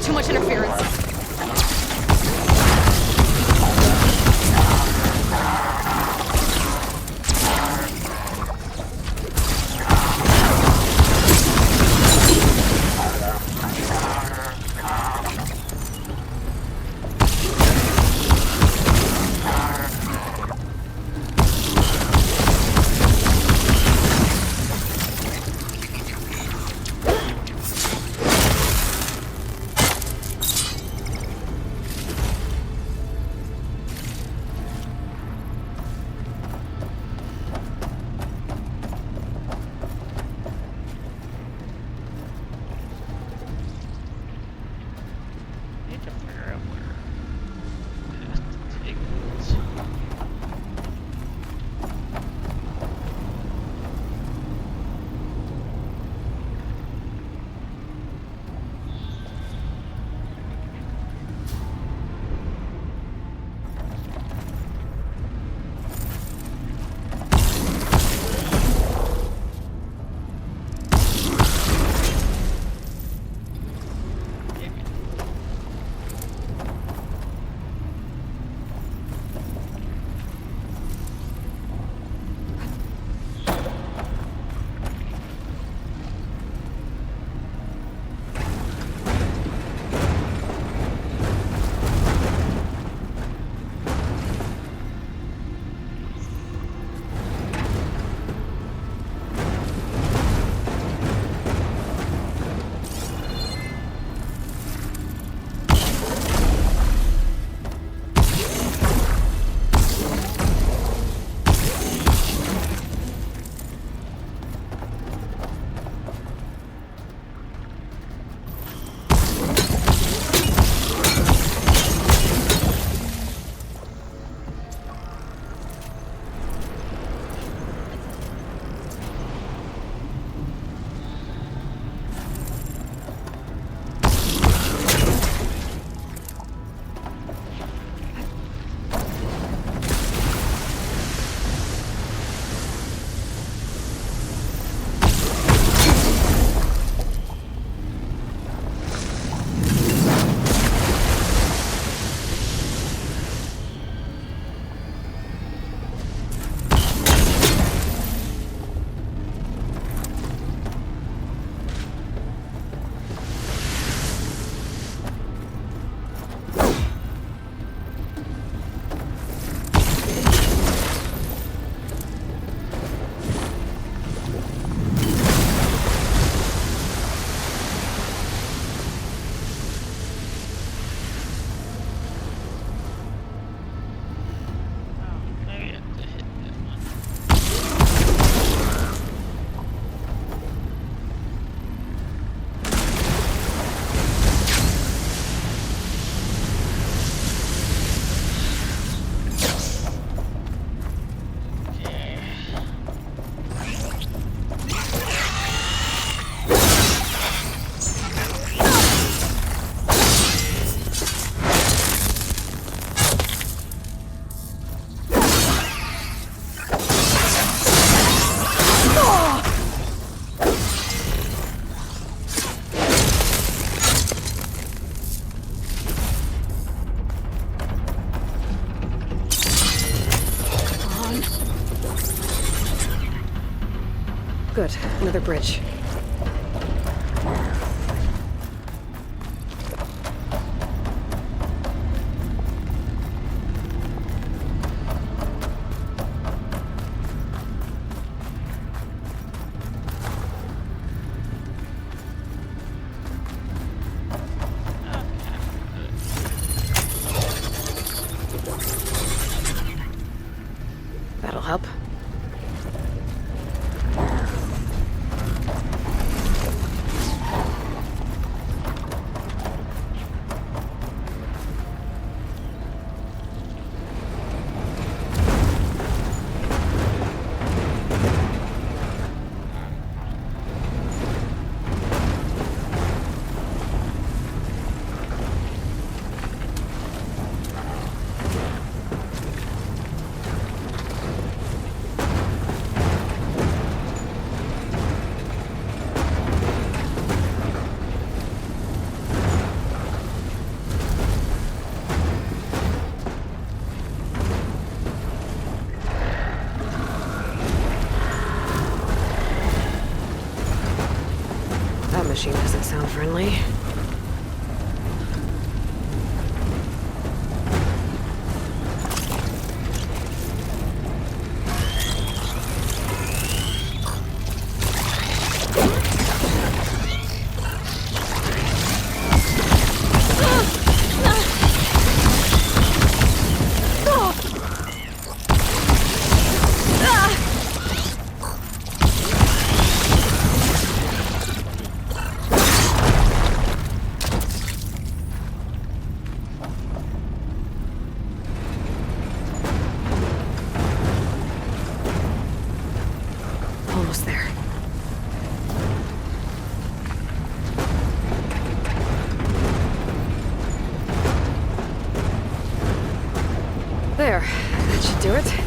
Too much interference. Good. Another bridge. That'll help. That machine doesn't sound friendly. Almost there. There. That should do it.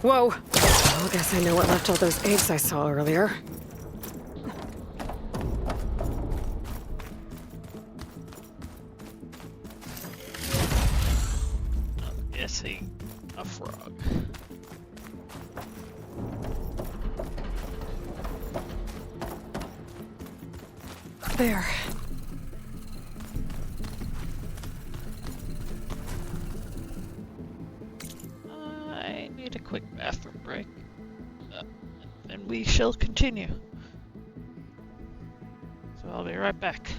Whoa! Well, I guess I know what left all those eggs I saw earlier. I'm guessing a frog. There. I need a quick bathroom break. Then we shall continue. So I'll be right back.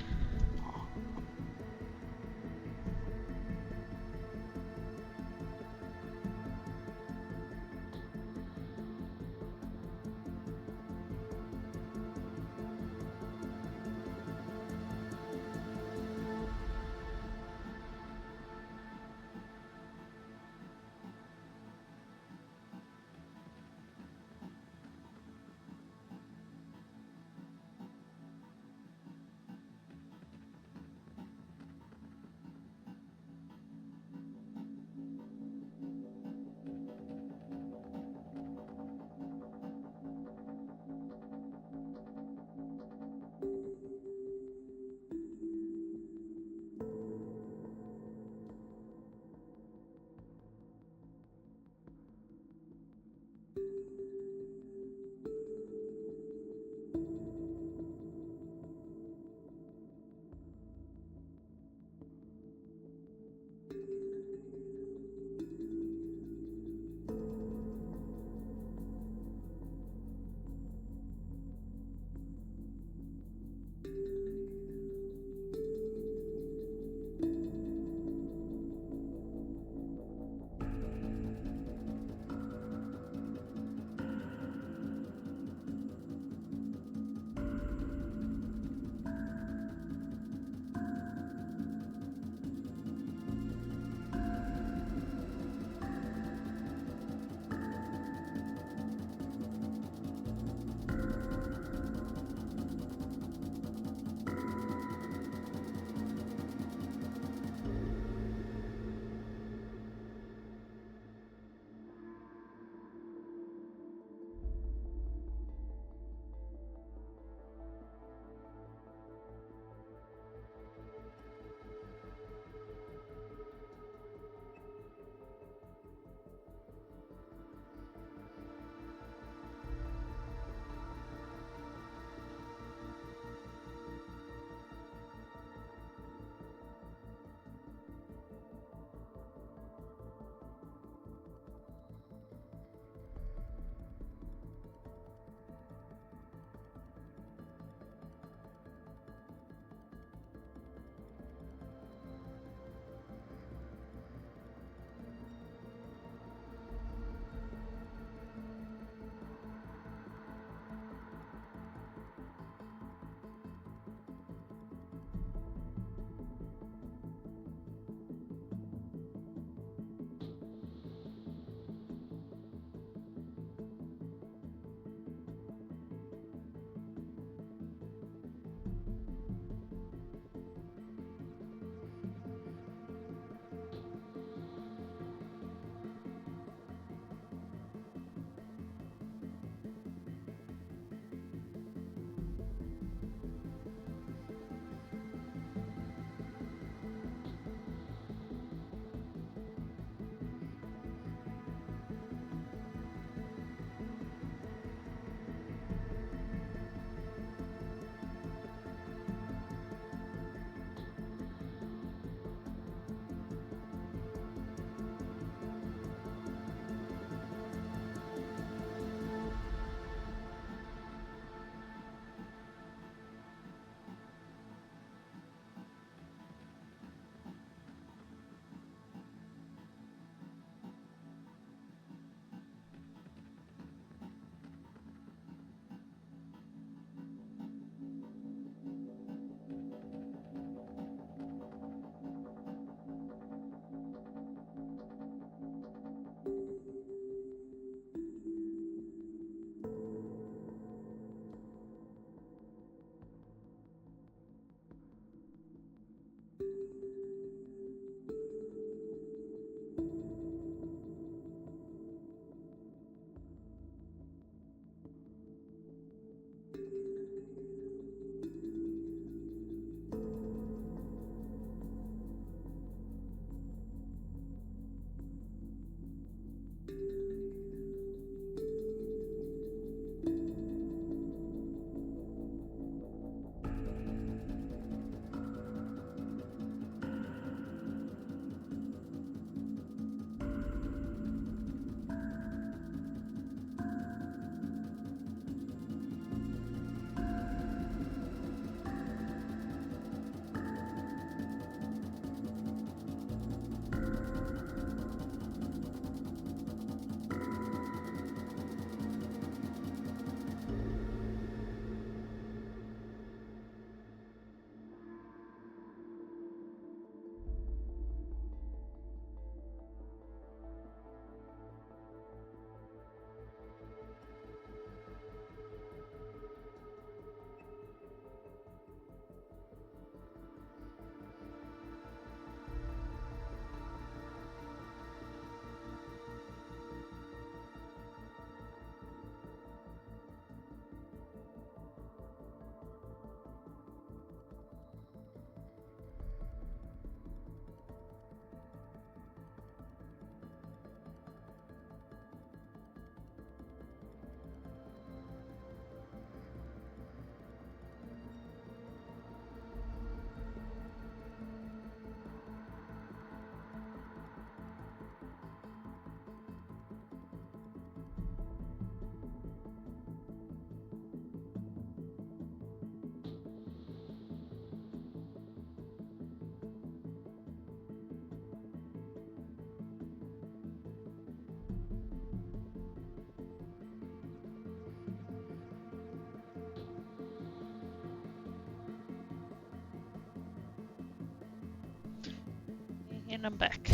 And I'm back.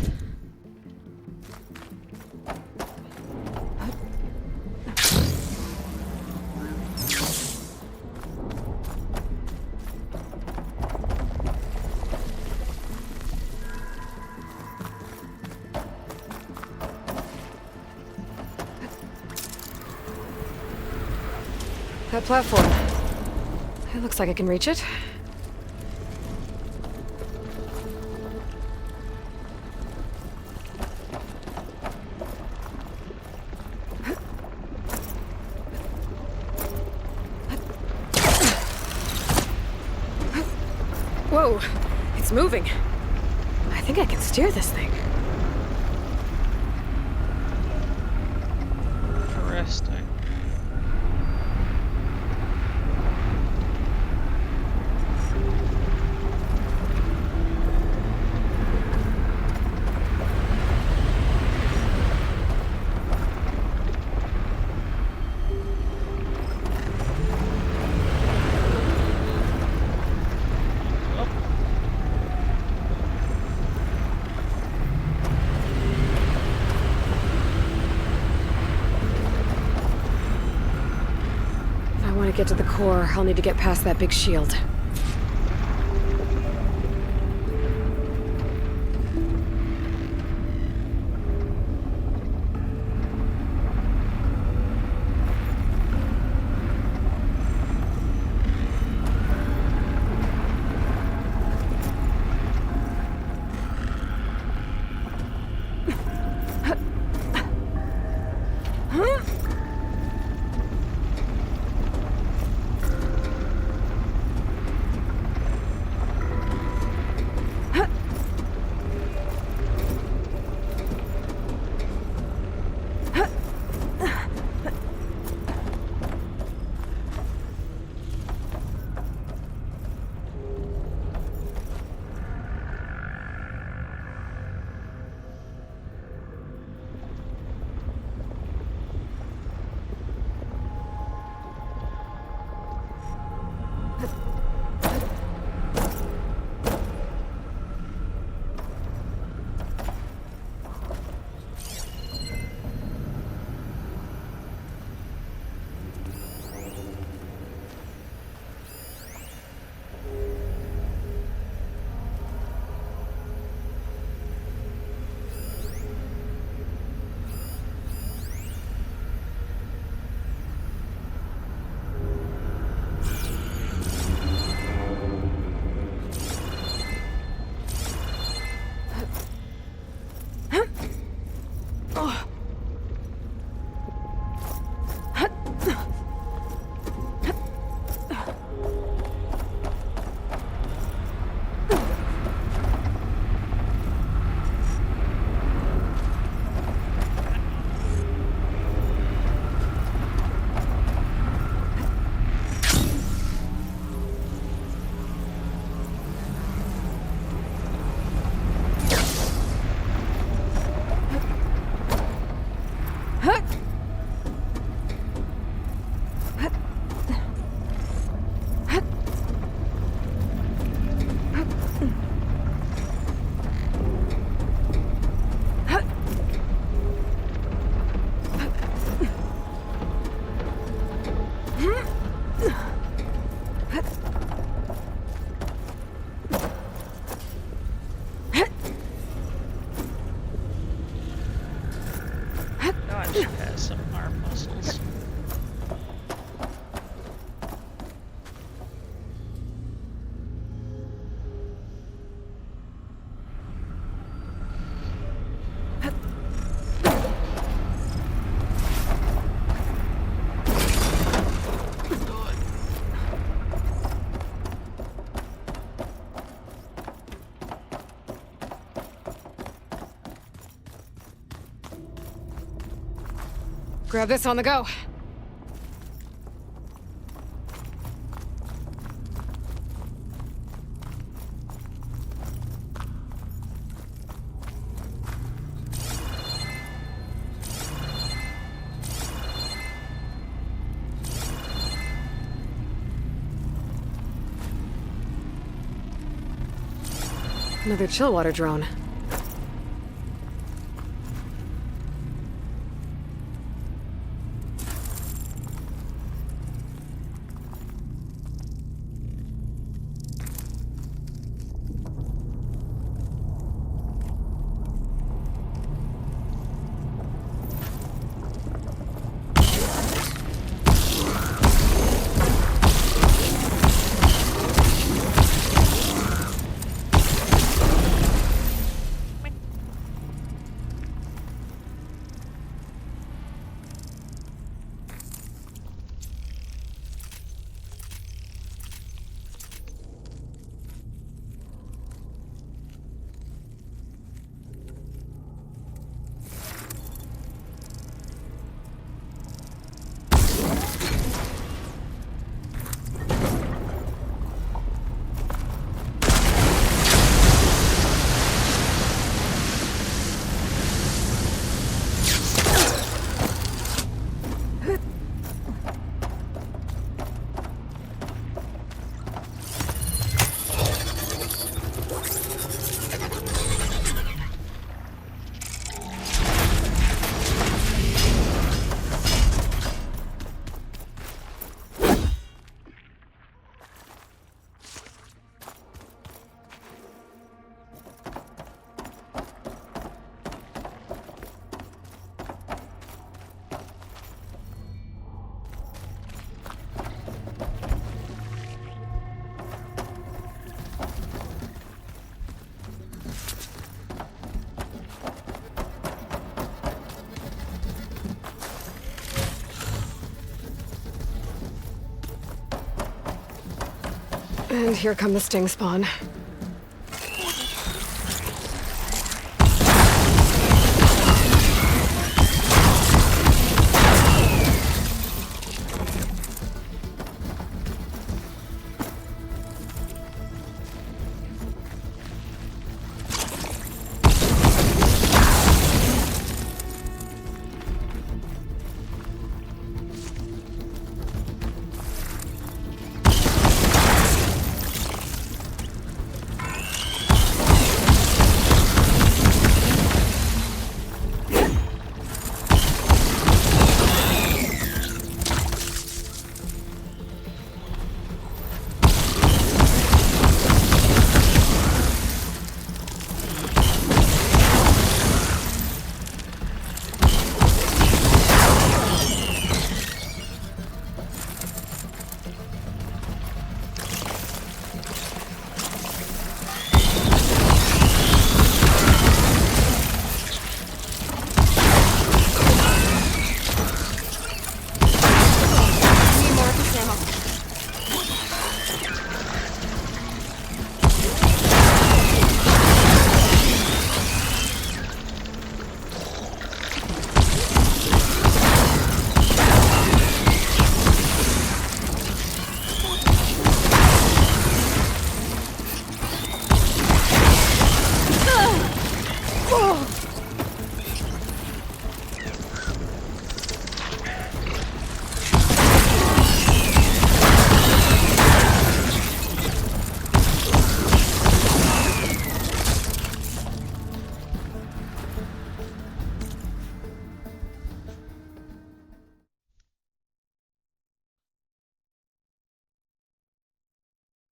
That platform. It looks like I can reach it. Whoa, it's moving. I think I can steer this thing. Interesting. Get to the core, I'll need to get past that big shield. Grab this on the go. Another Chillwater drone. And here come the sting spawn.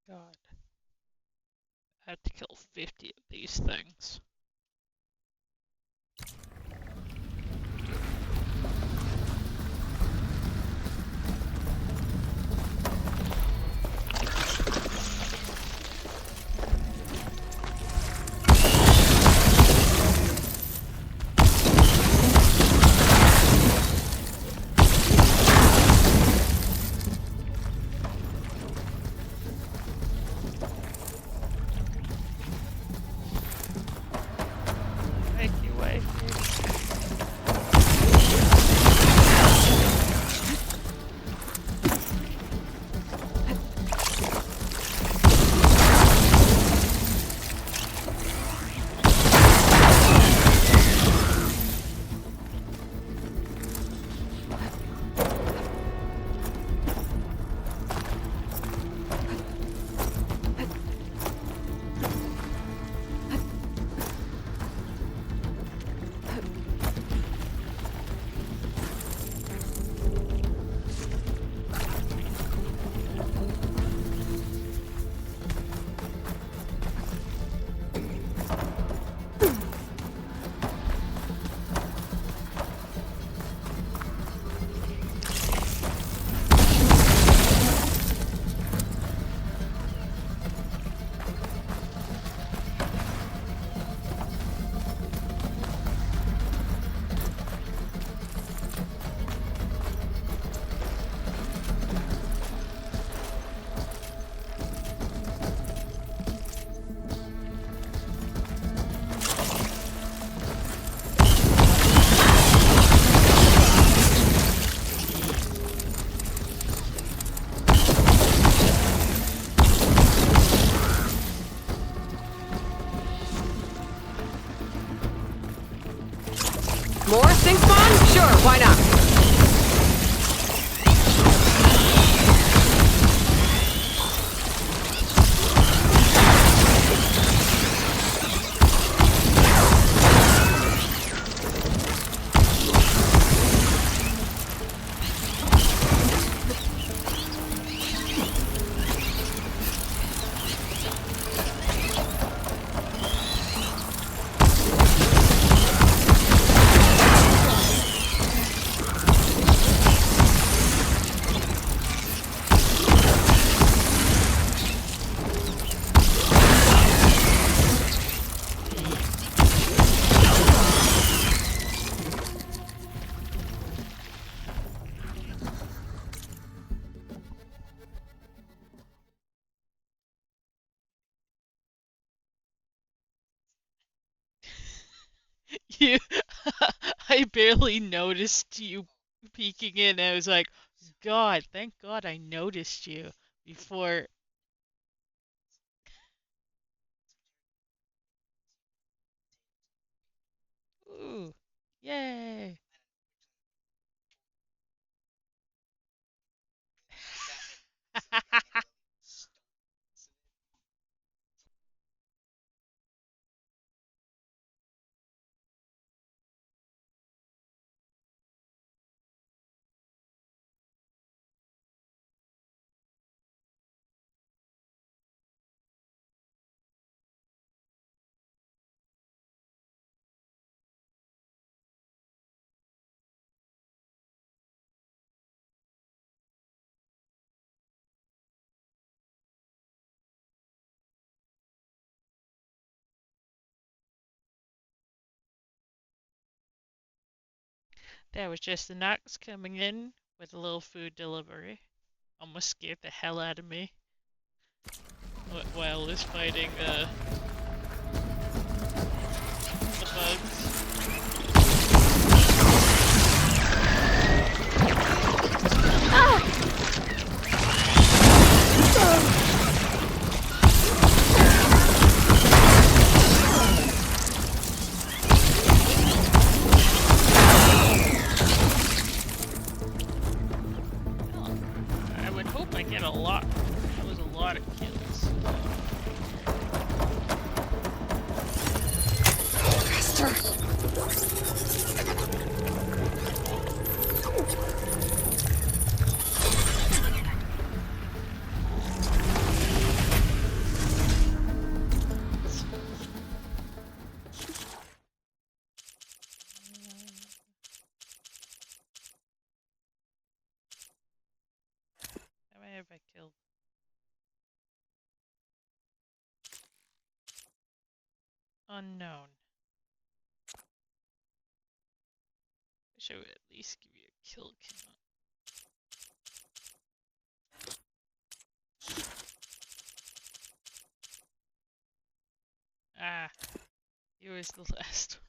God. I have to kill 50 of these things. More sting spawn? Sure, why not? You, I barely noticed you peeking in. I was like, God, thank God I noticed you before. Ooh, yay. That was just the Knox coming in with a little food delivery. Almost scared the hell out of me while I was fighting the bugs. I would hope I get a lot. That was a lot of kills. How many have I killed? Unknown. I should at least give you a kill count. Ah, he was the last one.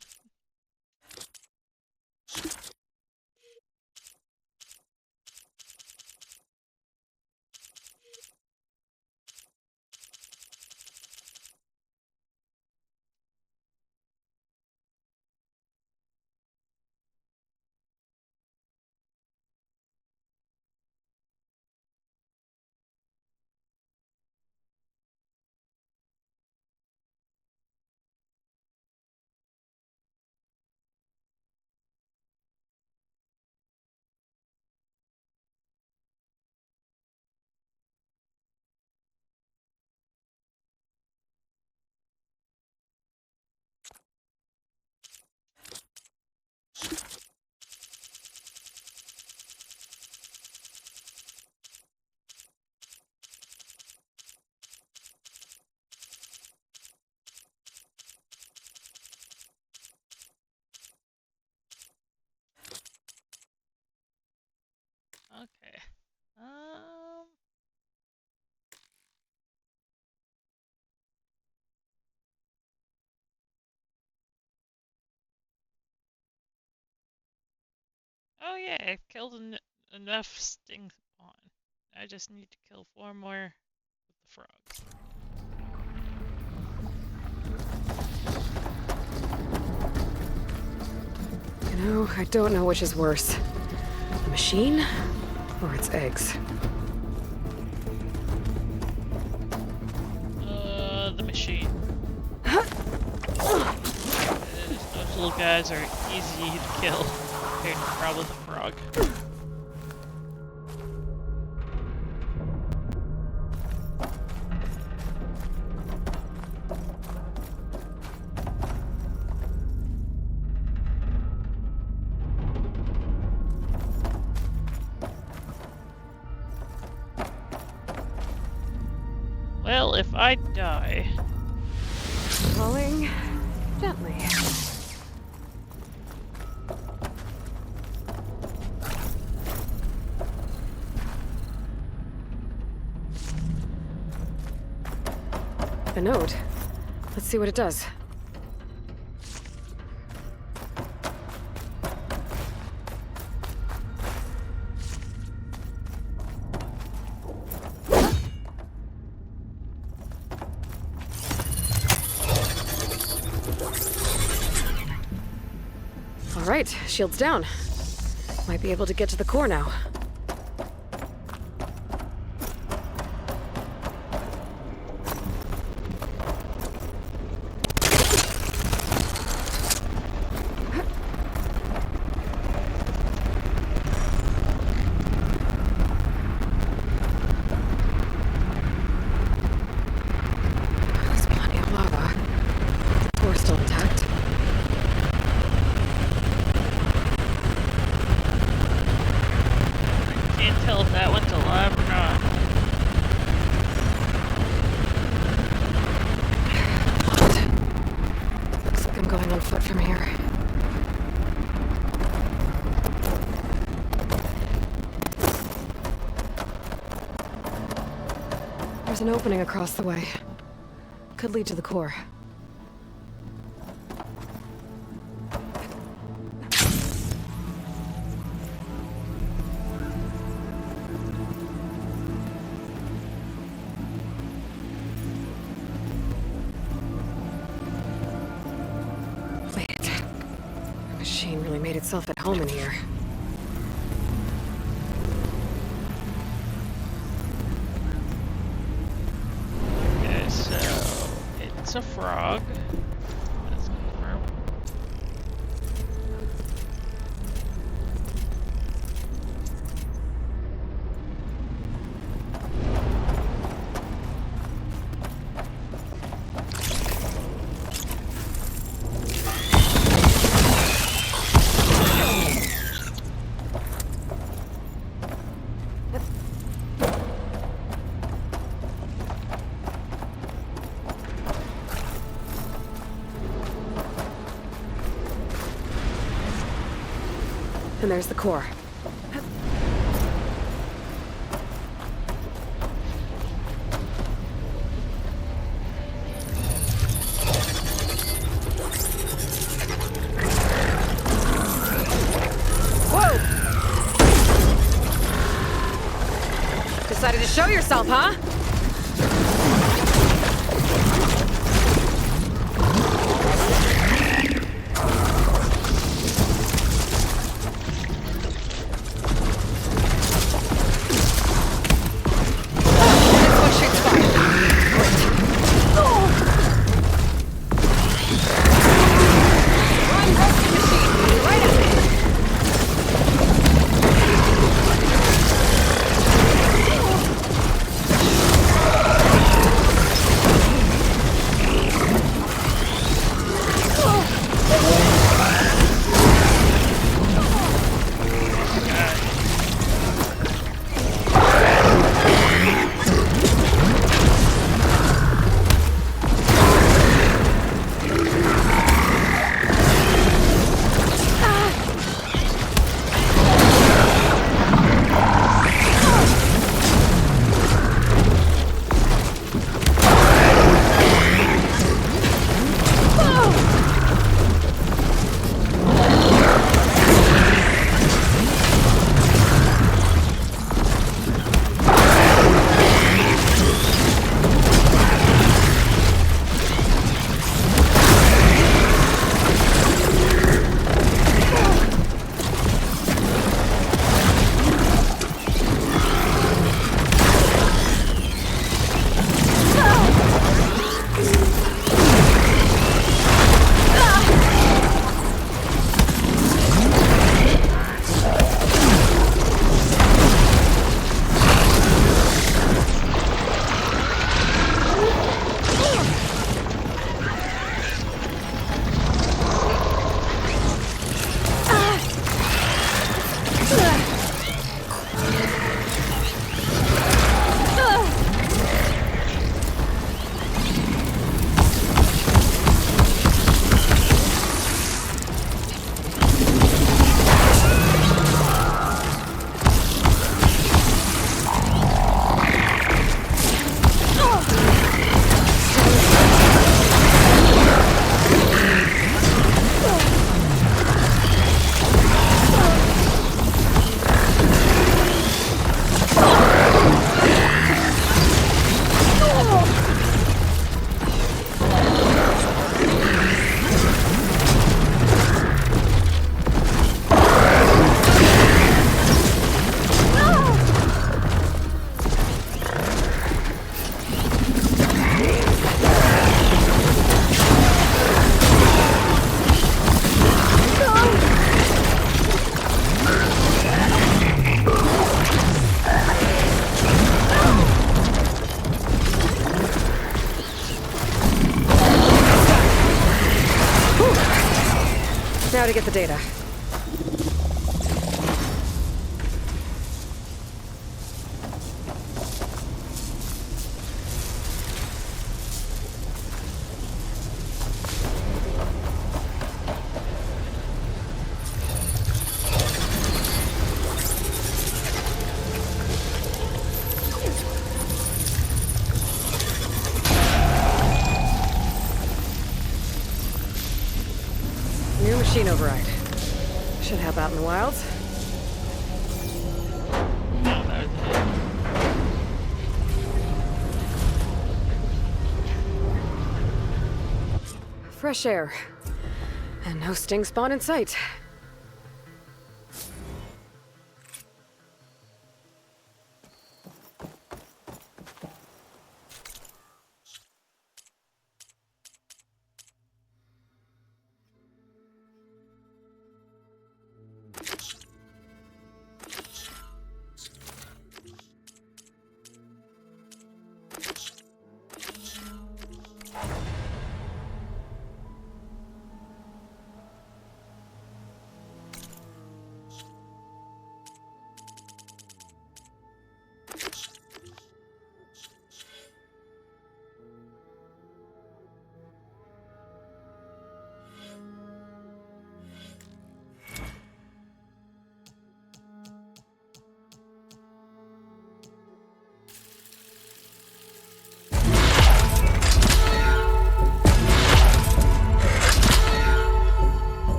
Okay. Oh yeah, I've killed enough sting spawn. I just need to kill 4 more with the frogs. You know, I don't know which is worse. The machine or its eggs. The machine. Those little guys are easy to kill compared to probably the frog. Well, if I die... Falling gently. A note. Let's see what it does. All right, shields down. Might be able to get to the core now. There's plenty of lava. The core's still intact. Can't tell if that one's alive or not. Looks like I'm going on foot from here. There's an opening across the way. Could lead to the core. Wait. The machine really made itself at home in here. Okay, so it's a frog. That's confirmed. And there's the core. Whoa! Decided to show yourself, huh? Now to get the data. New machine override. Should help out in the wilds. Fresh air. And no sting spawn in sight.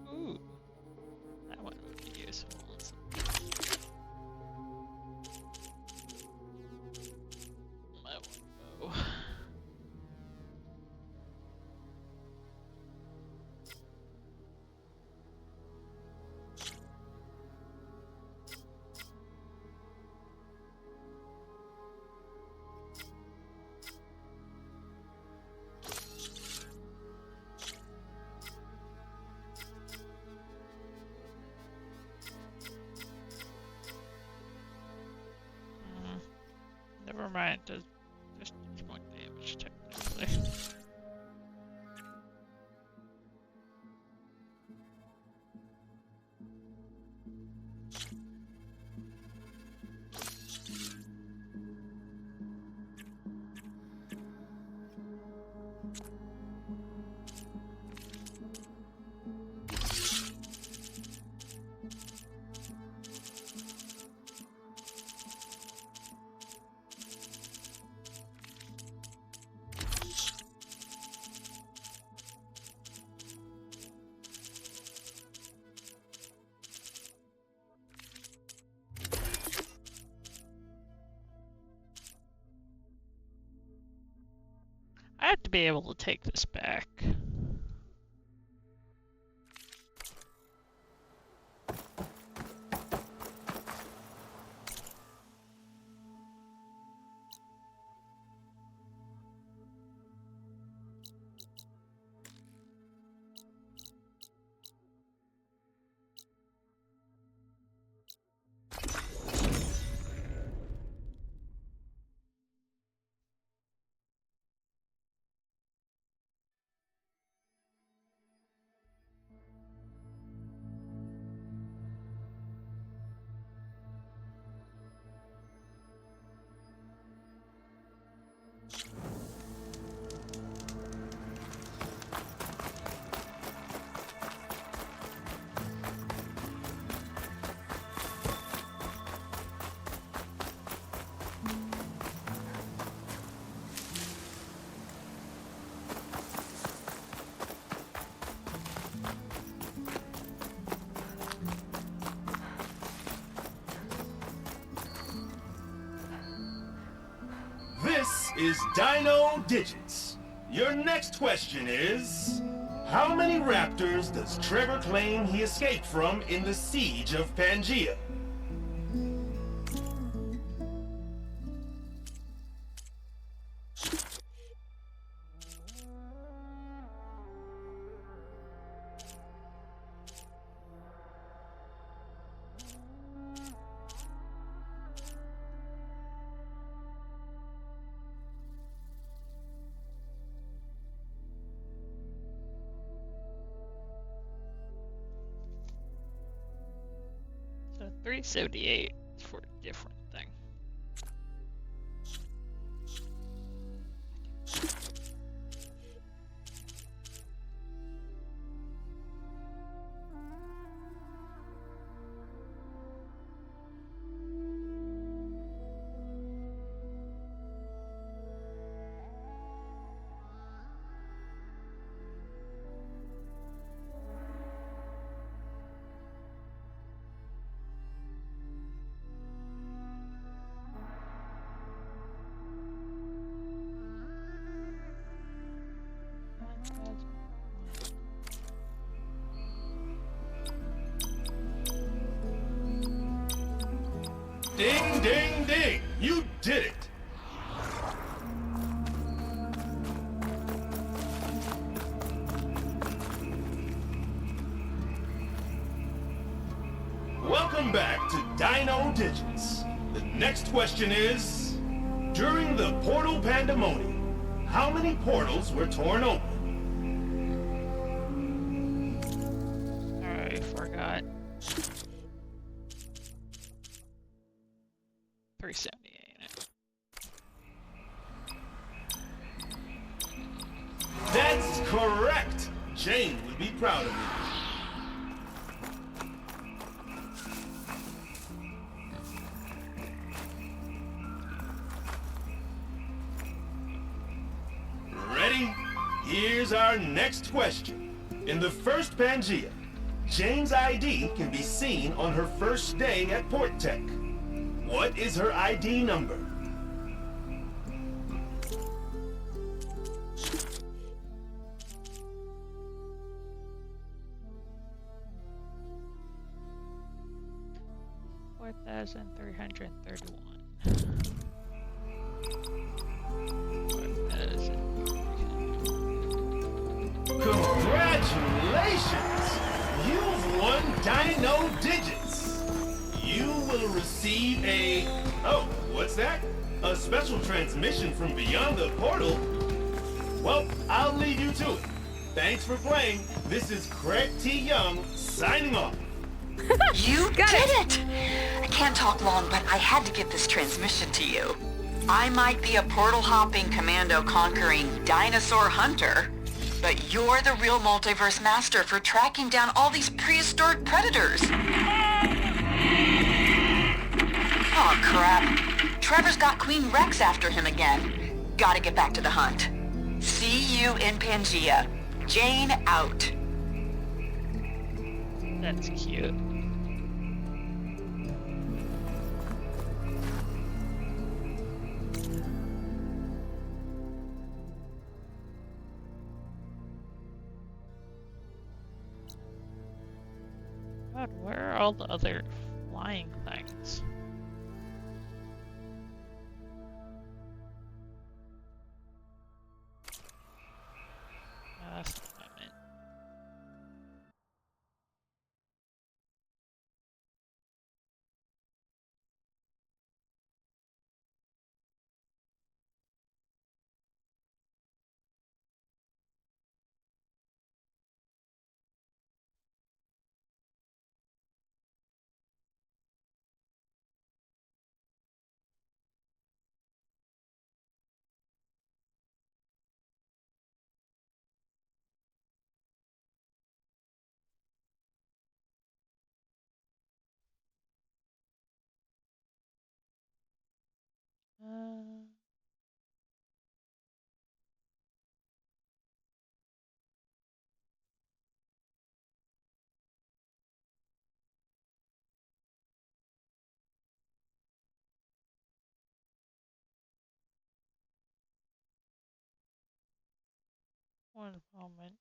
Ooh, that one would be useful. My one bow. Never mind, does just more damage technically. I have to be able to take this back. is Dino Digits. Your next question is... how many raptors does Trevor claim he escaped from in the Siege of Pangaea? So 378 is for a different thing. Ding, ding, ding! You did it! Welcome back to Dino Digits. The next question is... during the Portal Pandemonium, how many portals were torn open? I forgot. 378. That's correct! Jane would be proud of you. Ready? Here's our next question. In the first Pangaea, Jane's ID can be seen on her first day at Port Tech. What is her ID number? Congratulations! You've won Dino Digits! You will receive a... oh, what's that? A special transmission from beyond the portal? Well, I'll leave you to it. Thanks for playing. This is Craig T. Young, signing off. You did it! I can't talk long, but I had to get this transmission to you. I might be a portal-hopping, commando-conquering dinosaur hunter, but you're the real multiverse master for tracking down all these prehistoric predators. Oh, crap. Trevor's got Queen Rex after him again. Gotta get back to the hunt. See you in Pangaea. Jane out. That's cute. God, where are all the other flying things? That's not what I meant. One moment.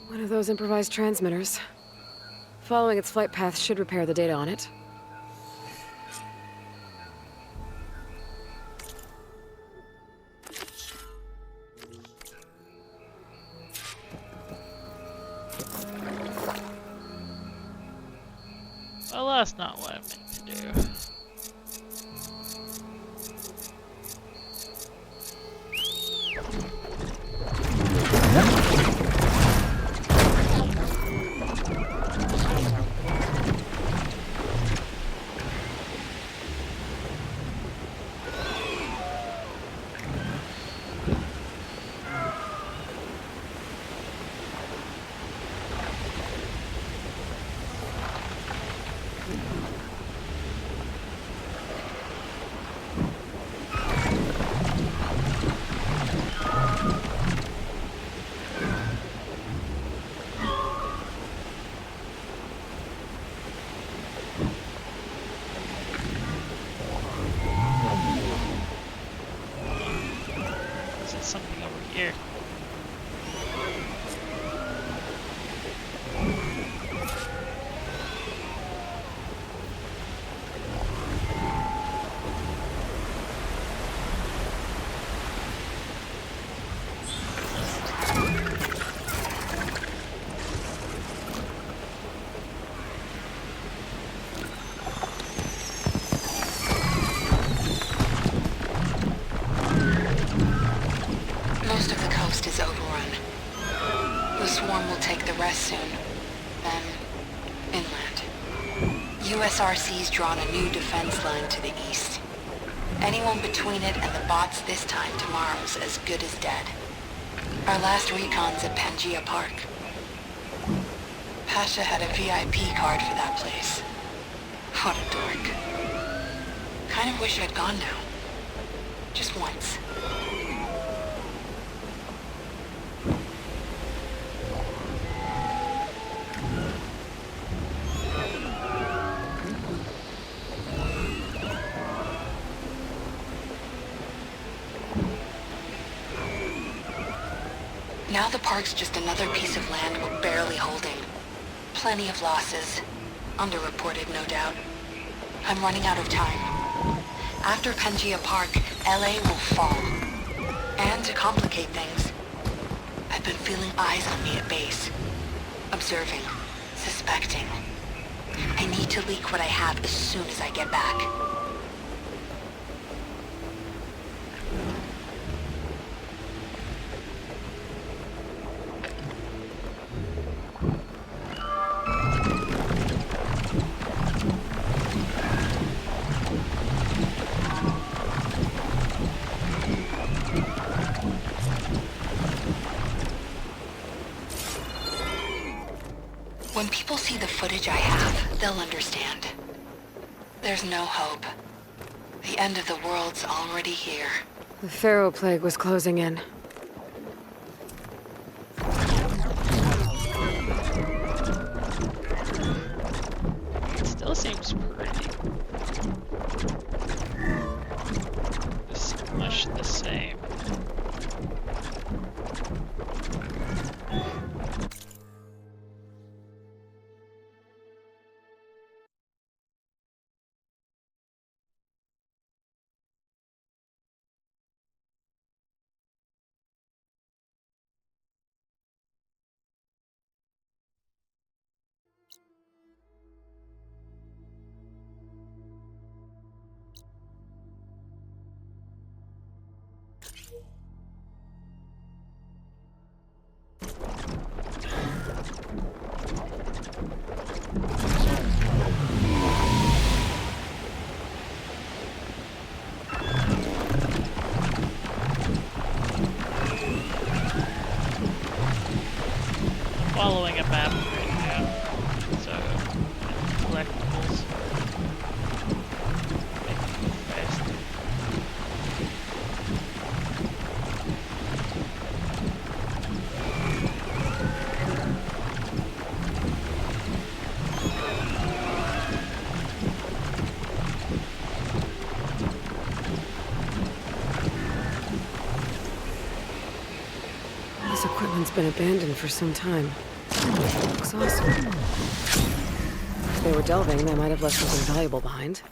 One of those improvised transmitters. Following its flight path should repair the data on it. Well, that's not what I meant to do. Something over here. Most of the coast is overrun. The swarm will take the rest soon. Then, inland. USRC's drawn a new defense line to the east. Anyone between it and the bots this time tomorrow's as good as dead. Our last recon's at Pangaea Park. Pasha had a VIP card for that place. What a dork. Kind of wish I'd gone now. Just once. Now the park's just another piece of land we're barely holding. Plenty of losses. Underreported, no doubt. I'm running out of time. After Pangaea Park, LA will fall. And to complicate things, I've been feeling eyes on me at base. Observing. Suspecting. I need to leak what I have as soon as I get back. When people see the footage I have, they'll understand. There's no hope. The end of the world's already here. The Pharaoh plague was closing in. It still seems pretty much the same. Following a map right now, so collectibles. Make it go faster. This equipment's been abandoned for some time. Looks awesome. If they were delving, they might have left something valuable behind.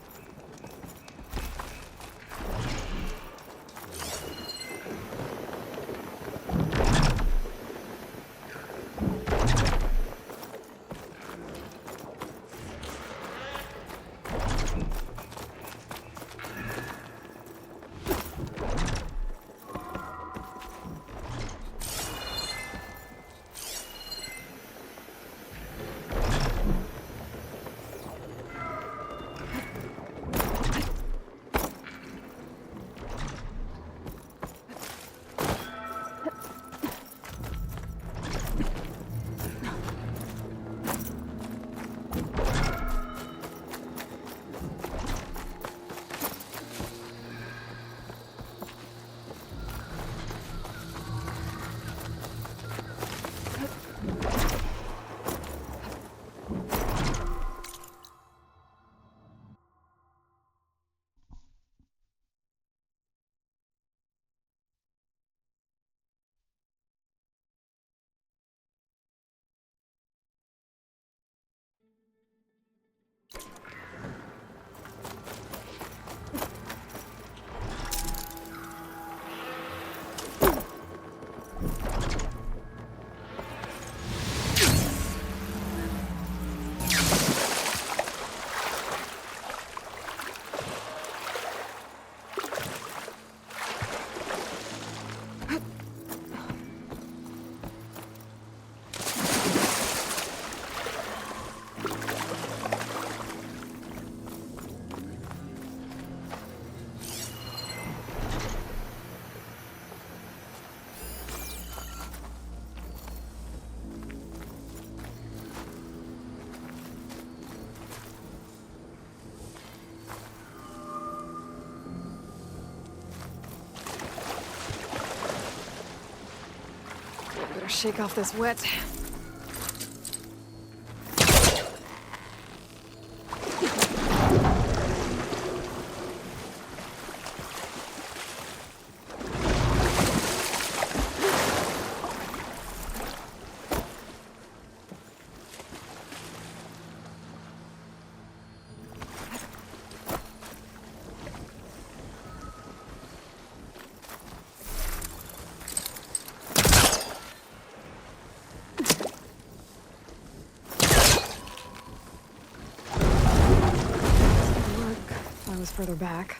Better shake off this wet. Further back.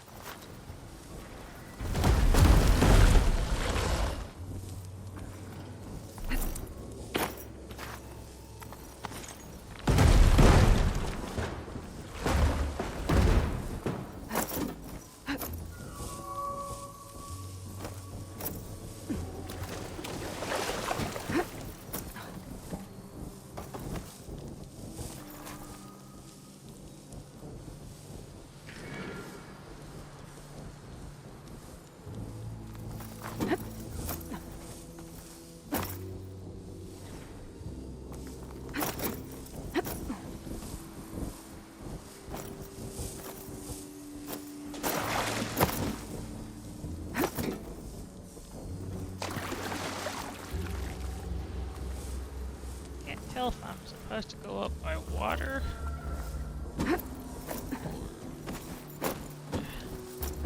tell if I'm supposed to go up by water.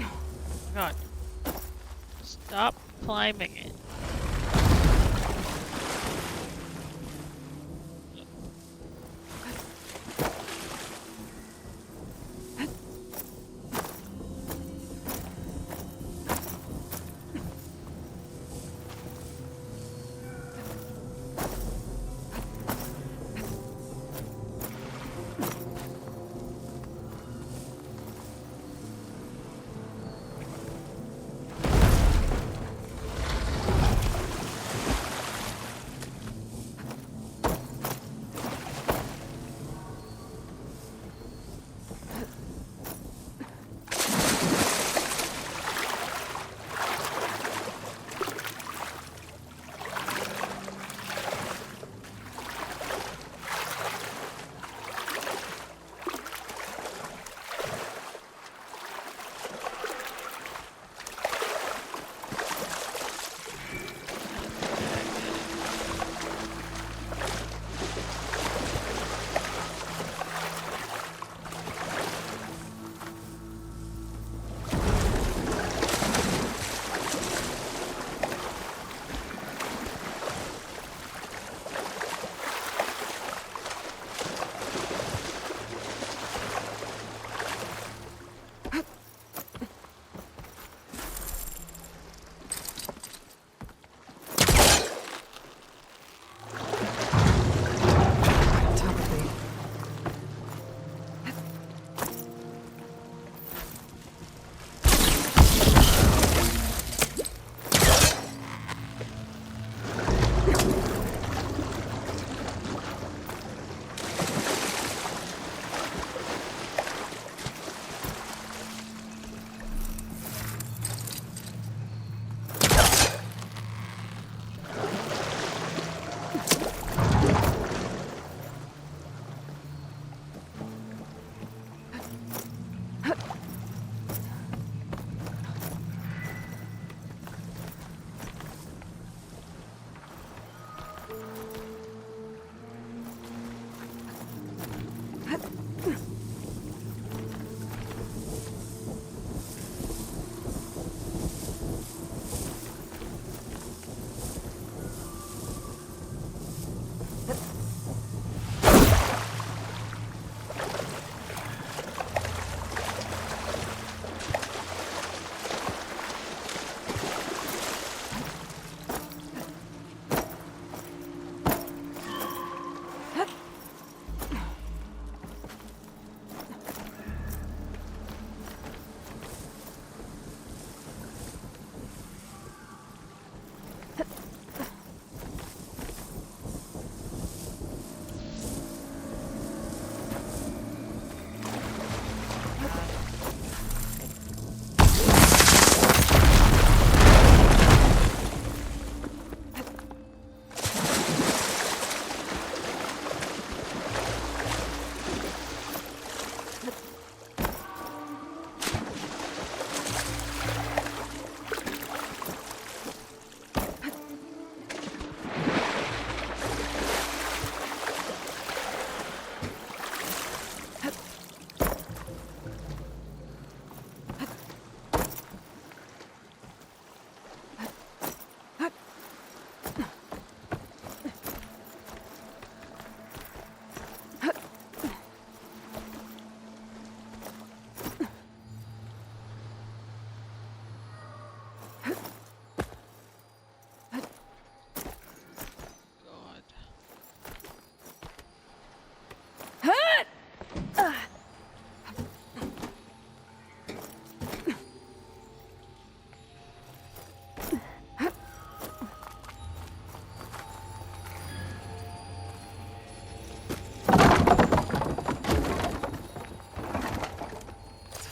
Oh God. Stop climbing it.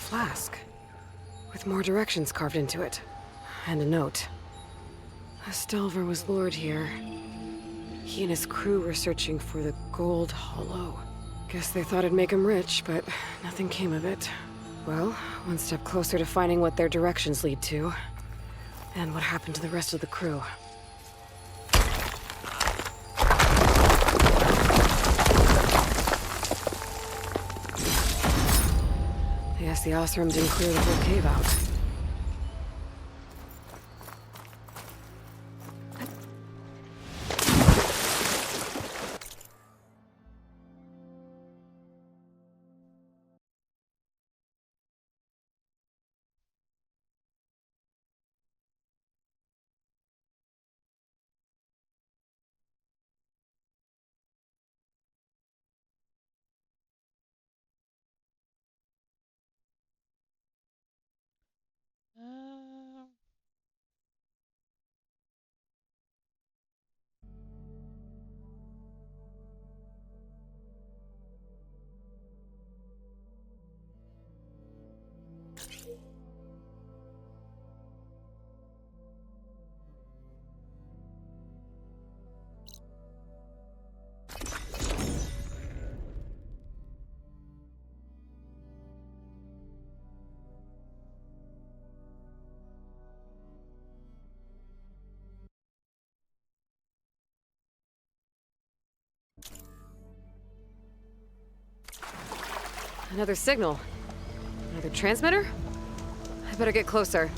Flask. With more directions carved into it. And a note. Astelver was lured here. He and his crew were searching for the Gold Hollow. Guess they thought it'd make him rich, but nothing came of it. Well, one step closer to finding what their directions lead to. And what happened to the rest of the crew. Guess the Osram didn't clear the whole cave out. Another signal. Another transmitter? I better get closer.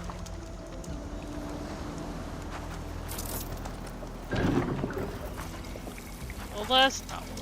Well, that's not what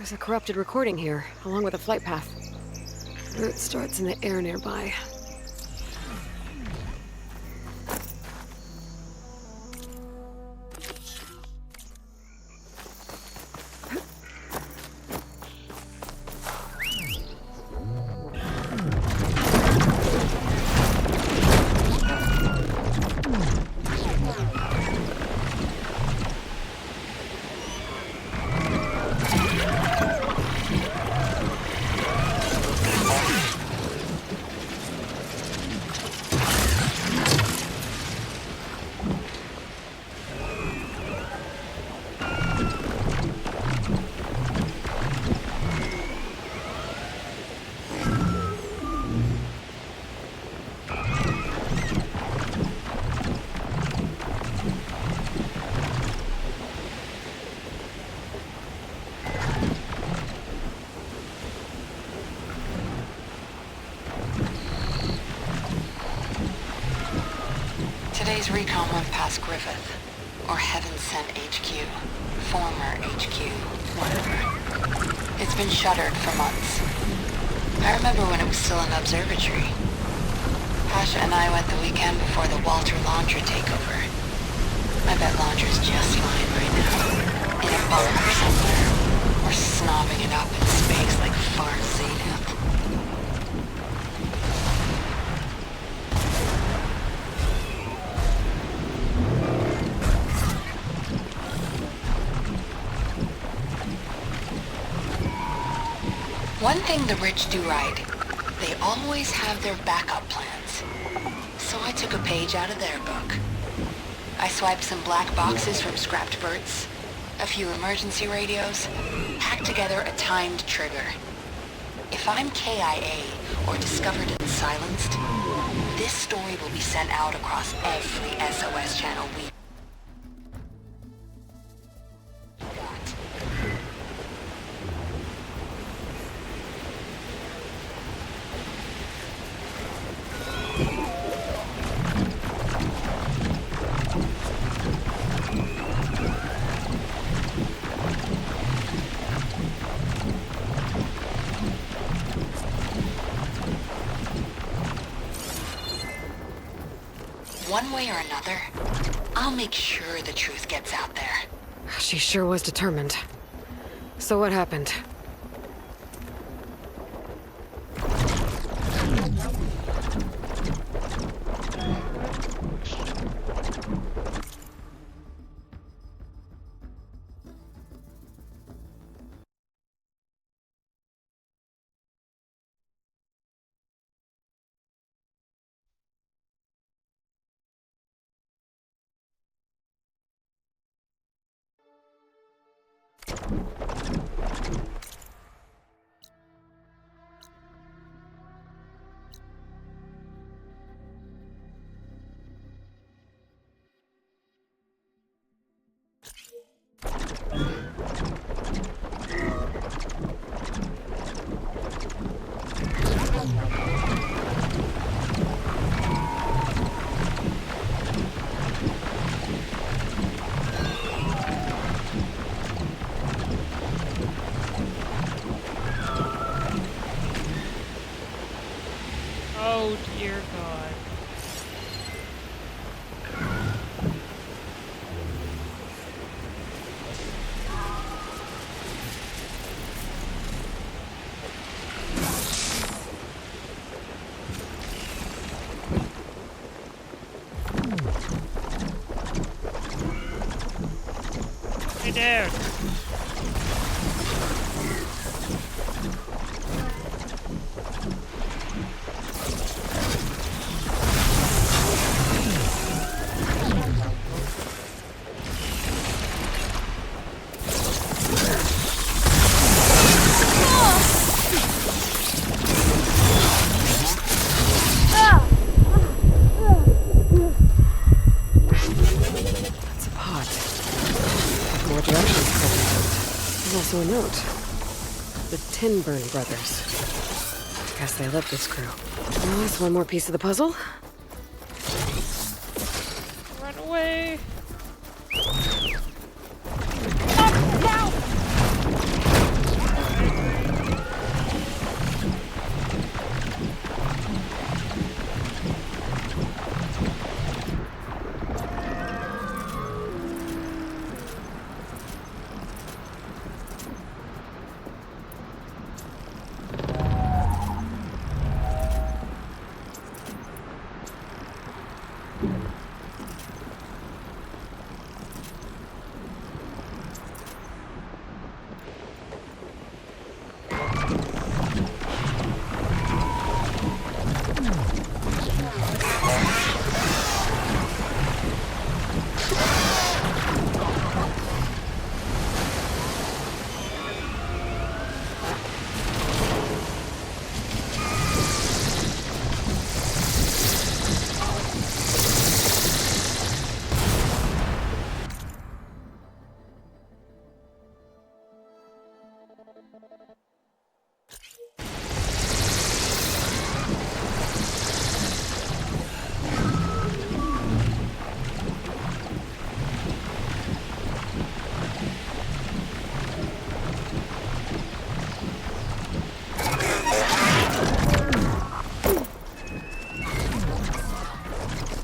There's a corrupted recording here, along with a flight path. Route starts in the air nearby. Today's recon went past Griffith, or Heaven Sent HQ, former HQ, whatever. It's been shuttered for months. I remember when it was still an observatory. Pasha and I went the weekend before the Walter Laundra takeover. I bet Laundra's just fine right now, in a bunker somewhere, or snobbing it up in space like far Zenith. One thing the rich do right, they always have their backup plans. So I took a page out of their book. I swiped some black boxes from scrapped berths, a few emergency radios, hacked together a timed trigger. If I'm KIA or discovered and silenced, this story will be sent out across every SOS channel we one way or another, I'll make sure the truth gets out there. She sure was determined. So what happened? Oh dear God. Hey, dude. That's a pot. With more directions present. There's also a note. The Tinburn brothers. Guess they left this crew. Well, that's one more piece of the puzzle. Run away.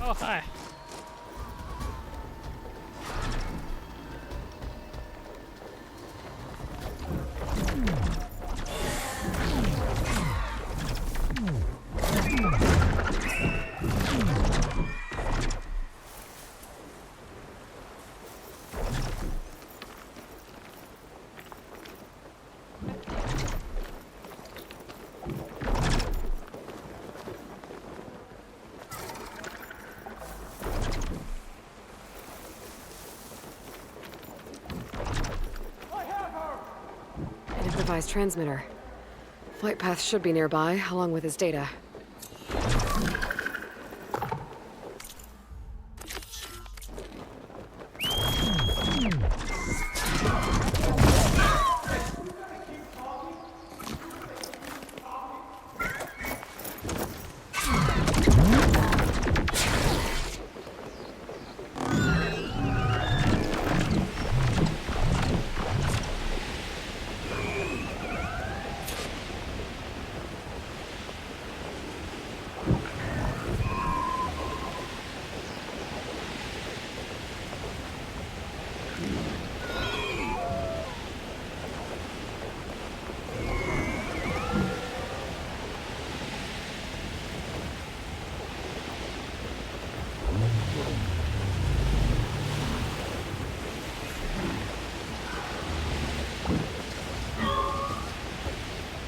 Oh, hi. An improvised transmitter. Flight path should be nearby, along with his data.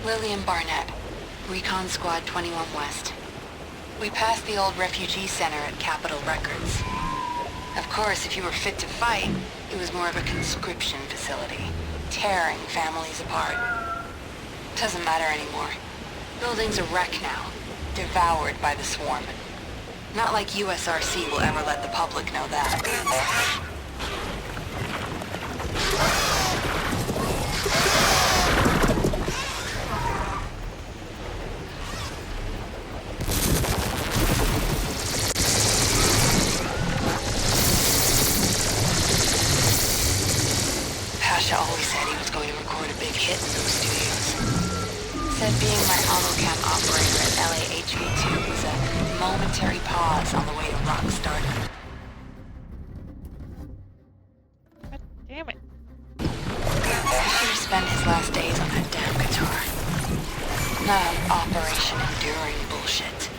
Lillian Barnett, Recon Squad 21 West. We passed the old refugee center at Capitol Records. Of course, if you were fit to fight, it was more of a conscription facility. tearing families apart. Doesn't matter anymore. Building's a wreck now, devoured by the swarm. Not like USRC will ever let the public know that. Pasha always said he was going to record a big hit in those studios. Said being my holocam operator at LAHV2 was a momentary pause on the way to rock stardom. God damn it. He should have spent his last days on that damn guitar. Not on Operation Enduring bullshit.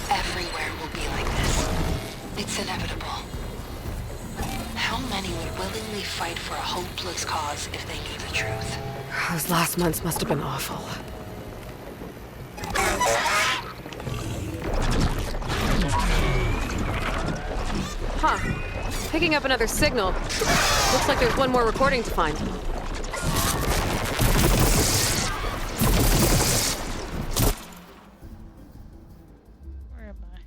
Everywhere will be like this. It's inevitable. How many would willingly fight for a hopeless cause if they knew the truth? Those last months must have been awful. Huh. Picking up another signal. Looks like there's one more recording to find. Where am I?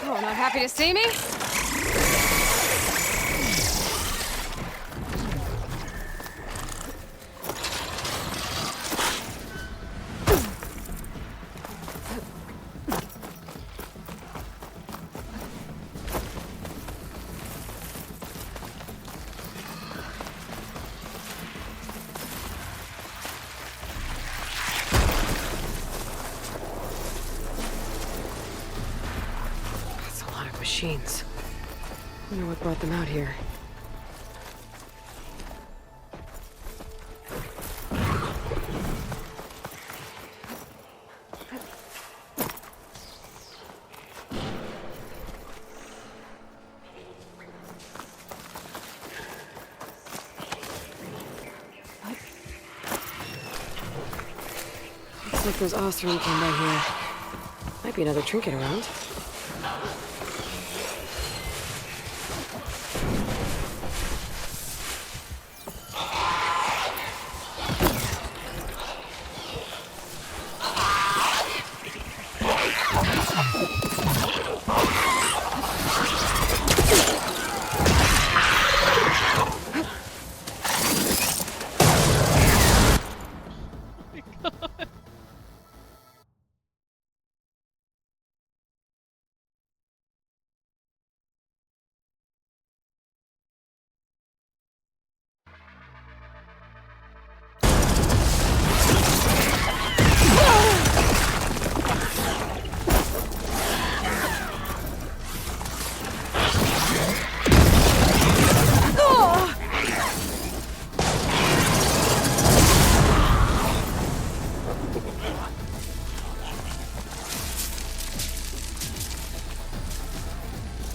Oh, not happy to see me? Machines. Wonder what brought them out here. Looks like those Oseram came by here. Might be another trinket around.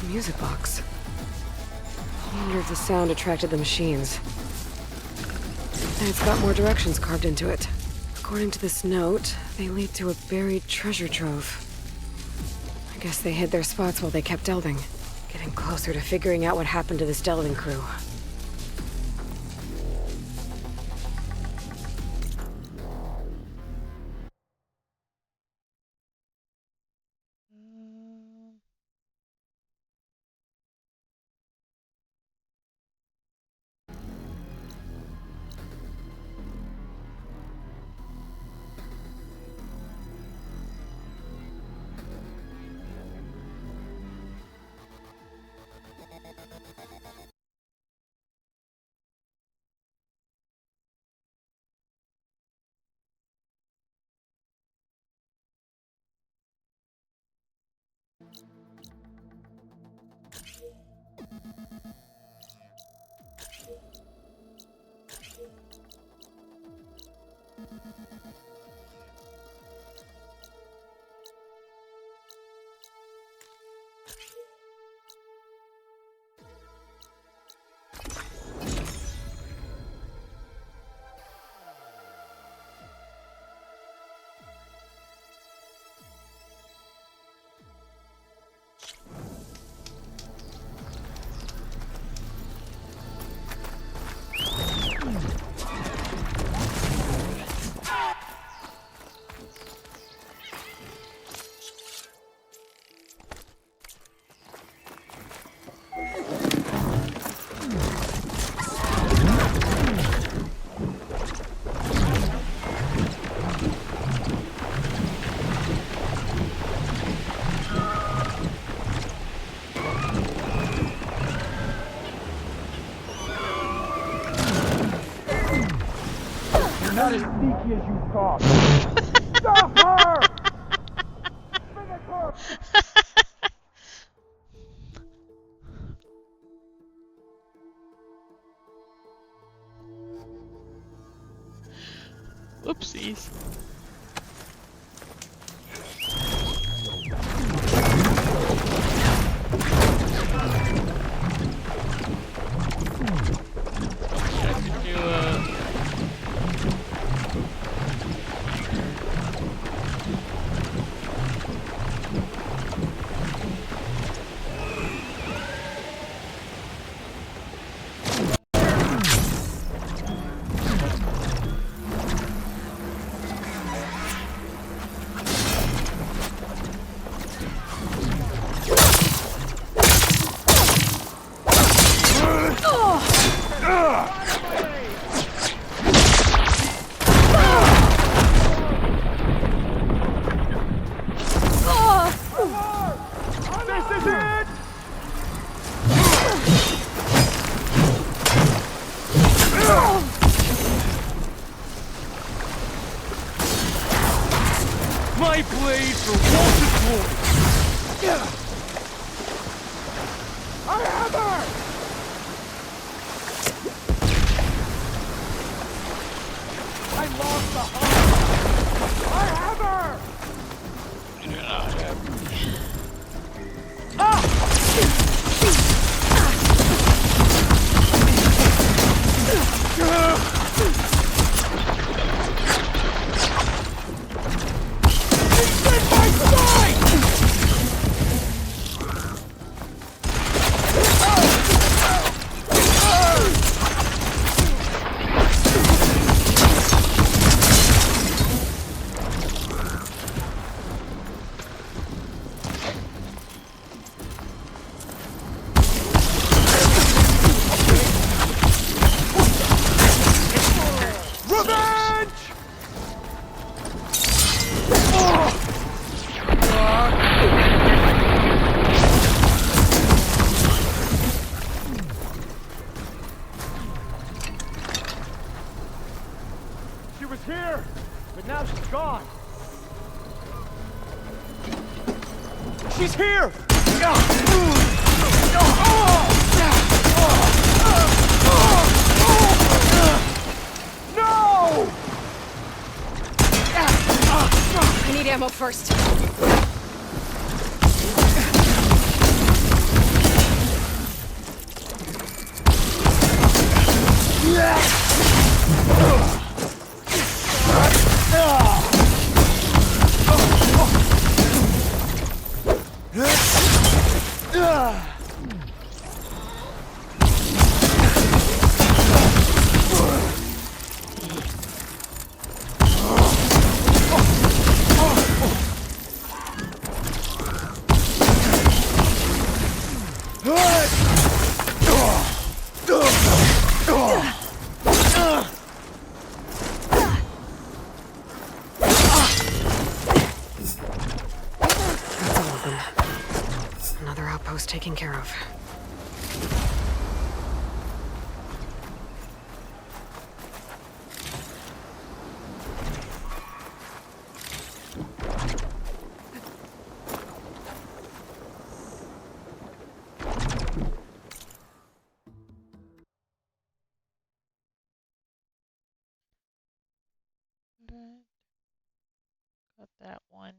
Music box. I wonder if the sound attracted the machines. And it's got more directions carved into it. According to this note, they lead to a buried treasure trove. I guess they hid their spots while they kept delving. Getting closer to figuring out what happened to this delving crew. Not as sneaky as you thought. Stop her! Finish her! Whoopsies. My blade for Walter's glory! I have her! I lost the heart! I have her! Here, but now she's gone. She's here! No! I need ammo first. Yeah! taken care of. Got that one.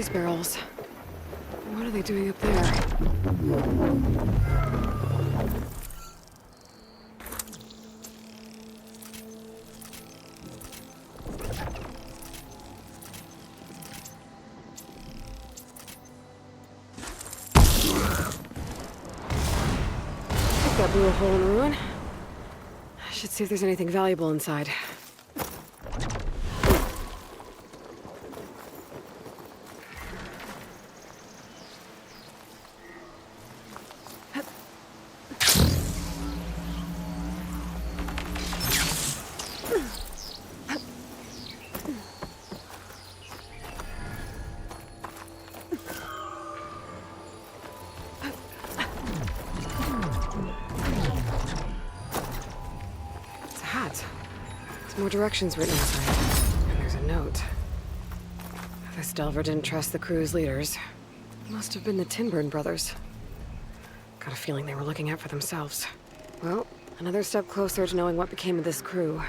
gas barrels. What are they doing up there? That blew a hole in the ruin. I should see if there's anything valuable inside. More directions written inside. And there's a note. This Delver didn't trust the crew's leaders. Must have been the Tinburn brothers. Got a feeling they were looking out for themselves. Well, another step closer to knowing what became of this crew.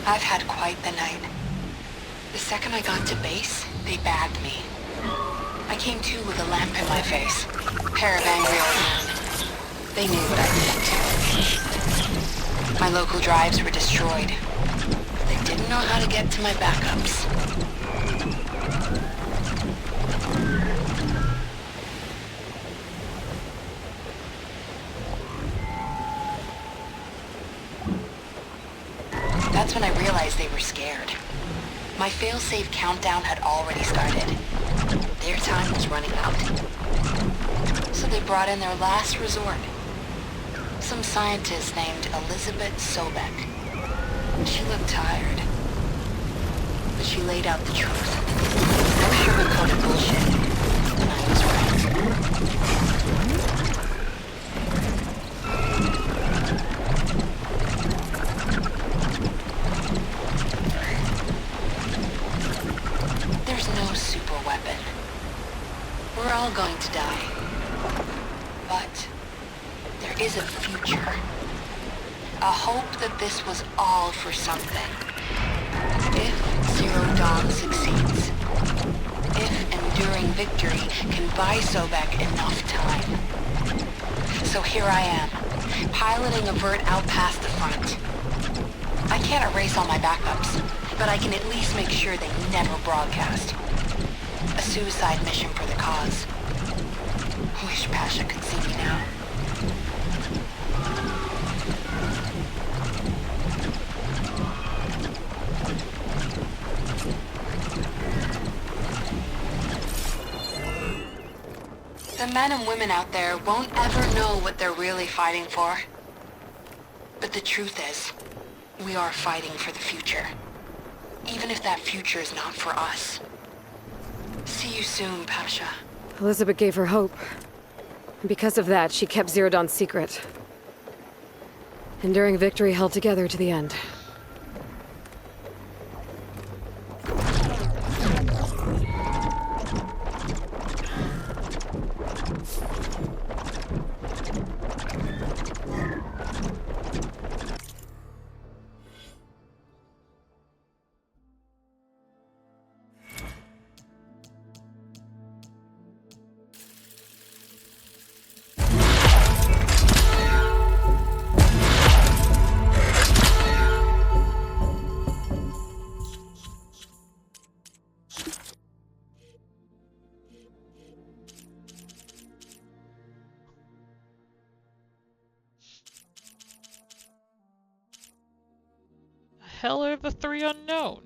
I've had quite the night. The second I got to base, they bagged me. I came to with a lamp in my face. Pair of angry old men. They knew what I'd been to. My local drives were destroyed. They didn't know how to get to my backups. That's when I realized they were scared. My fail-safe countdown had already started. Their time was running out. So they brought in their last resort. Some scientist named Elizabeth Sobek. She looked tired. But she laid out the truth. No sugar-coated bullshit. And I was right. We're all going to die. But there is a future. A hope that this was all for something. If Zero Dawn succeeds. If enduring victory can buy Sobek enough time. So here I am, piloting a vert out past the front. I can't erase all my backups, but I can at least make sure they never broadcast. A suicide mission for the cause. Wish Pasha could see me now. The men and women out there won't ever know what they're really fighting for. But the truth is, we are fighting for the future. Even if that future is not for us. See you soon, Pasha. Elizabeth gave her hope. And because of that, she kept Zero Dawn secret. Enduring victory held together to the end. hell are the three unknown?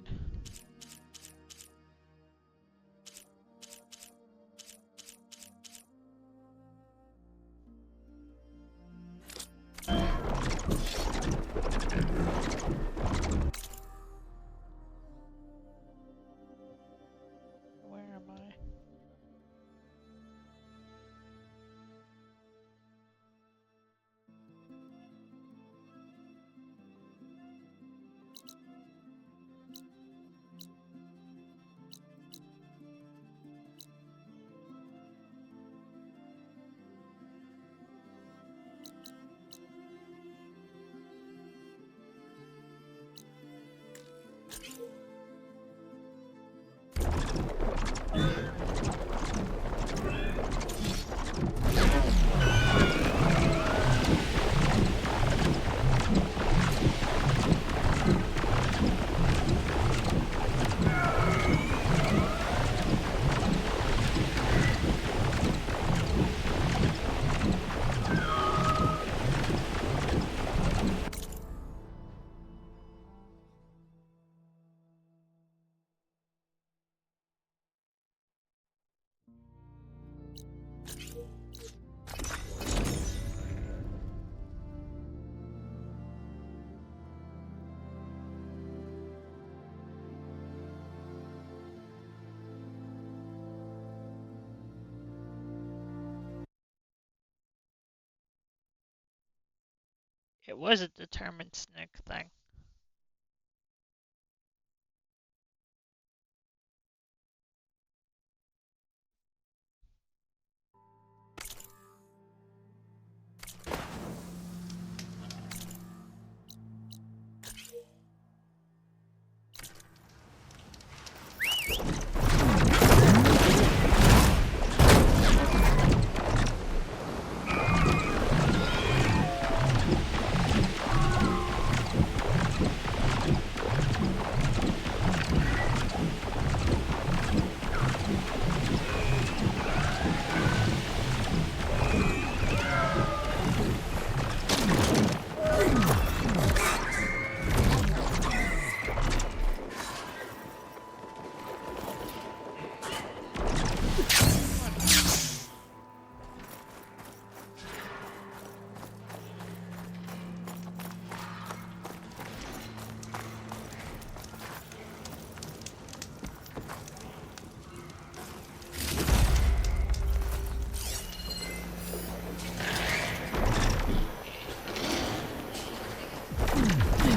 Where am I? It was a determined snick thing.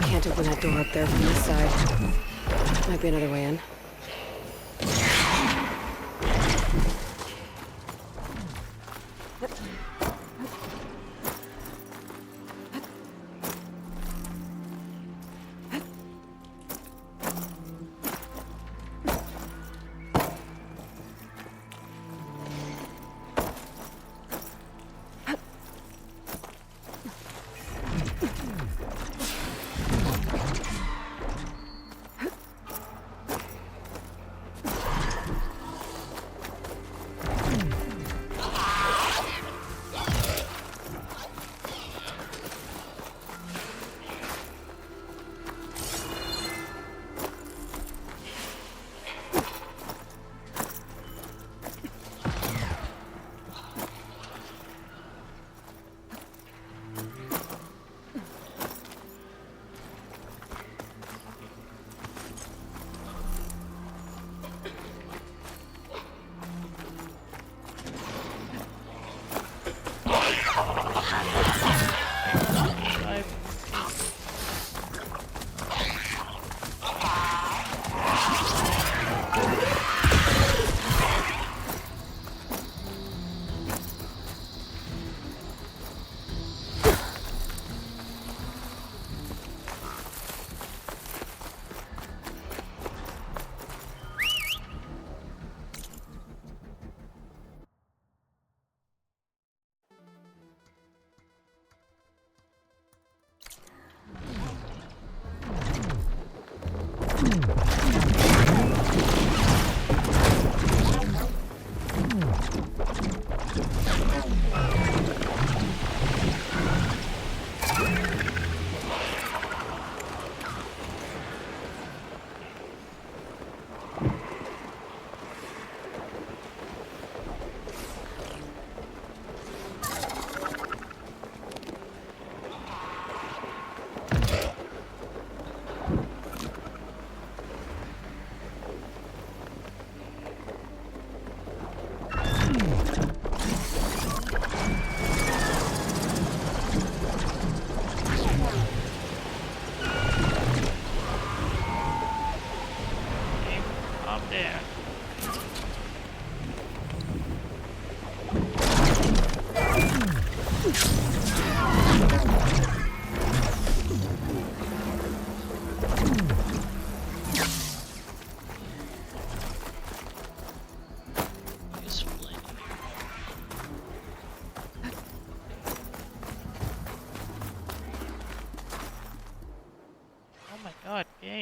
Can't open that door up there from this side. Might be another way in.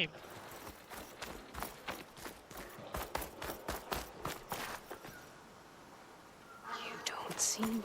game. You don't see me.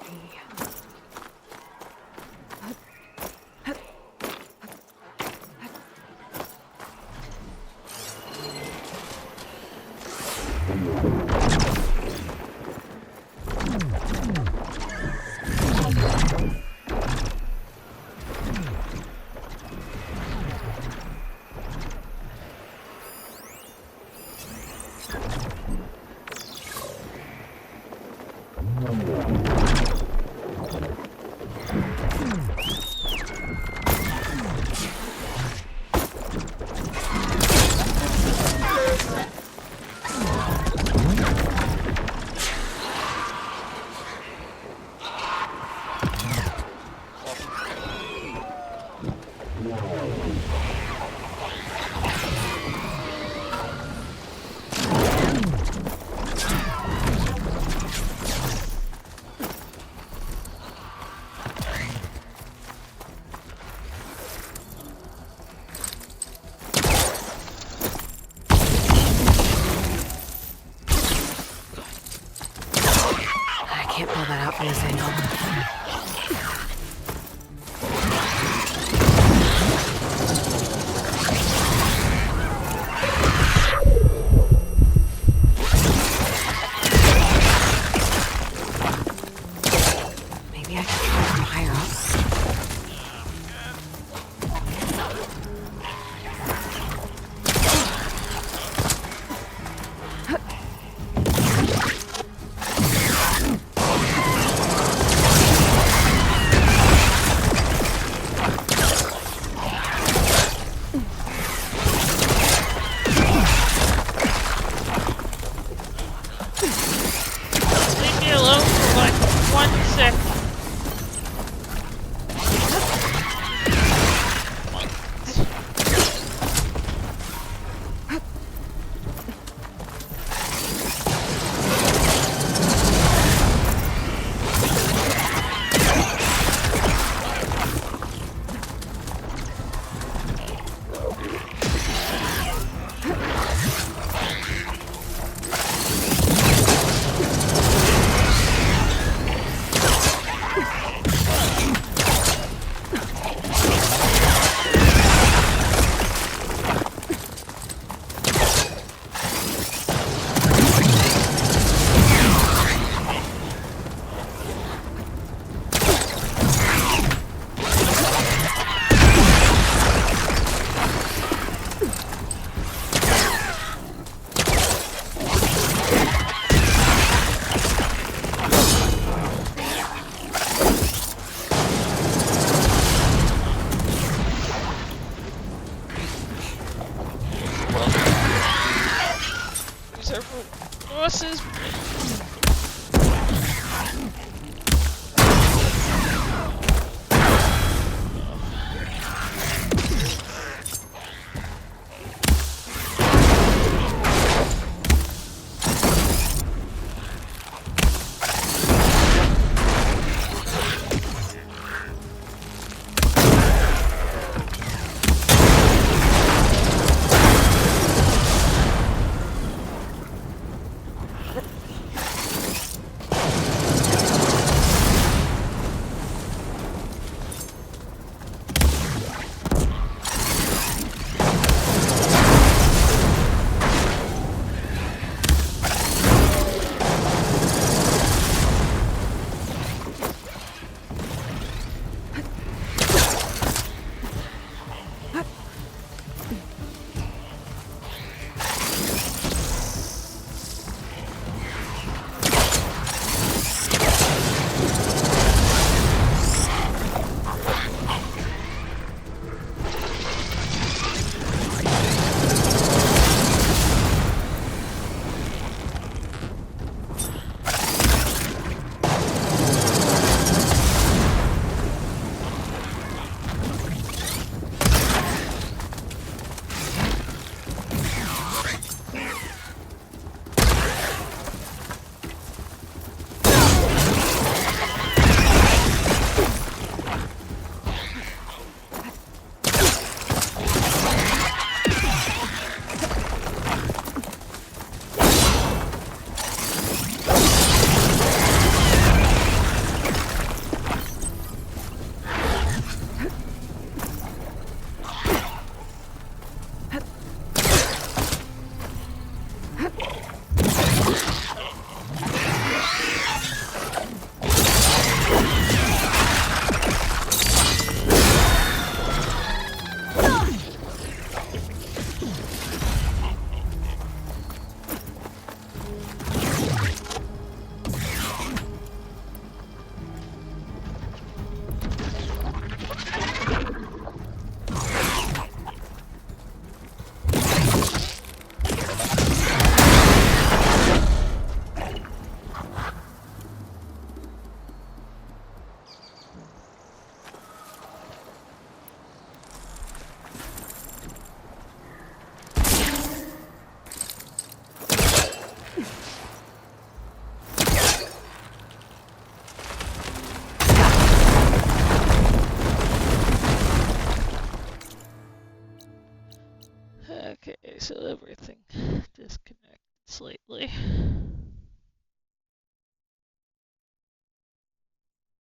Hopefully.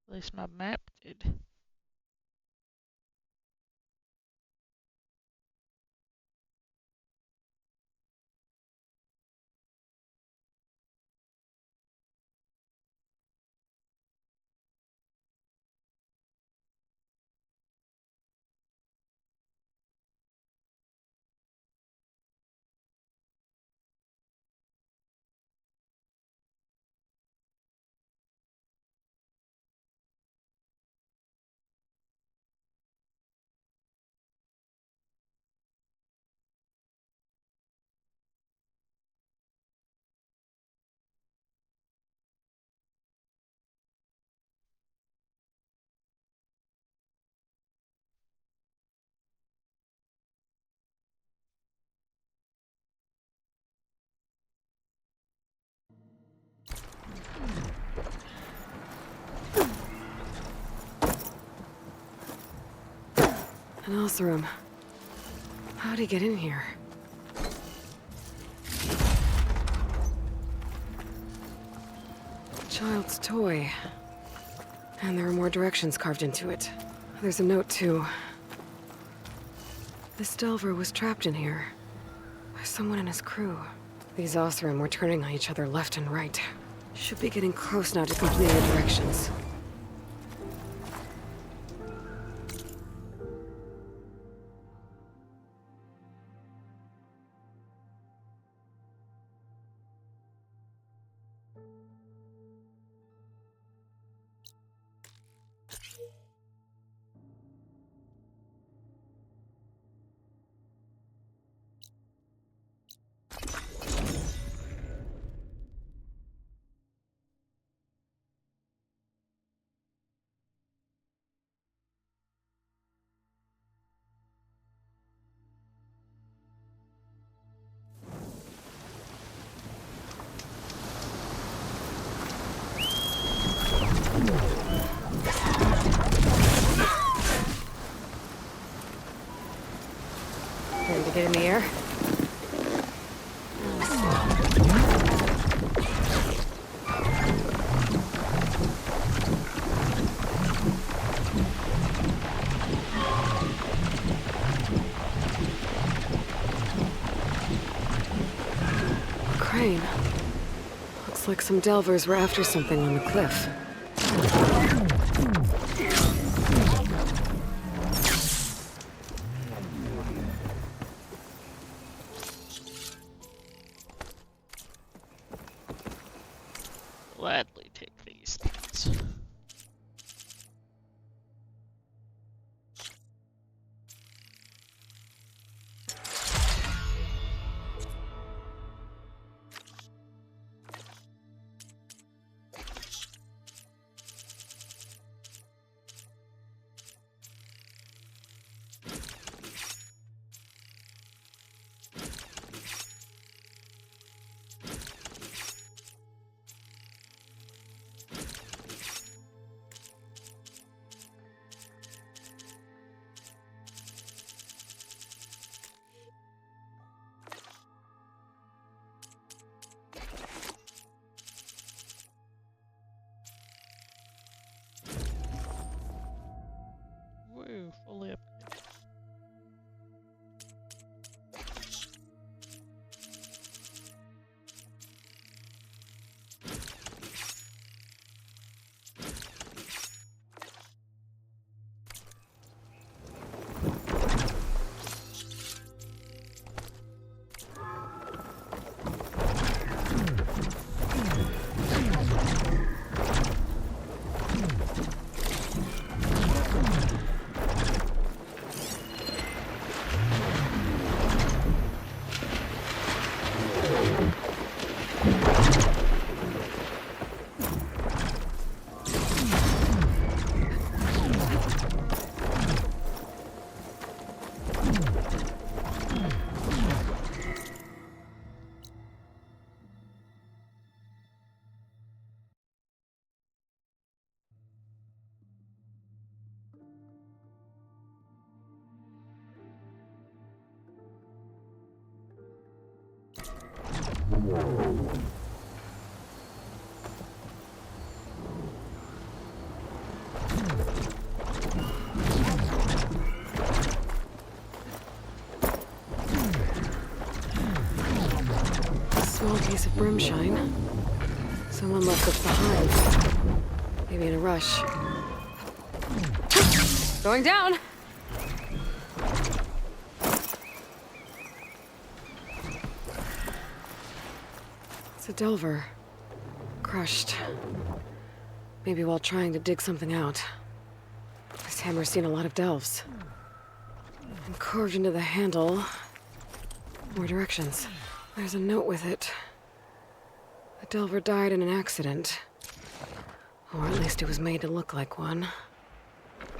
At least my map did. An Oseram. How'd he get in here? Child's toy. And there are more directions carved into it. There's a note, too. This Delver was trapped in here. By someone in his crew. These Oseram were turning on each other left and right. Should be getting close now to completing the directions. Ready to get in the air? Crane. Looks like some delvers were after something on the cliff. Gladly take these things. Small piece of brimshine. Someone left this behind. Maybe in a rush. Going down! It's a delver. Crushed. Maybe while trying to dig something out. This hammer's seen a lot of delves. And carved into the handle. More directions. There's a note with it. The delver died in an accident. Or at least it was made to look like one.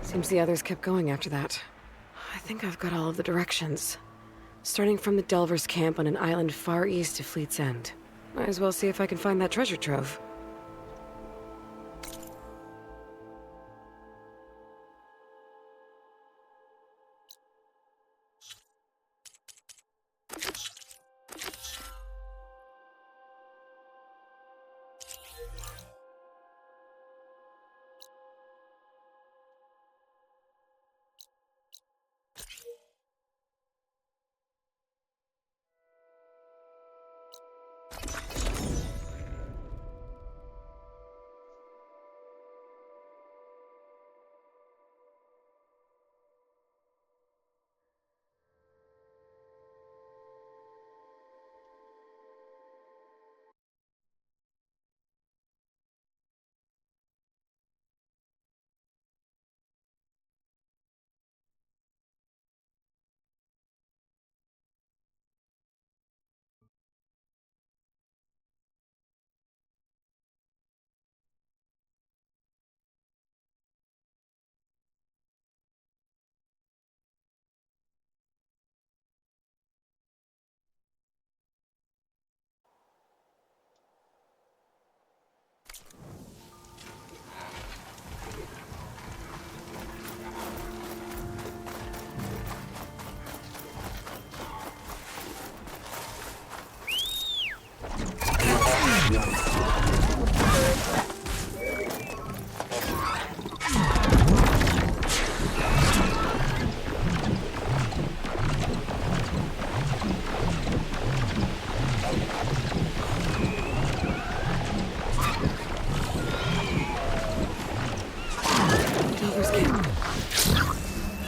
Seems the others kept going after that. I think I've got all of the directions. Starting from the delver's camp on an island far east of Fleet's End. Might as well see if I can find that treasure trove.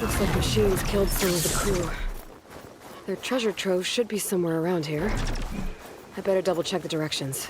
Looks like machines killed some of the crew. Their treasure trove should be somewhere around here. I better double check the directions.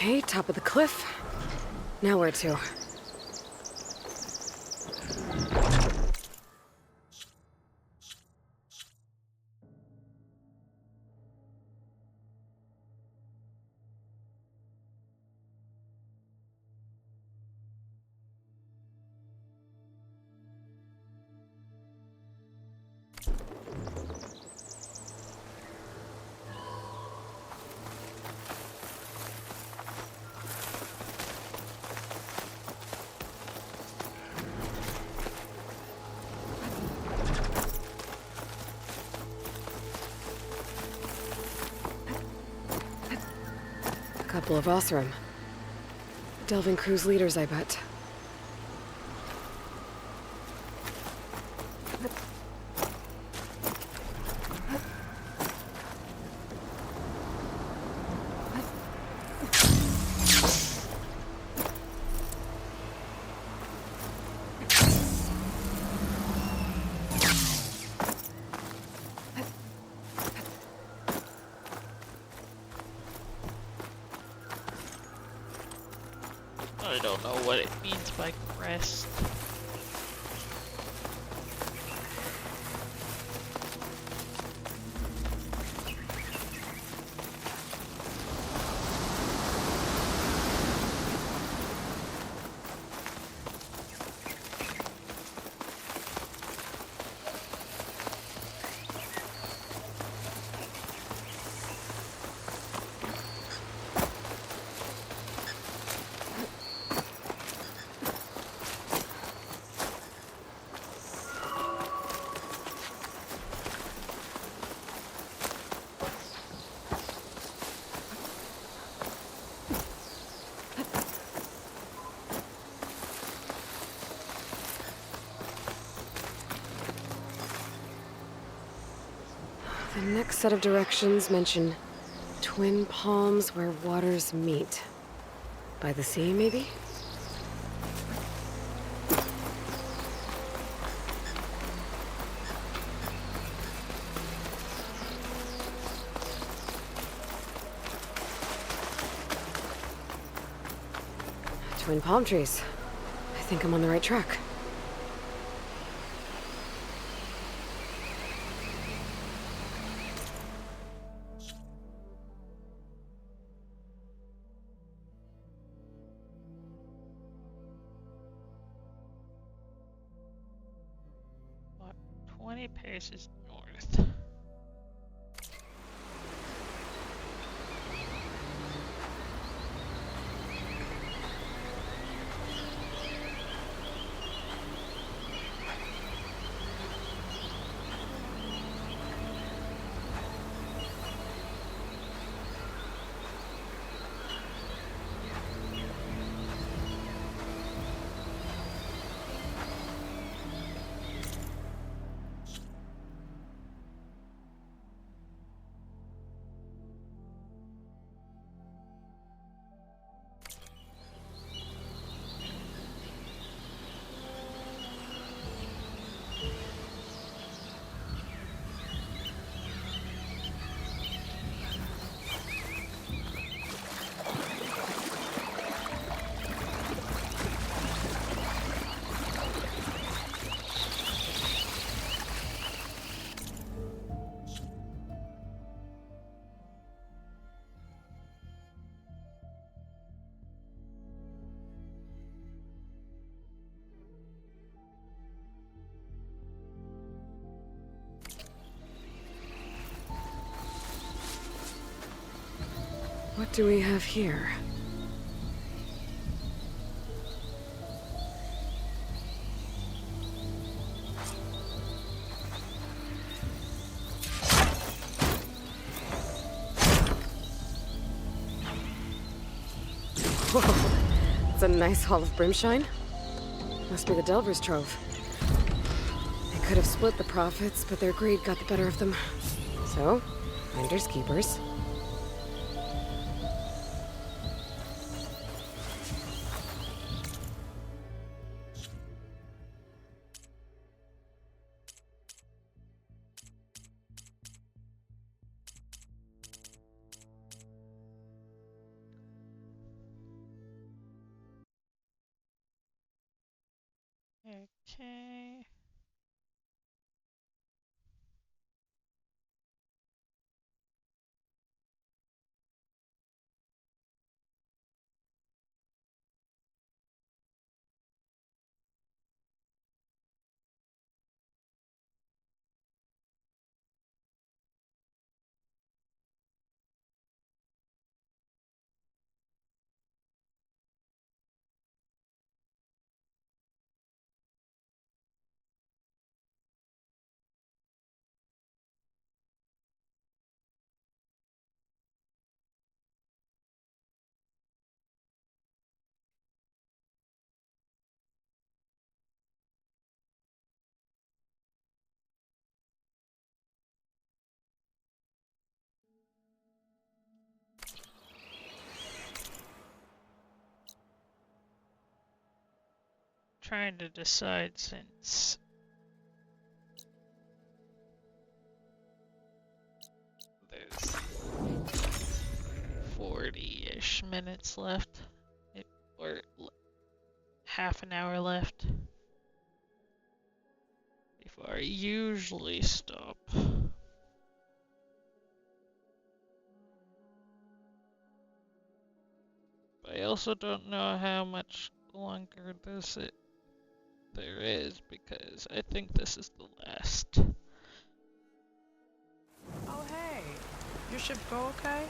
Okay, top of the cliff. Now where to? Couple of Osram. Delving cruise leaders, I bet. I don't know what it means by crest. The next set of directions mention twin palms where waters meet. By the sea, maybe? Twin palm trees. I think I'm on the right track. What, 20 paces north. What do we have here? Whoa, it's a nice haul of brimshine. Must be the Delver's Trove. They could have split the profits, but their greed got the better of them. So, finders keepers. Okay. Trying to decide since there's 40-ish minutes left, or half an hour left before I usually stop. But I also don't know how much longer there is, because I think this is the last. Oh hey, your ship go okay?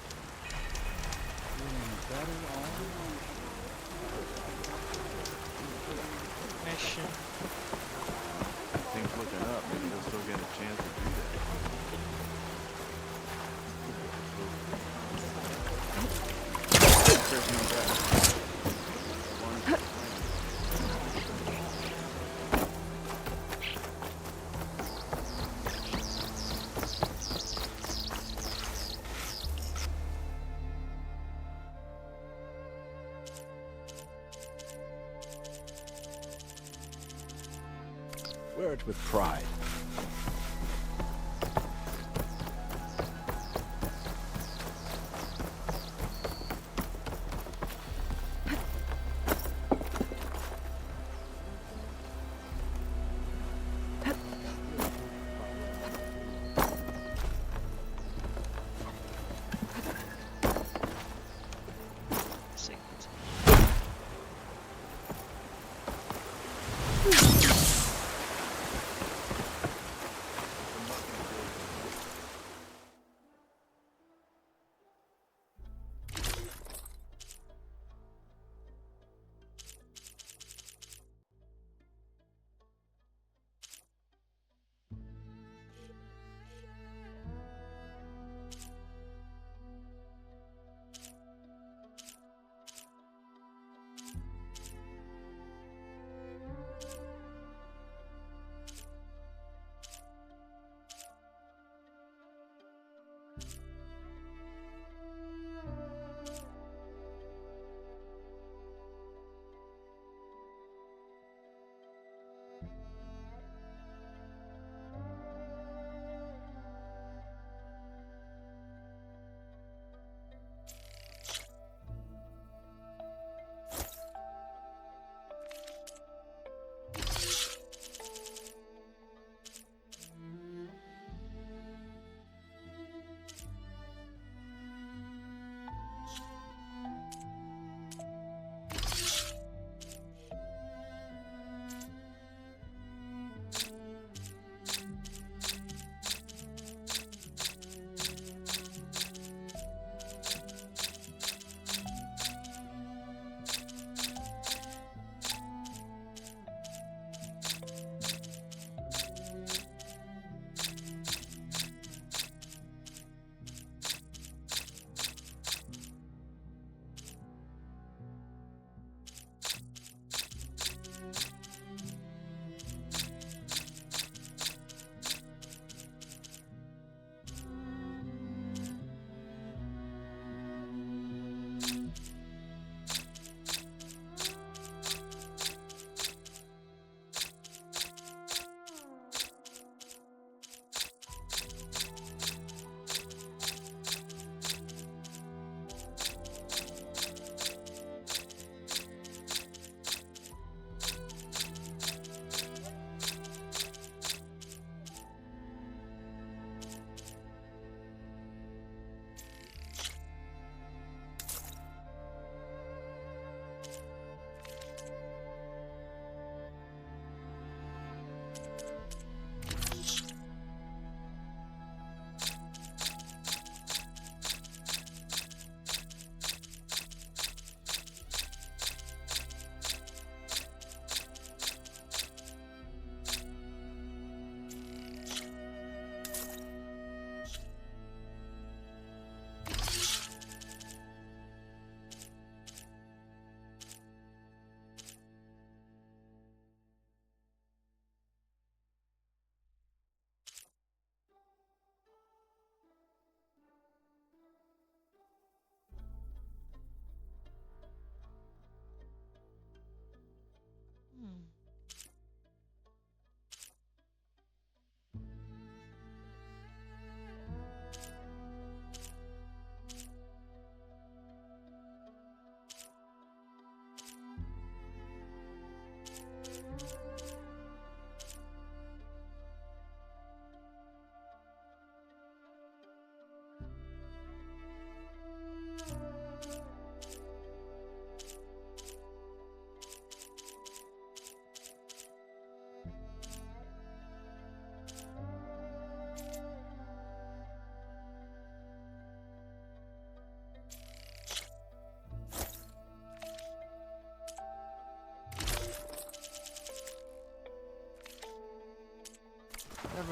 Mission. Things looking up. Maybe we'll still get a chance to do that. There's no doubt. Wear it with pride.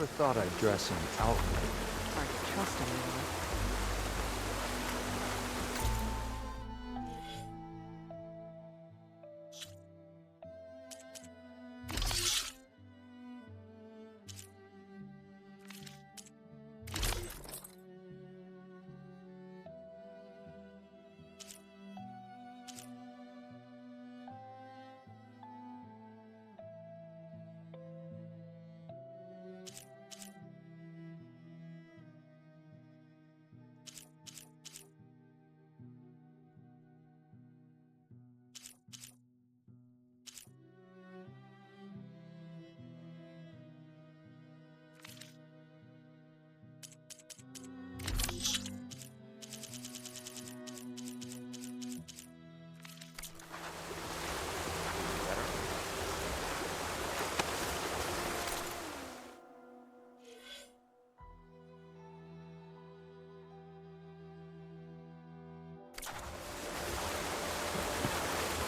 Never thought I'd dress in outfit. Hard to trust anyone.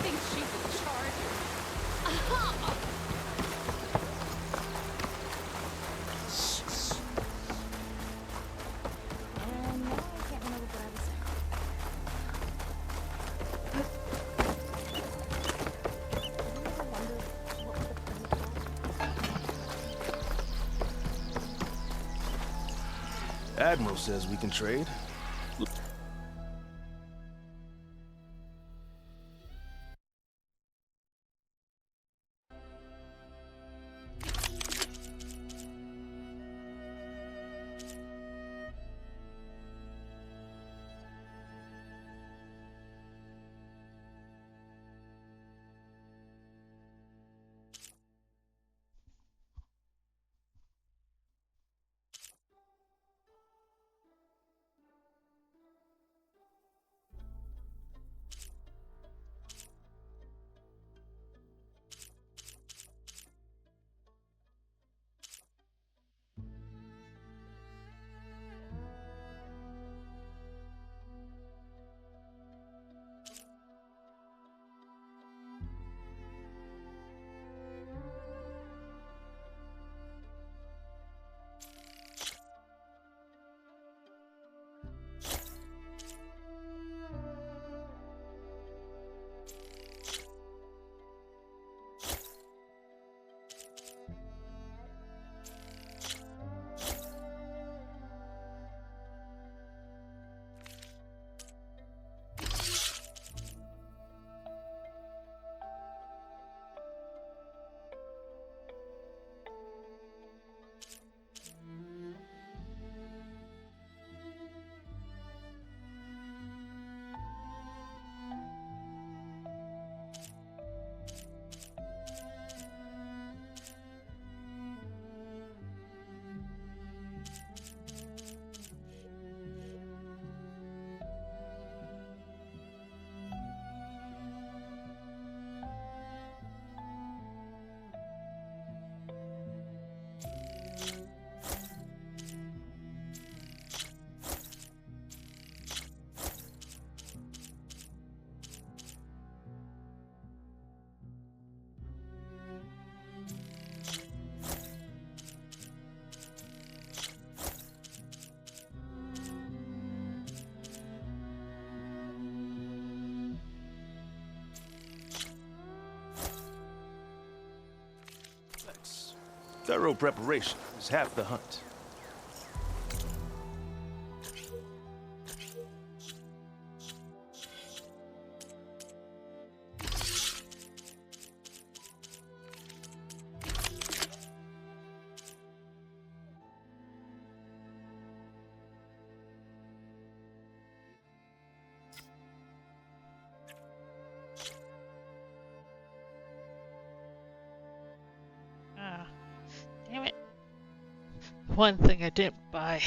Thinks she's in charge. And now I can't remember what I was saying. Admiral says we can trade. Thorough preparation is half the hunt. Damn it. One thing I didn't buy.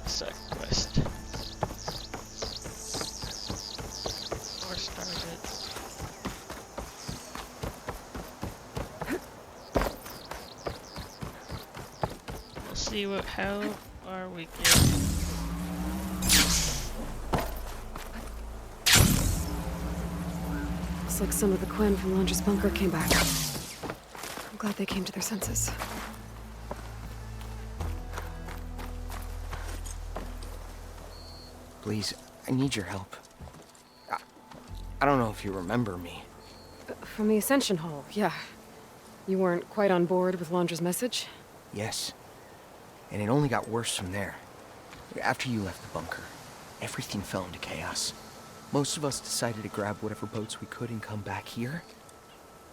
side quest. Or started. We'll see how far we get. Looks like some of the Quen from Londra's bunker came back. I'm glad they came to their senses. Please, I need your help. I don't know if you remember me. From the Ascension Hall, yeah. You weren't quite on board with Londra's message? Yes. And it only got worse from there. After you left the bunker, everything fell into chaos. Most of us decided to grab whatever boats we could and come back here.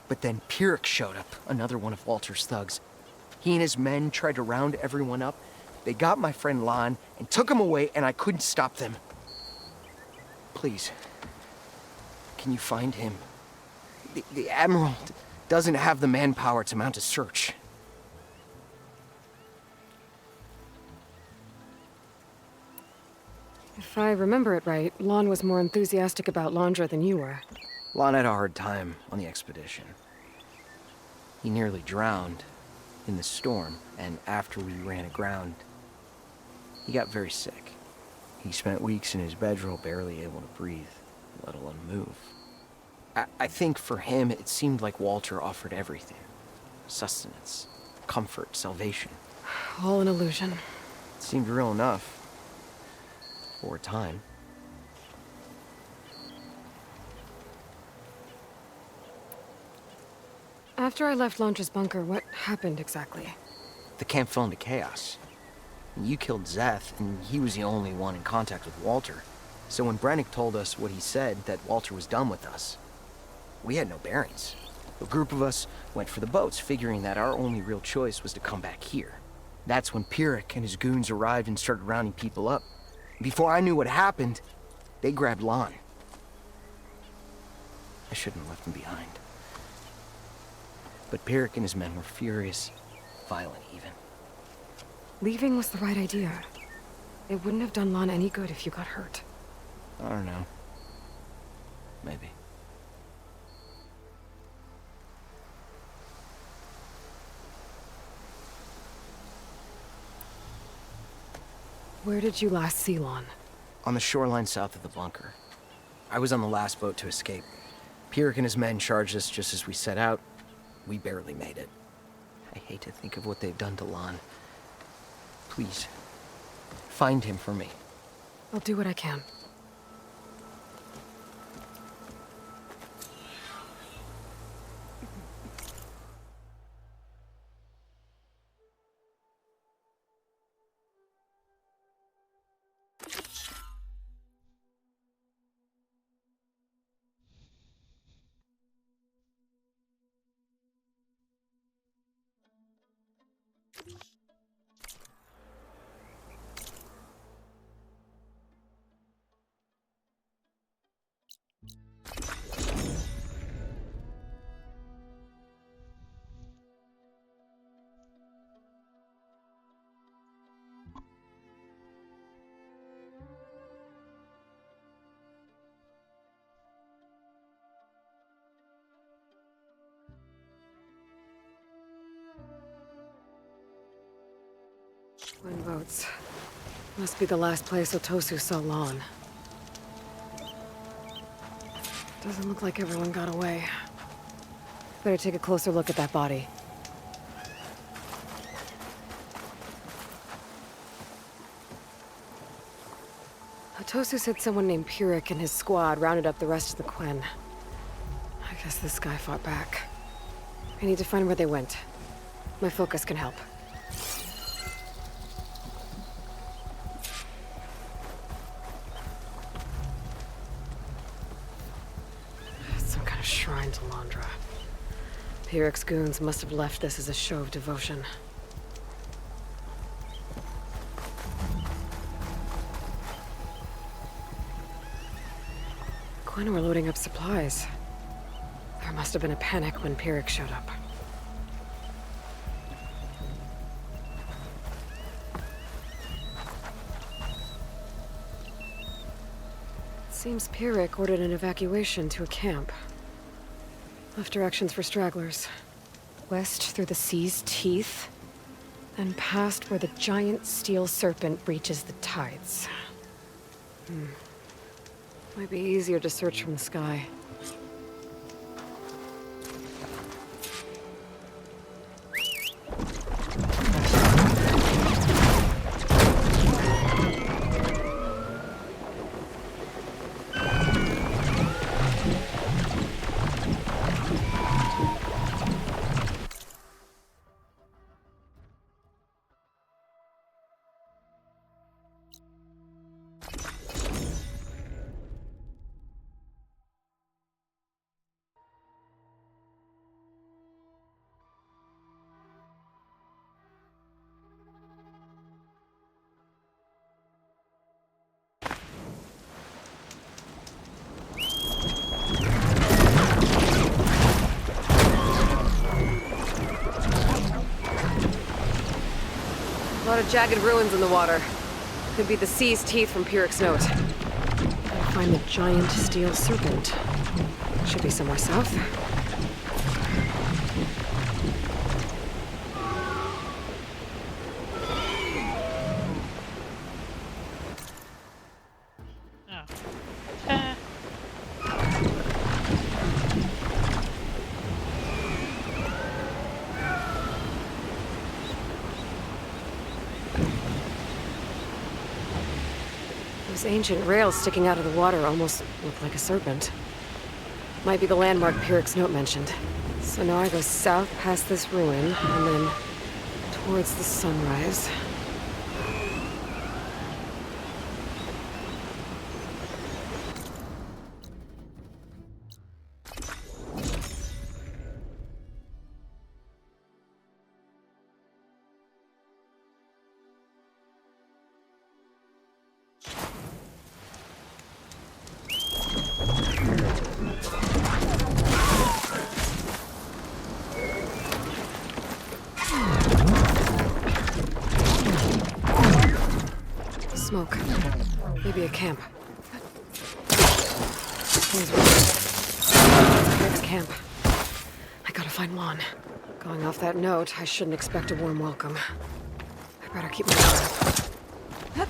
But then Pyrrhic showed up, another one of Walter's thugs. He and his men tried to round everyone up. They got my friend Lon and took him away, and I couldn't stop them. Please, can you find him? The Admiral doesn't have the manpower to mount a search. If I remember it right, Lon was more enthusiastic about Londra than you were. Lon had a hard time on the expedition. He nearly drowned in the storm, and after we ran aground, he got very sick. He spent weeks in his bedroll, barely able to breathe, let alone move. I think for him, it seemed like Walter offered everything. Sustenance, comfort, salvation. All an illusion. It seemed real enough. For a time. After I left Londra's bunker, what happened exactly? The camp fell into chaos. You killed Zeth, and he was the only one in contact with Walter. So when Brennick told us what he said, that Walter was done with us, we had no bearings. A group of us went for the boats, figuring that our only real choice was to come back here. That's when Pyrrhic and his goons arrived and started rounding people up. Before I knew what happened, they grabbed Lon. I shouldn't have left him behind. But Pyrrhic and his men were furious, violent even. Leaving was the right idea. It wouldn't have done Lon any good if you got hurt. I don't know. Maybe. Where did you last see Lon? On the shoreline south of the bunker. I was on the last boat to escape. Pyrrhic and his men charged us just as we set out. We barely made it. I hate to think of what they've done to Lon. Please, find him for me. I'll do what I can. Quen boats. Must be the last place Otosu saw Lon. Doesn't look like everyone got away. Better take a closer look at that body. Otosu said someone named Pyrrhic and his squad rounded up the rest of the Quen. I guess this guy fought back. I need to find where they went. My focus can help. Some kind of shrine to Londra. Pyrrhic's goons must have left this as a show of devotion. Quen were loading up supplies. There must have been a panic when Pyrrhic showed up. Seems Pyrrhic ordered an evacuation to a camp. Left directions for stragglers. West through the sea's teeth, then past where the giant steel serpent breaches the tides. Might be easier to search from the sky. A lot of jagged ruins in the water. Could be the sea's teeth from Pyrrhic's note. Gotta find the giant steel serpent. Should be somewhere south. Those ancient rails sticking out of the water almost look like a serpent. Might be the landmark Pyrrhic's note mentioned. So now I go south past this ruin, and then towards the sunrise. Smoke. Maybe a camp. Pyrrhic's camp. I gotta find Lon. Going off that note, I shouldn't expect a warm welcome. I better keep my eye up.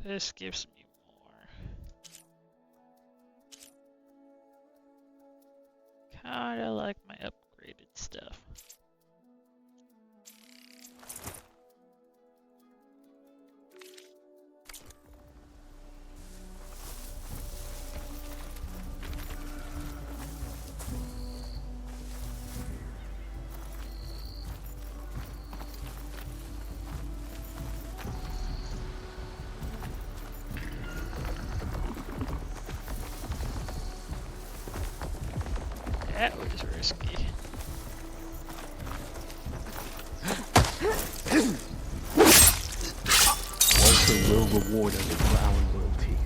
This gives me more. Kinda like my upgraded stuff. That was risky. Walter will reward us for our loyalty.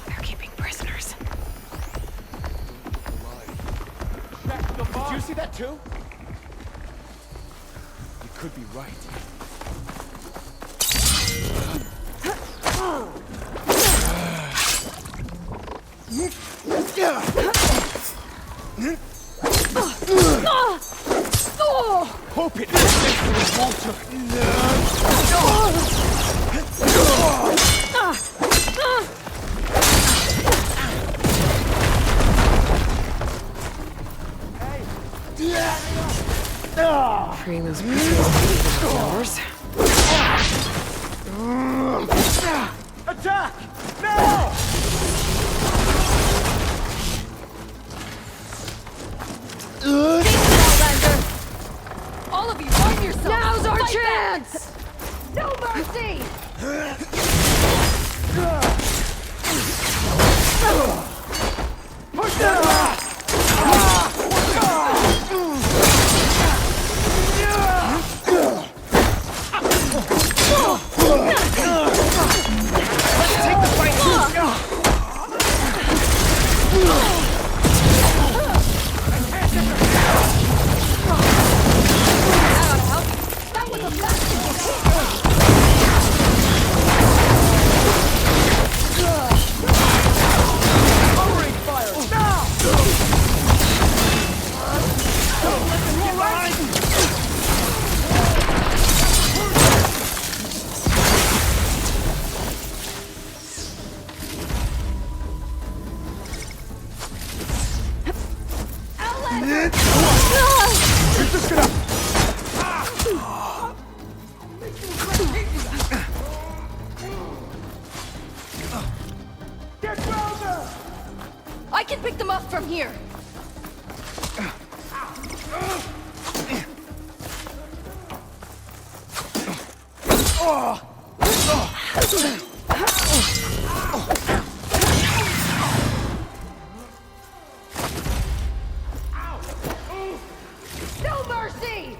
They're keeping prisoners. Did you see that too? You could be right. Conquering those prisoners numbers. Attack! Now! All of you, arm yourself! Now's our Fight chance! back. No mercy! Push them back! Let's take the fight! That was a bastard! Covering fire! Now! Don't let them get behind! You're just gonna... Get down there! I can pick them up from here! No mercy!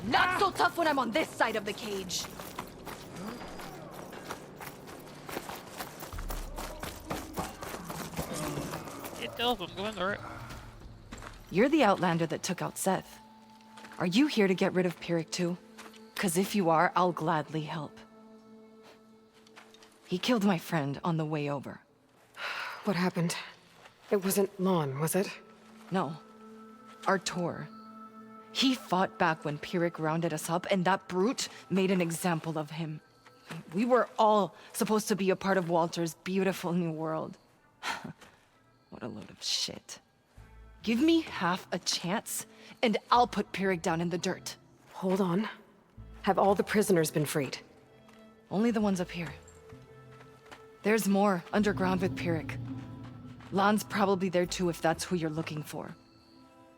Not so tough when I'm on this side of the cage. It does, I'm going through it. You're the Outlander that took out Seth. Are you here to get rid of Pyrrhic too? 'Cause if you are, I'll gladly help. He killed my friend on the way over. What happened? It wasn't Lon, was it? No. Artur. He fought back when Pyrrhic rounded us up, and that brute made an example of him. We were all supposed to be a part of Walter's beautiful new world. What a load of shit. Give me half a chance, and I'll put Pyrrhic down in the dirt. Hold on. Have all the prisoners been freed? Only the ones up here. There's more underground with Pyrrhic. Lon's probably there too if that's who you're looking for.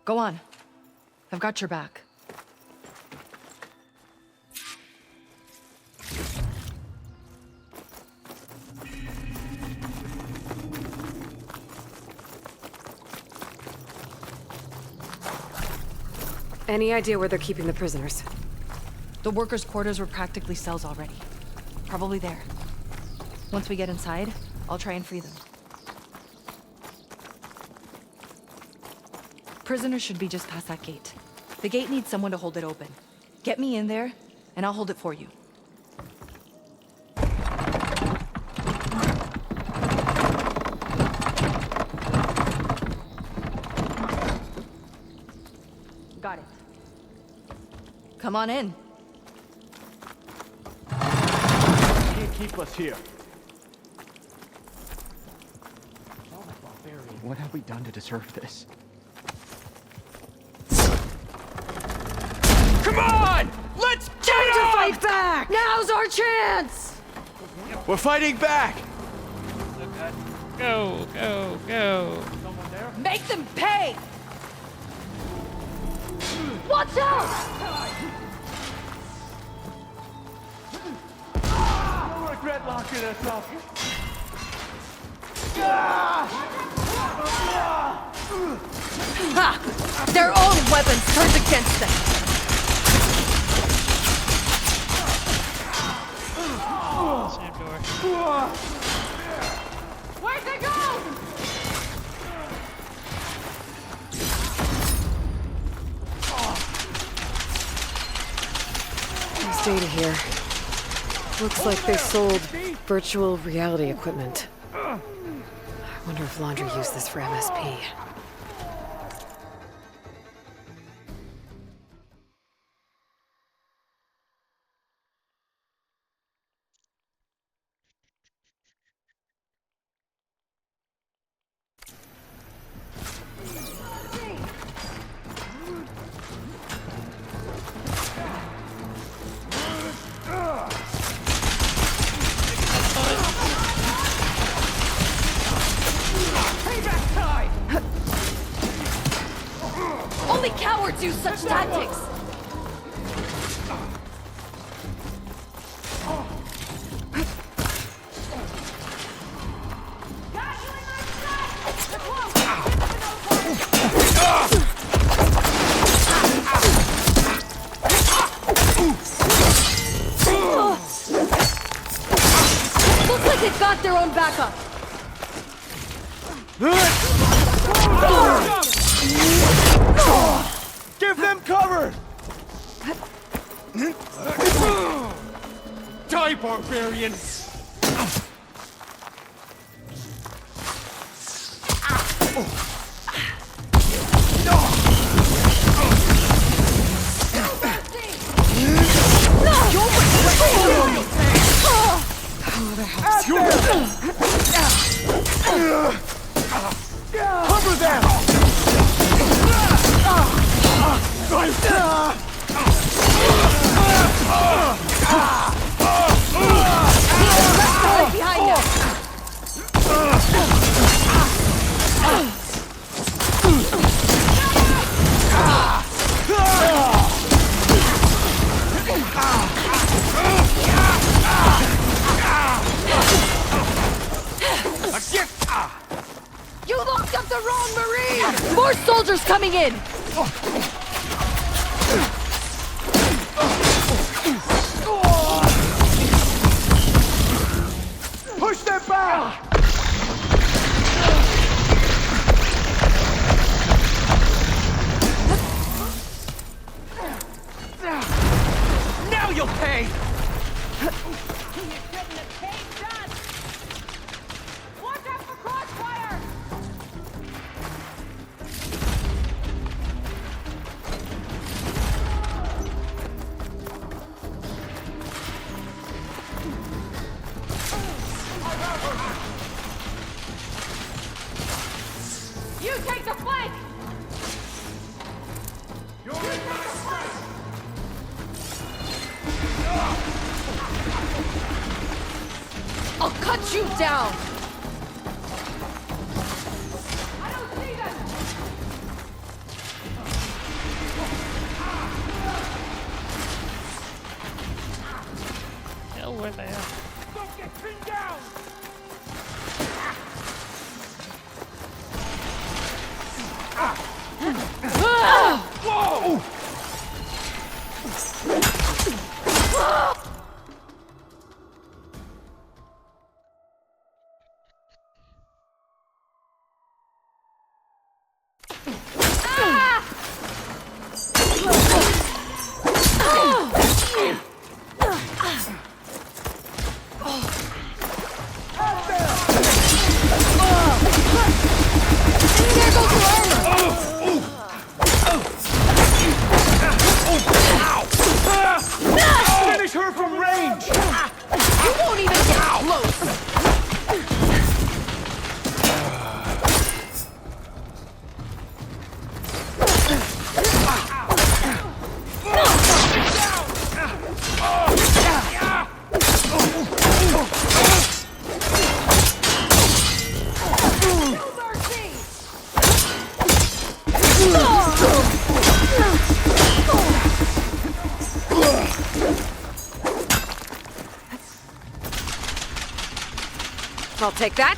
Go on. I've got your back. Any idea where they're keeping the prisoners? The workers' quarters were practically cells already. Probably there. Once we get inside, I'll try and free them. Prisoners should be just past that gate. The gate needs someone to hold it open. Get me in there, and I'll hold it for you. Got it. Come on in. Can't keep us here. What have we done to deserve this? Come on! Let's get Time to on! fight back! Now's our chance! We're fighting back! Go, go, go. Make them pay! Watch out! You'll regret locking us up. Ha! Their own weapons turned against them! Same door. Where'd they go? There's data here. Looks like they sold virtual reality equipment. I wonder if Laundry used this for MSP. taught you such tactics? Looks like they've got their own backup. Give them cover! Die, barbarians! Cover them! Right behind you. You locked up the wrong Marine! More soldiers coming in! Push them back! Now you'll pay! You take the flank! I'll cut you down! I don't see them! Hell, where they are. Don't get pinned down! Whoa! Finish her from range! You won't even get close! I'll take that.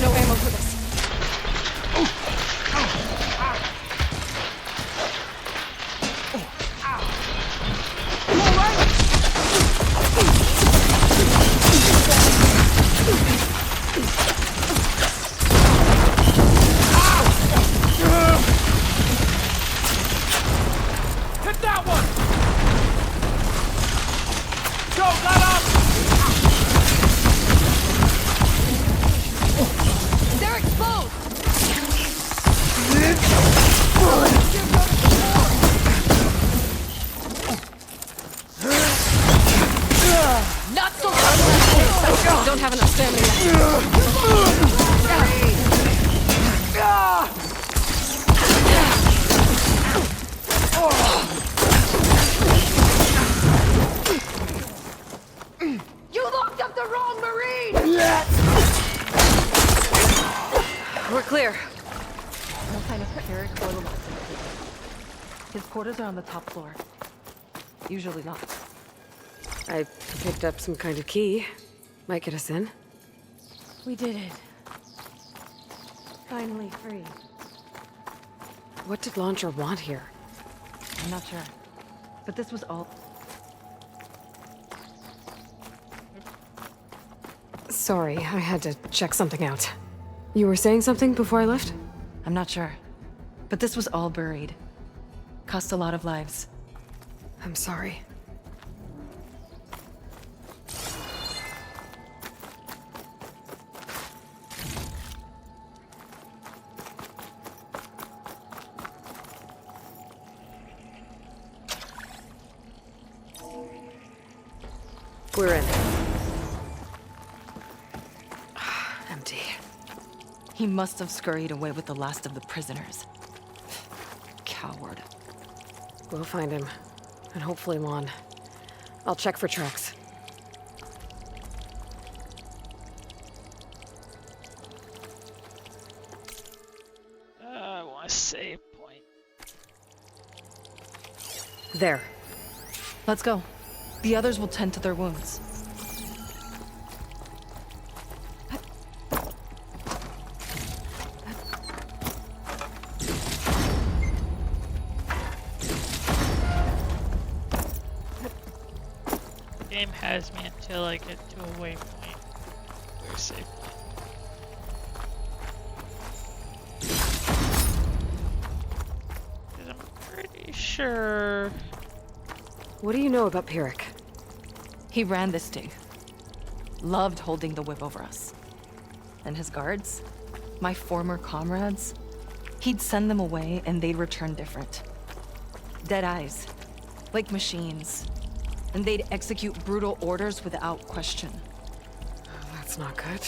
No ammo for this. don't have enough stamina You locked up the wrong Marine! We're clear. No sign of Eric or Lamont. His quarters are on the top floor. Usually locked. I picked up some kind of key. Might get us in. We did it. Finally free. What did Laundra want here? I'm not sure. But this was all... Sorry, I had to check something out. You were saying something before I left? I'm not sure. But this was all buried. Cost a lot of lives. I'm sorry. We're in. Empty. He must have scurried away with the last of the prisoners. Coward. We'll find him. And hopefully Lon. I'll check for tracks. I want a save point. There. Let's go. The others will tend to their wounds. The game has me until I get to a waypoint. Or a save point. I'm pretty sure... What do you know about Pyrrhic? He ran this dig. Loved holding the whip over us. And his guards? My former comrades? He'd send them away and they'd return different. Dead eyes. Like machines. And they'd execute brutal orders without question. That's not good.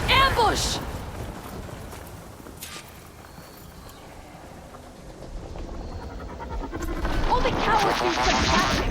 Ambush! Only cowards use such tactics!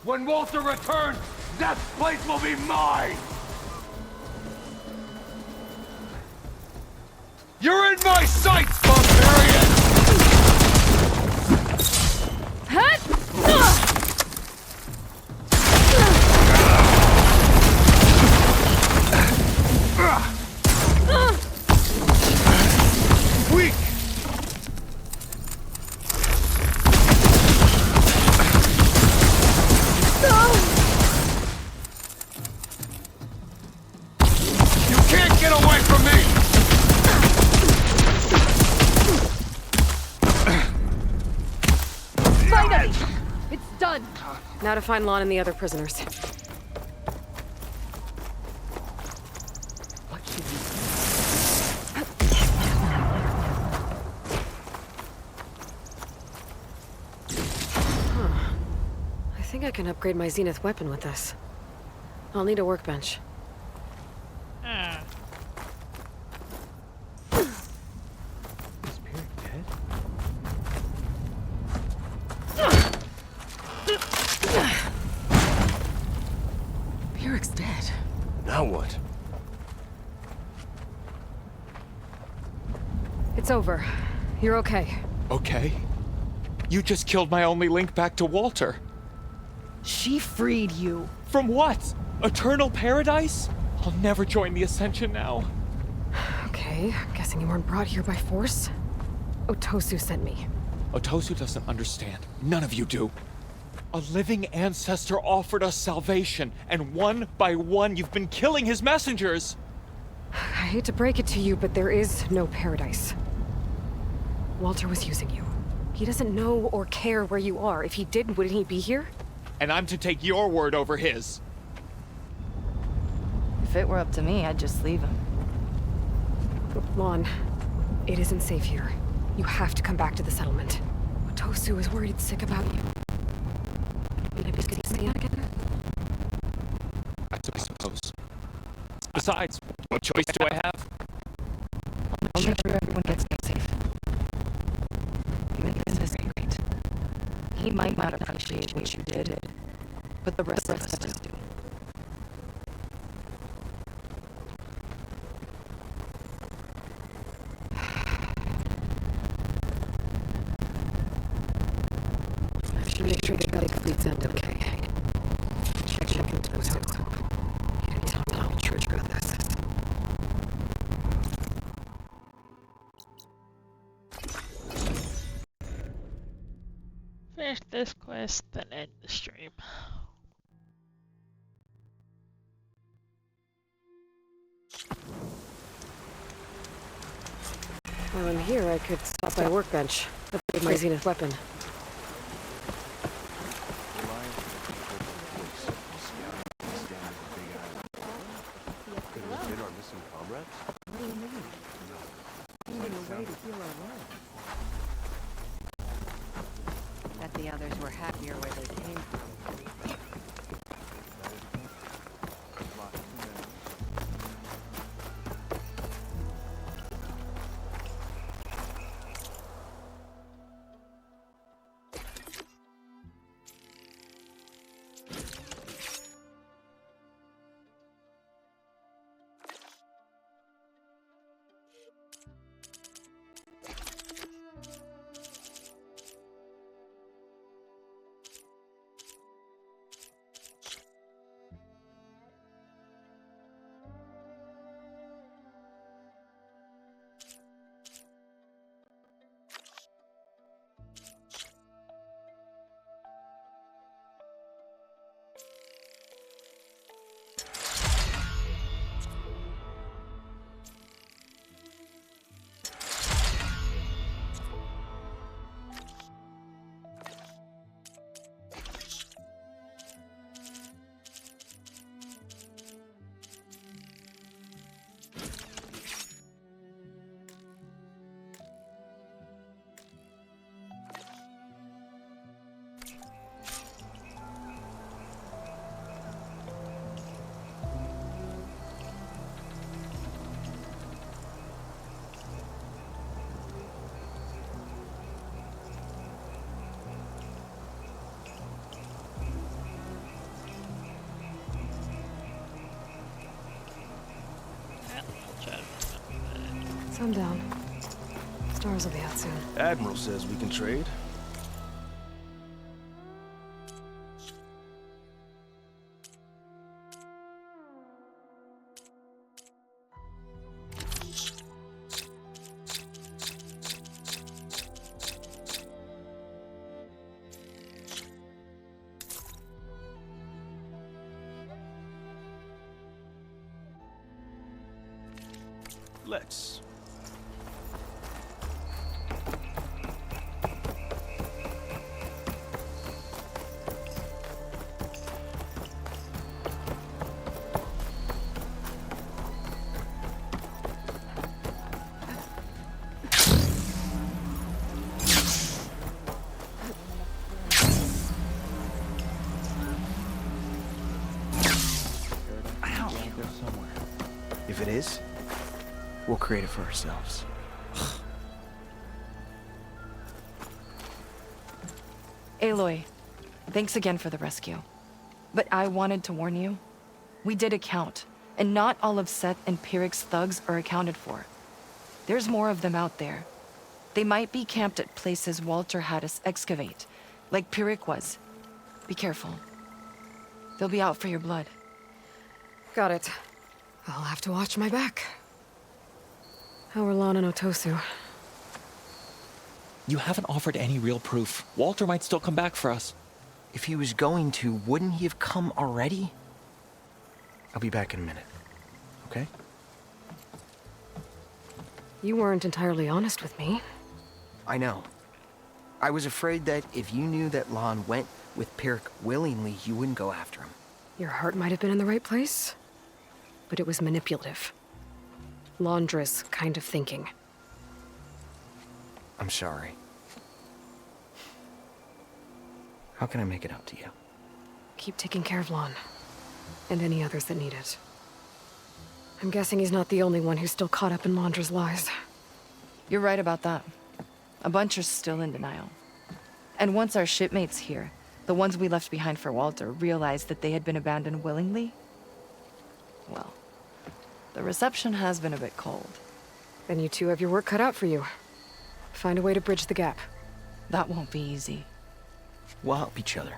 When Walter returns, that place will be mine! You're in my sights, barbarian! Weak! You can't get away from me! Finally! It's done! Now to find Lon and the other prisoners. think I can upgrade my Zenith weapon with this. I'll need a workbench. Ah. Is Peric dead? Peric's dead. Now what? It's over. You're okay. Okay. You just killed my only link back to Walter. She freed you. From what? Eternal paradise? I'll never join the Ascension now. Okay, I'm guessing you weren't brought here by force. Otosu sent me. Otosu doesn't understand. None of you do. A living ancestor offered us salvation, and one by one you've been killing his messengers! I hate to break it to you, but there is no paradise. Walter was using you. He doesn't know or care where you are. If he did, wouldn't he be here? And I'm to take your word over his. If it were up to me, I'd just leave him. Lon, it isn't safe here. You have to come back to the settlement. Otosu is worried sick about you. Maybe we could stay again? I suppose. Besides, what choice do I have? I'll make sure everyone gets safe. Even this is great. He might not appreciate what you did, but the rest of us do. I should make sure the guy completes end okay. Check into Otosu. He didn't tell me the whole truth about this. Finish this quest, then end the stream. While I'm here, I could stop by a workbench. Upgrade my Zenith weapon. Bet the others were happier where they came from. Sundown. Stars will be out soon. Admiral says we can trade. Let's. If it is, we'll create it for ourselves. Aloy, thanks again for the rescue. But I wanted to warn you. We did a count, and not all of Seth and Pyrrhic's thugs are accounted for. There's more of them out there. They might be camped at places Walter had us excavate, like Pyrrhic was. Be careful. They'll be out for your blood. Got it. I'll have to watch my back. How are Lon and Otosu? You haven't offered any real proof. Walter might still come back for us. If he was going to, wouldn't he have come already? I'll be back in a minute. Okay? You weren't entirely honest with me. I know. I was afraid that if you knew that Lon went with Pyrrhic willingly, you wouldn't go after him. Your heart might have been in the right place, but it was manipulative. Laundress kind of thinking. I'm sorry. How can I make it up to you? Keep taking care of Lon, and any others that need it. I'm guessing he's not the only one who's still caught up in Laundra's lies. You're right about that. A bunch are still in denial. And once our shipmates here, the ones we left behind for Walter, realized that they had been abandoned willingly, well, the reception has been a bit cold. Then you two have your work cut out for you. Find a way to bridge the gap. That won't be easy. We'll help each other.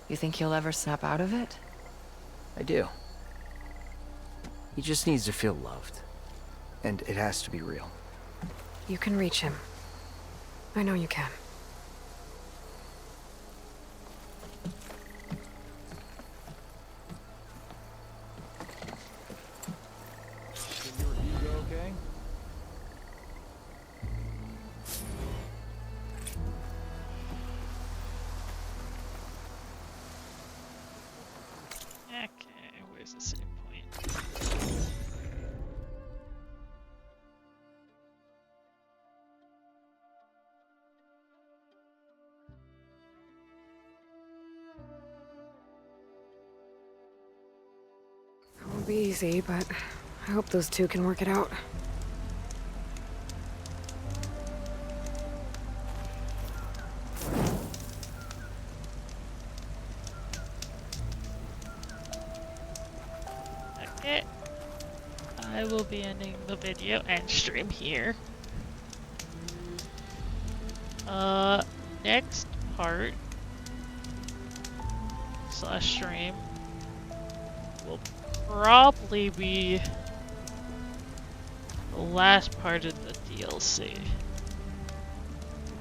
You think he'll ever snap out of it? I do. He just needs to feel loved. And it has to be real. You can reach him. I know you can. Did your review go okay? Okay, where's the save point? It won't be easy, but I hope those two can work it out. Okay. I will be ending the video and stream here. Next part / stream will probably be the last part of the DLC.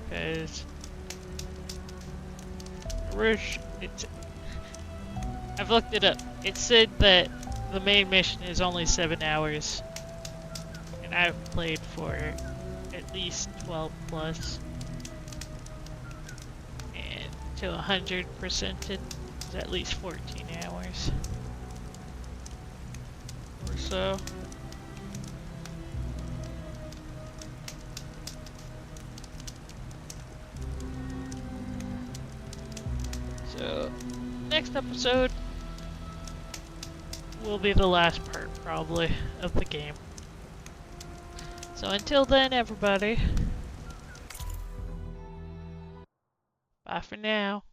Because I've looked it up. It said that the main mission is only 7 hours. And I've played for at least 12 plus. And to 100% it is at least 14 hours. Or so. So, next episode will be the last part, probably, of the game. So until then, everybody, bye for now.